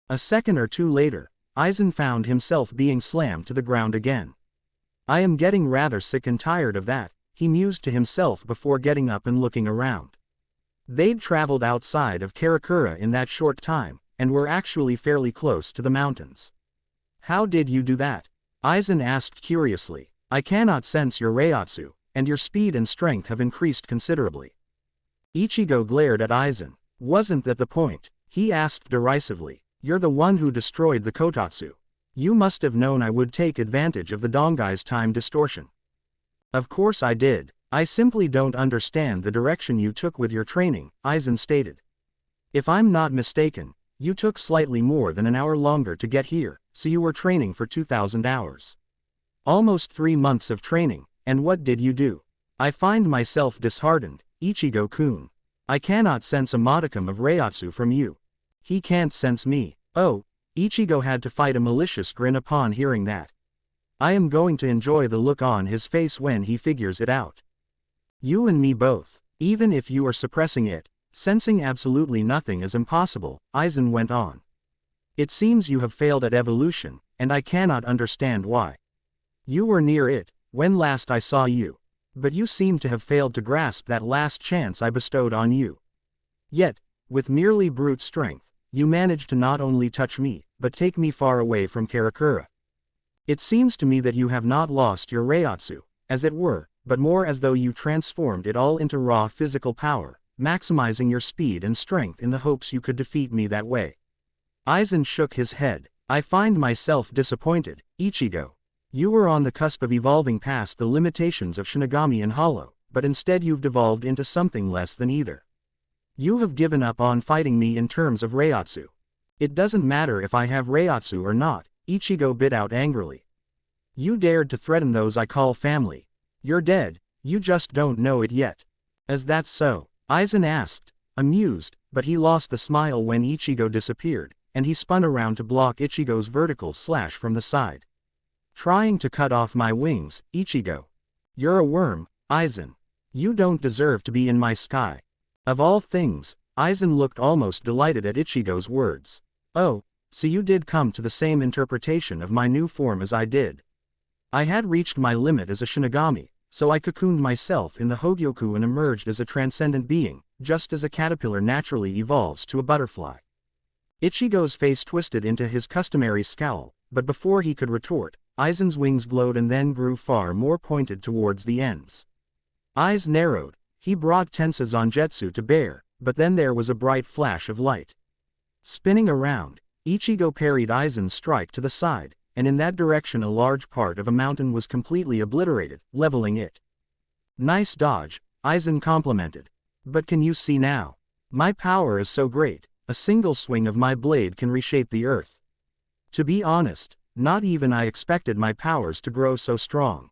A second or two later, Aizen found himself being slammed to the ground again. I am getting rather sick and tired of that, he mused to himself before getting up and looking around. They'd traveled outside of Karakura in that short time, and were actually fairly close to the mountains. How did you do that? Aizen asked curiously. I cannot sense your Reiatsu, and your speed and strength have increased considerably. Ichigo glared at Aizen. Wasn't that the point? He asked derisively. You're the one who destroyed the Kotatsu. You must have known I would take advantage of the Dongai's time distortion. Of course I did. I simply don't understand the direction you took with your training, Aizen stated. If I'm not mistaken, you took slightly more than an hour longer to get here, so you were training for 2,000 hours. Almost 3 months of training, and what did you do? I find myself disheartened, Ichigo-kun. I cannot sense a modicum of Reiatsu from you. He can't sense me. Oh, Ichigo had to fight a malicious grin upon hearing that. I am going to enjoy the look on his face when he figures it out. You and me both. Even if you are suppressing it, sensing absolutely nothing is impossible, Aizen went on. It seems you have failed at evolution, and I cannot understand why. You were near it, when last I saw you. But you seem to have failed to grasp that last chance I bestowed on you. Yet, with merely brute strength, you managed to not only touch me, but take me far away from Karakura. It seems to me that you have not lost your Reiatsu, as it were, but more as though you transformed it all into raw physical power, maximizing your speed and strength in the hopes you could defeat me that way. Aizen shook his head. I find myself disappointed, Ichigo. You were on the cusp of evolving past the limitations of Shinigami and Hollow, but instead you've devolved into something less than either. You have given up on fighting me in terms of Reiatsu. It doesn't matter if I have Reiatsu or not, Ichigo bit out angrily. You dared to threaten those I call family. You're dead, you just don't know it yet. Is that so? Aizen asked, amused, but he lost the smile when Ichigo disappeared, and he spun around to block Ichigo's vertical slash from the side. Trying to cut off my wings, Ichigo. You're a worm, Aizen. You don't deserve to be in my sky. Of all things, Aizen looked almost delighted at Ichigo's words. Oh, so you did come to the same interpretation of my new form as I did. I had reached my limit as a Shinigami, so I cocooned myself in the Hogyoku and emerged as a transcendent being, just as a caterpillar naturally evolves to a butterfly. Ichigo's face twisted into his customary scowl, but before he could retort, Aizen's wings glowed and then grew far more pointed towards the ends. Eyes narrowed, he brought Tensa Zangetsu to bear, but then there was a bright flash of light. Spinning around, Ichigo parried Aizen's strike to the side, and in that direction a large part of a mountain was completely obliterated, leveling it. Nice dodge, Aizen complimented. But can you see now? My power is so great, a single swing of my blade can reshape the earth. To be honest, not even I expected my powers to grow so strong.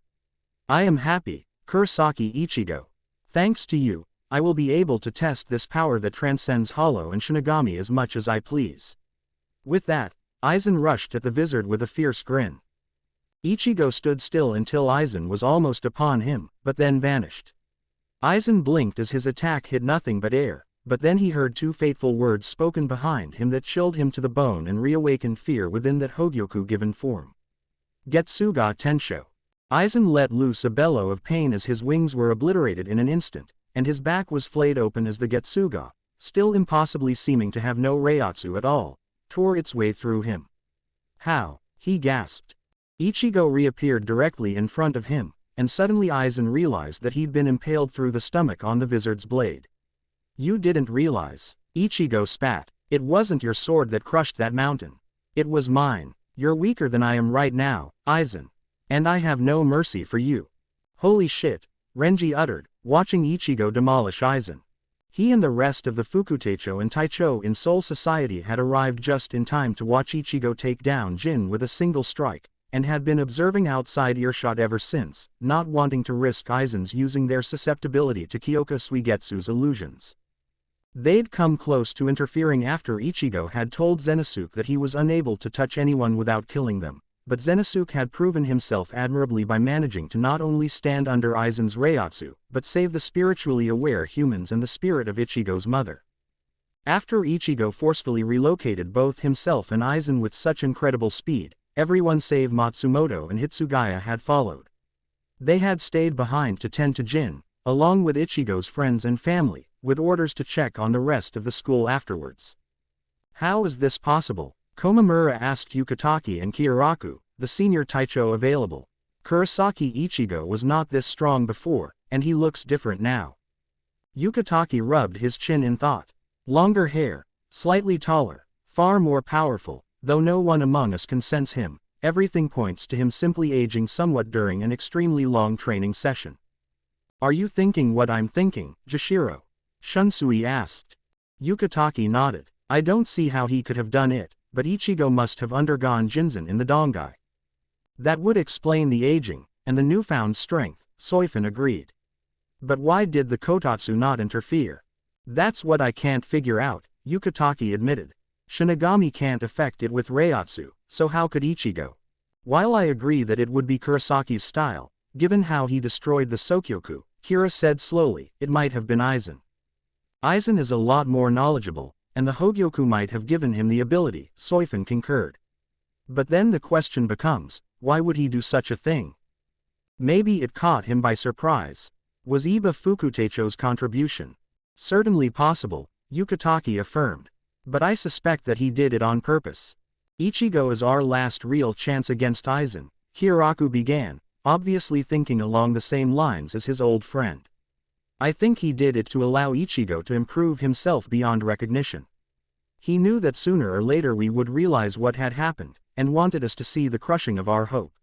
I am happy, Kurosaki Ichigo. Thanks to you, I will be able to test this power that transcends Hollow and Shinigami as much as I please. With that, Aizen rushed at the wizard with a fierce grin. Ichigo stood still until Aizen was almost upon him, but then vanished. Aizen blinked as his attack hit nothing but air, but then he heard 2 fateful words spoken behind him that chilled him to the bone and reawakened fear within that Hogyoku-given form. Getsuga Tensho. Aizen let loose a bellow of pain as his wings were obliterated in an instant, and his back was flayed open as the Getsuga, still impossibly seeming to have no Reiatsu at all, tore its way through him. How? He gasped. Ichigo reappeared directly in front of him, and suddenly Aizen realized that he'd been impaled through the stomach on the wizard's blade. You didn't realize. Ichigo spat. It wasn't your sword that crushed that mountain. It was mine. You're weaker than I am right now, Aizen. And I have no mercy for you. Holy shit, Renji uttered, watching Ichigo demolish Aizen. He and the rest of the Fukutecho and Taicho in Soul Society had arrived just in time to watch Ichigo take down Jin with a single strike, and had been observing outside earshot ever since, not wanting to risk Aizen's using their susceptibility to Kyoka Suigetsu's illusions. They'd come close to interfering after Ichigo had told Zenisuke that he was unable to touch anyone without killing them, but Zenisuke had proven himself admirably by managing to not only stand under Aizen's Reiatsu, but save the spiritually aware humans and the spirit of Ichigo's mother. After Ichigo forcefully relocated both himself and Aizen with such incredible speed, everyone save Matsumoto and Hitsugaya had followed. They had stayed behind to tend to Jin, along with Ichigo's friends and family, with orders to check on the rest of the school afterwards. How is this possible? Komamura asked Yukitake and Kyoraku, the senior Taicho available. Kurosaki Ichigo was not this strong before, and he looks different now. Yukitake rubbed his chin in thought. Longer hair, slightly taller, far more powerful, though no one among us can sense him. Everything points to him simply aging somewhat during an extremely long training session. Are you thinking what I'm thinking, Jashiro? Shunsui asked. Yukitake nodded. I don't see how he could have done it, but Ichigo must have undergone Jinzen in the Dongai. That would explain the aging, and the newfound strength, Soifin agreed. But why did the Kotatsu not interfere? That's what I can't figure out, Yukitake admitted. Shinigami can't affect it with Reiatsu, so how could Ichigo? While I agree that it would be Kurosaki's style, given how he destroyed the Sokyoku, Kira said slowly, it might have been Aizen. Aizen is a lot more knowledgeable, and the Hogyoku might have given him the ability, Soifin concurred. But then the question becomes, why would he do such a thing? Maybe it caught him by surprise. Was Iba Fukuteicho's contribution? Certainly possible, Yukitake affirmed. But I suspect that he did it on purpose. Ichigo is our last real chance against Aizen, Kyoraku began, obviously thinking along the same lines as his old friend. I think he did it to allow Ichigo to improve himself beyond recognition. He knew that sooner or later we would realize what had happened, and wanted us to see the crushing of our hope.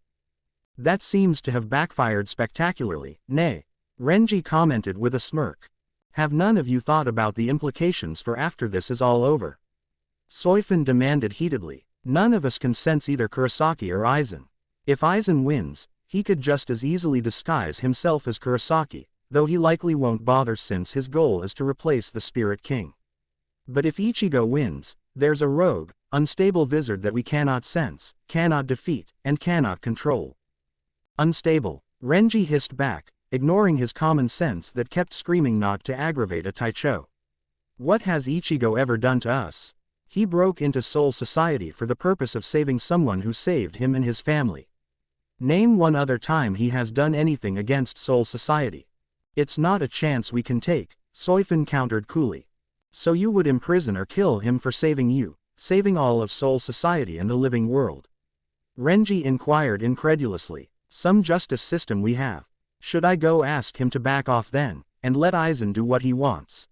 That seems to have backfired spectacularly, nay, Renji commented with a smirk. Have none of you thought about the implications for after this is all over? Soifin demanded heatedly. None of us can sense either Kurosaki or Aizen. If Aizen wins, he could just as easily disguise himself as Kurosaki, though he likely won't bother since his goal is to replace the Spirit King. But if Ichigo wins, there's a rogue, unstable wizard that we cannot sense, cannot defeat, and cannot control. Unstable, Renji hissed back, ignoring his common sense that kept screaming not to aggravate a Taicho. What has Ichigo ever done to us? He broke into Soul Society for the purpose of saving someone who saved him and his family. Name one other time he has done anything against Soul Society. It's not a chance we can take, Soifin countered coolly. So you would imprison or kill him for saving you, saving all of Soul Society and the living world? Renji inquired incredulously. Some justice system we have. Should I go ask him to back off then, and let Aizen do what he wants?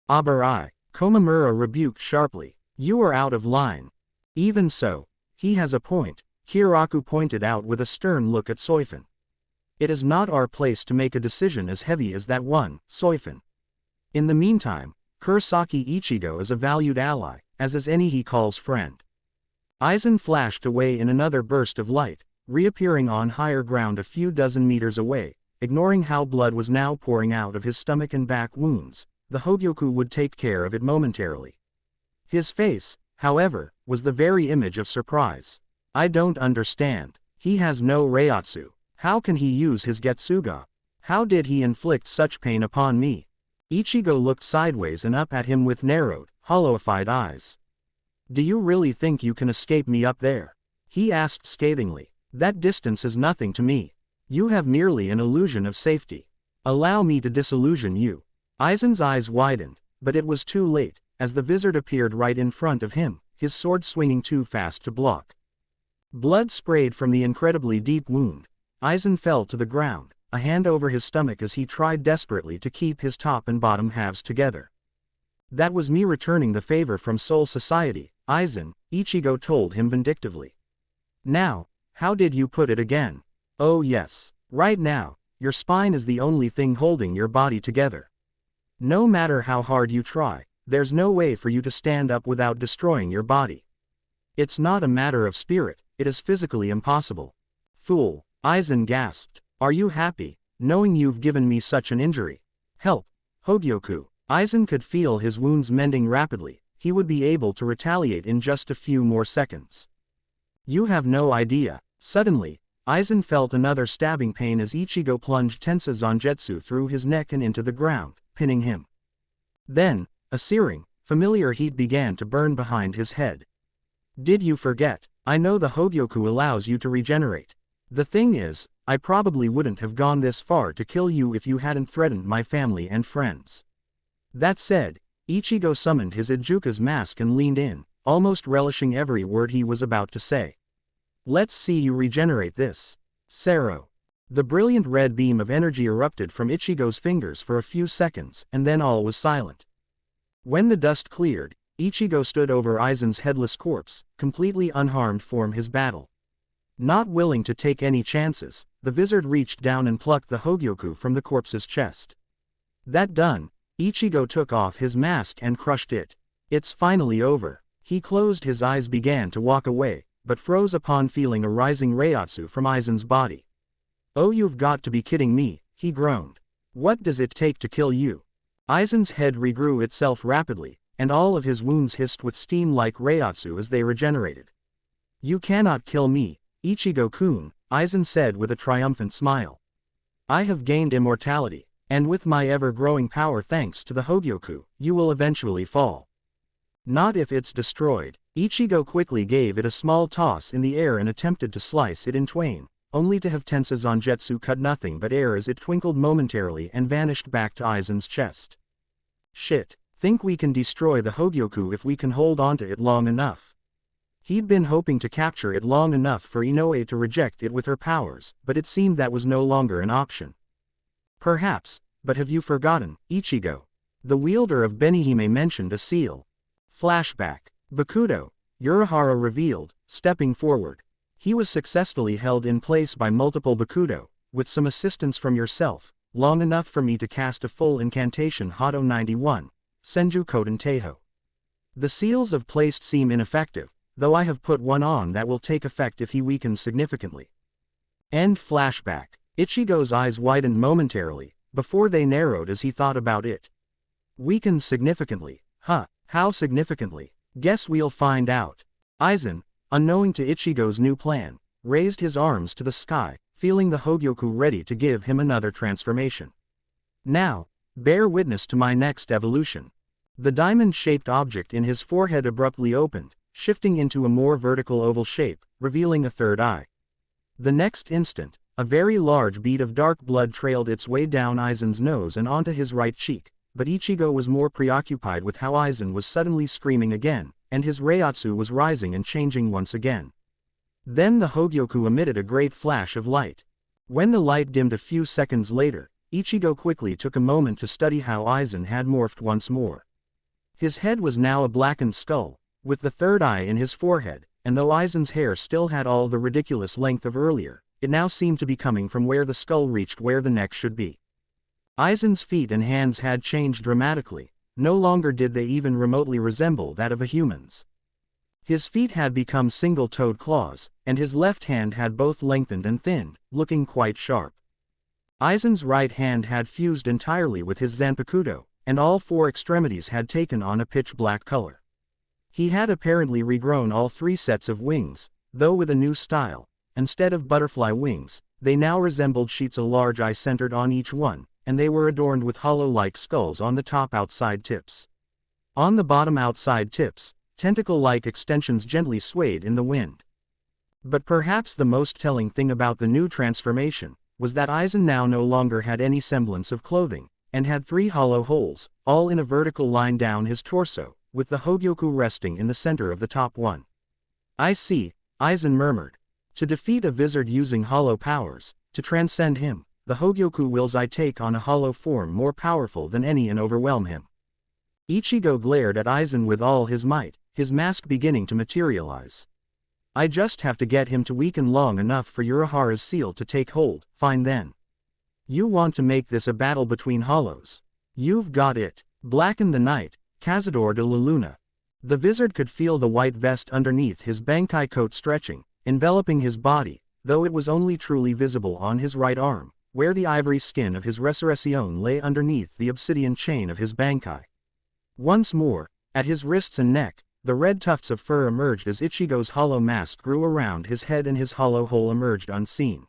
Abarai, Komamura rebuked sharply. You are out of line. Even so, he has a point, Kyoraku pointed out with a stern look at Soifin. It is not our place to make a decision as heavy as that one, Soifin. In the meantime, Kurosaki Ichigo is a valued ally, as is any he calls friend. Aizen flashed away in another burst of light, reappearing on higher ground a few dozen meters away, ignoring how blood was now pouring out of his stomach and back wounds. The Hogyoku would take care of it momentarily. His face, however, was the very image of surprise. I don't understand. He has no Reiatsu. How can he use his Getsuga? How did he inflict such pain upon me? Ichigo looked sideways and up at him with narrowed, hollowified eyes. Do you really think you can escape me up there? He asked scathingly. That distance is nothing to me. You have merely an illusion of safety. Allow me to disillusion you. Aizen's eyes widened, but it was too late, as the wizard appeared right in front of him, his sword swinging too fast to block. Blood sprayed from the incredibly deep wound. Aizen fell to the ground, a hand over his stomach as he tried desperately to keep his top and bottom halves together. That was me returning the favor from Soul Society, Aizen, Ichigo told him vindictively. Now, how did you put it again? Oh yes, right now, your spine is the only thing holding your body together. No matter how hard you try, there's no way for you to stand up without destroying your body. It's not a matter of spirit, it is physically impossible. Fool, Aizen gasped. Are you happy, knowing you've given me such an injury? Help, Hogyoku. Aizen could feel his wounds mending rapidly, he would be able to retaliate in just a few more seconds. You have no idea. Suddenly, Aizen felt another stabbing pain as Ichigo plunged Tensa Zangetsu through his neck and into the ground, pinning him. Then, a searing, Familiar heat began to burn behind his head. Did you forget? I know the Hogyoku allows you to regenerate. The thing is, I probably wouldn't have gone this far to kill you if you hadn't threatened my family and friends. That said, Ichigo summoned his Ijuka's mask and leaned in, almost relishing every word he was about to say. Let's see you regenerate this. Sero. The brilliant red beam of energy erupted from Ichigo's fingers for a few seconds, and then all was silent. When the dust cleared, Ichigo stood over Aizen's headless corpse, completely unharmed from his battle. Not willing to take any chances, the wizard reached down and plucked the Hogyoku from the corpse's chest. That done, Ichigo took off his mask and crushed it. It's finally over. He closed his eyes, began to walk away, but froze upon feeling a rising reiatsu from Aizen's body. Oh, you've got to be kidding me, he groaned. What does it take to kill you? Aizen's head regrew itself rapidly, and all of his wounds hissed with steam like reiatsu as they regenerated. You cannot kill me, Ichigo-kun, Aizen said with a triumphant smile. I have gained immortality, and with my ever-growing power thanks to the Hogyoku, you will eventually fall. Not if it's destroyed. Ichigo quickly gave it a small toss in the air and attempted to slice it in twain, only to have Tensa Zangetsu cut nothing but air as it twinkled momentarily and vanished back to Aizen's chest. Shit, think we can destroy the Hogyoku if we can hold onto it long enough. He'd been hoping to capture it long enough for Inoue to reject it with her powers, but it seemed that was no longer an option. Perhaps, but have you forgotten, Ichigo? The wielder of Benihime mentioned a seal. Flashback. Bakudo, Urahara revealed, stepping forward. He was successfully held in place by multiple Bakudo, with some assistance from yourself, long enough for me to cast a full incantation Hado 91, Senju Koten Teiho. The seals of placed seem ineffective, though I have put one on that will take effect if he weakens significantly. End flashback. Ichigo's eyes widened momentarily, before they narrowed as he thought about it. Weakens significantly, huh, how significantly? Guess we'll find out. Aizen, unknowing to Ichigo's new plan, raised his arms to the sky, feeling the Hogyoku ready to give him another transformation. Now, bear witness to my next evolution. The diamond-shaped object in his forehead abruptly opened, shifting into a more vertical oval shape, revealing a third eye. The next instant, a very large bead of dark blood trailed its way down Aizen's nose and onto his right cheek, but Ichigo was more preoccupied with how Aizen was suddenly screaming again, and his reiatsu was rising and changing once again. Then the Hogyoku emitted a great flash of light. When the light dimmed a few seconds later, Ichigo quickly took a moment to study how Aizen had morphed once more. His head was now a blackened skull, with the third eye in his forehead, and though Aizen's hair still had all the ridiculous length of earlier, it now seemed to be coming from where the skull reached where the neck should be. Aizen's feet and hands had changed dramatically, no longer did they even remotely resemble that of a human's. His feet had become single-toed claws, and his left hand had both lengthened and thinned, looking quite sharp. Aizen's right hand had fused entirely with his Zanpakudo, and all four extremities had taken on a pitch-black color. He had apparently regrown all three sets of wings, though with a new style. Instead of butterfly wings, they now resembled sheets, a large eye centered on each one, and they were adorned with hollow-like skulls on the top outside tips. On the bottom outside tips, tentacle-like extensions gently swayed in the wind. But perhaps the most telling thing about the new transformation was that Aizen now no longer had any semblance of clothing, and had three hollow holes, all in a vertical line down his torso, with the Hogyoku resting in the center of the top one. I see, Aizen murmured. To defeat a wizard using hollow powers, to transcend him, the Hogyoku wills I take on a hollow form more powerful than any and overwhelm him. Ichigo glared at Aizen with all his might, his mask beginning to materialize. I just have to get him to weaken long enough for Urahara's seal to take hold, fine then. You want to make this a battle between hollows? You've got it. Blacken the night, Cazador de la Luna. The wizard could feel the white vest underneath his Bankai coat stretching, enveloping his body, though it was only truly visible on his right arm, where the ivory skin of his Resurrection lay underneath the obsidian chain of his Bankai. Once more, at his wrists and neck, the red tufts of fur emerged as Ichigo's hollow mask grew around his head and his hollow hole emerged unseen.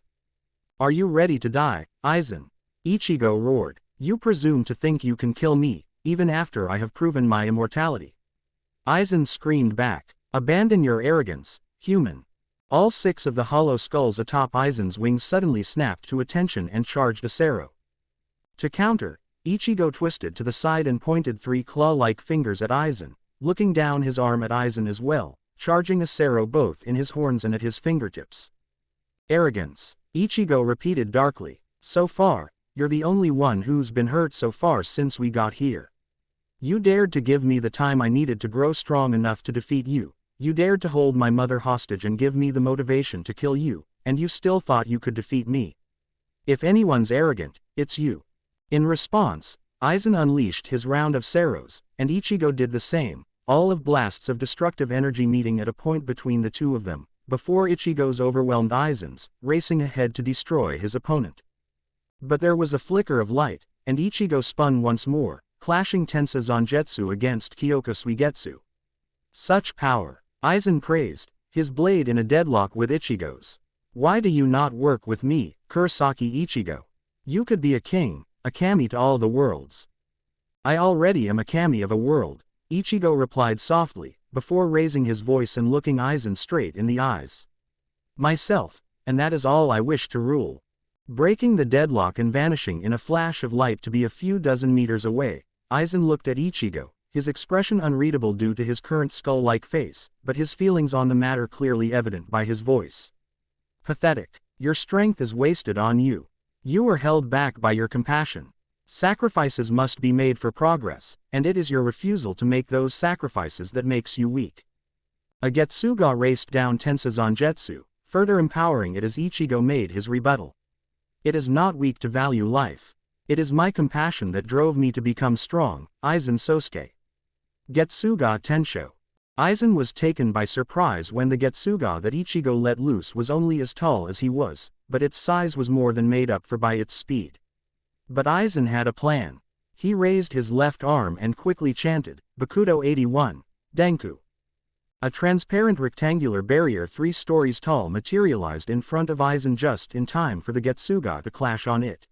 Are you ready to die, Aizen? Ichigo roared. You presume to think you can kill me, even after I have proven my immortality. Aizen screamed back. Abandon your arrogance, human. All 6 of the hollow skulls atop Aizen's wings suddenly snapped to attention and charged Acero. To counter, Ichigo twisted to the side and pointed 3 claw-like fingers at Aizen, looking down his arm at Aizen as well, charging Acero both in his horns and at his fingertips. Arrogance, Ichigo repeated darkly. So far, you're the only one who's been hurt so far since we got here. You dared to give me the time I needed to grow strong enough to defeat you. You dared to hold my mother hostage and give me the motivation to kill you, and you still thought you could defeat me. If anyone's arrogant, it's you. In response, Aizen unleashed his round of Seros, and Ichigo did the same, all of blasts of destructive energy meeting at a point between the two of them, before Ichigo's overwhelmed Aizen's, racing ahead to destroy his opponent. But there was a flicker of light, and Ichigo spun once more, clashing Tensa Zangetsu against Kyoka Suigetsu. Such power! Aizen praised, his blade in a deadlock with Ichigo's. Why do you not work with me, Kurosaki Ichigo? You could be a king, a kami to all the worlds. I already am a kami of a world, Ichigo replied softly, before raising his voice and looking Aizen straight in the eyes. Myself, and that is all I wish to rule. Breaking the deadlock and vanishing in a flash of light to be a few dozen meters away, Aizen looked at Ichigo, his expression unreadable due to his current skull-like face, but his feelings on the matter clearly evident by his voice. Pathetic. Your strength is wasted on you. You are held back by your compassion. Sacrifices must be made for progress, and it is your refusal to make those sacrifices that makes you weak. A Getsuga raced down Tensa Zangetsu, further empowering it as Ichigo made his rebuttal. It is not weak to value life. It is my compassion that drove me to become strong, Aizen Sosuke. Getsuga Tensho. Aizen was taken by surprise when the Getsuga that Ichigo let loose was only as tall as he was, but its size was more than made up for by its speed. But Aizen had a plan. He raised his left arm and quickly chanted, Bakudo 81, Denku. A transparent rectangular barrier 3 stories tall materialized in front of Aizen just in time for the Getsuga to clash on it.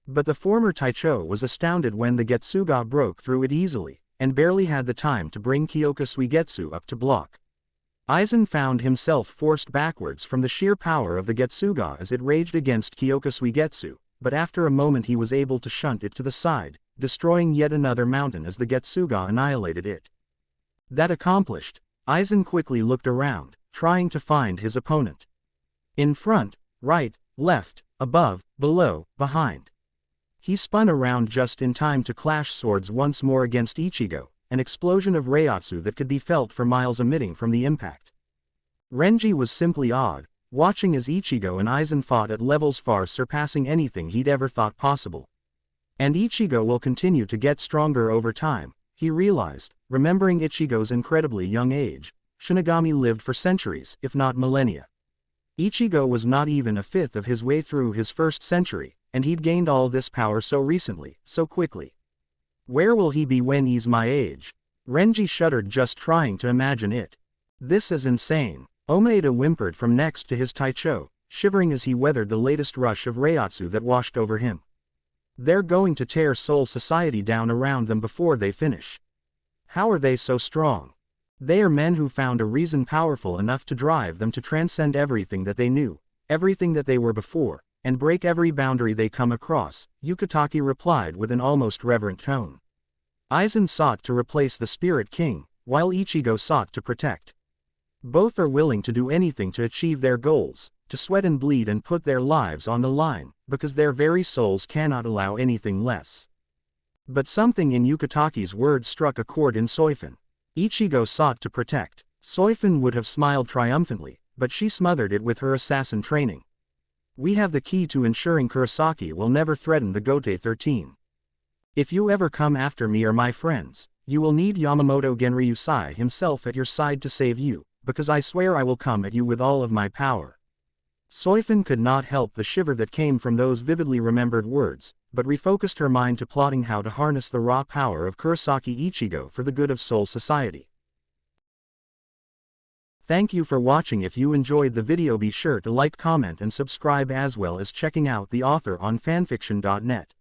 But the former Taicho was astounded when the Getsuga broke through it easily, and barely had the time to bring Kyoka Suigetsu up to block. Aizen found himself forced backwards from the sheer power of the Getsuga as it raged against Kyoka Suigetsu, but after a moment he was able to shunt it to the side, destroying yet another mountain as the Getsuga annihilated it. That accomplished, Aizen quickly looked around, trying to find his opponent. In front, right, left, above, below, behind. He spun around just in time to clash swords once more against Ichigo, an explosion of Reiatsu that could be felt for miles emitting from the impact. Renji was simply awed, watching as Ichigo and Aizen fought at levels far surpassing anything he'd ever thought possible. And Ichigo will continue to get stronger over time, he realized, remembering Ichigo's incredibly young age. Shinigami lived for centuries, if not millennia. Ichigo was not even a fifth of his way through his first century, and he'd gained all this power so recently, so quickly. Where will he be when he's my age? Renji shuddered just trying to imagine it. This is insane. Omaeda whimpered from next to his Taicho, shivering as he weathered the latest rush of Reiatsu that washed over him. They're going to tear Soul Society down around them before they finish. How are they so strong? They are men who found a reason powerful enough to drive them to transcend everything that they knew, everything that they were before, and break every boundary they come across, Yukitake replied with an almost reverent tone. Aizen sought to replace the Spirit King, while Ichigo sought to protect. Both are willing to do anything to achieve their goals, to sweat and bleed and put their lives on the line, because their very souls cannot allow anything less. But something in Yukitake's words struck a chord in Soifun. Ichigo sought to protect. Soifun would have smiled triumphantly, but she smothered it with her assassin training. We have the key to ensuring Kurosaki will never threaten the Gote 13. If you ever come after me or my friends, you will need Yamamoto Genryusai himself at your side to save you, because I swear I will come at you with all of my power. Soifun could not help the shiver that came from those vividly remembered words, but refocused her mind to plotting how to harness the raw power of Kurosaki Ichigo for the good of Soul Society. Thank you for watching. If you enjoyed the video, be sure to like, comment and subscribe, as well as checking out the author on fanfiction.net.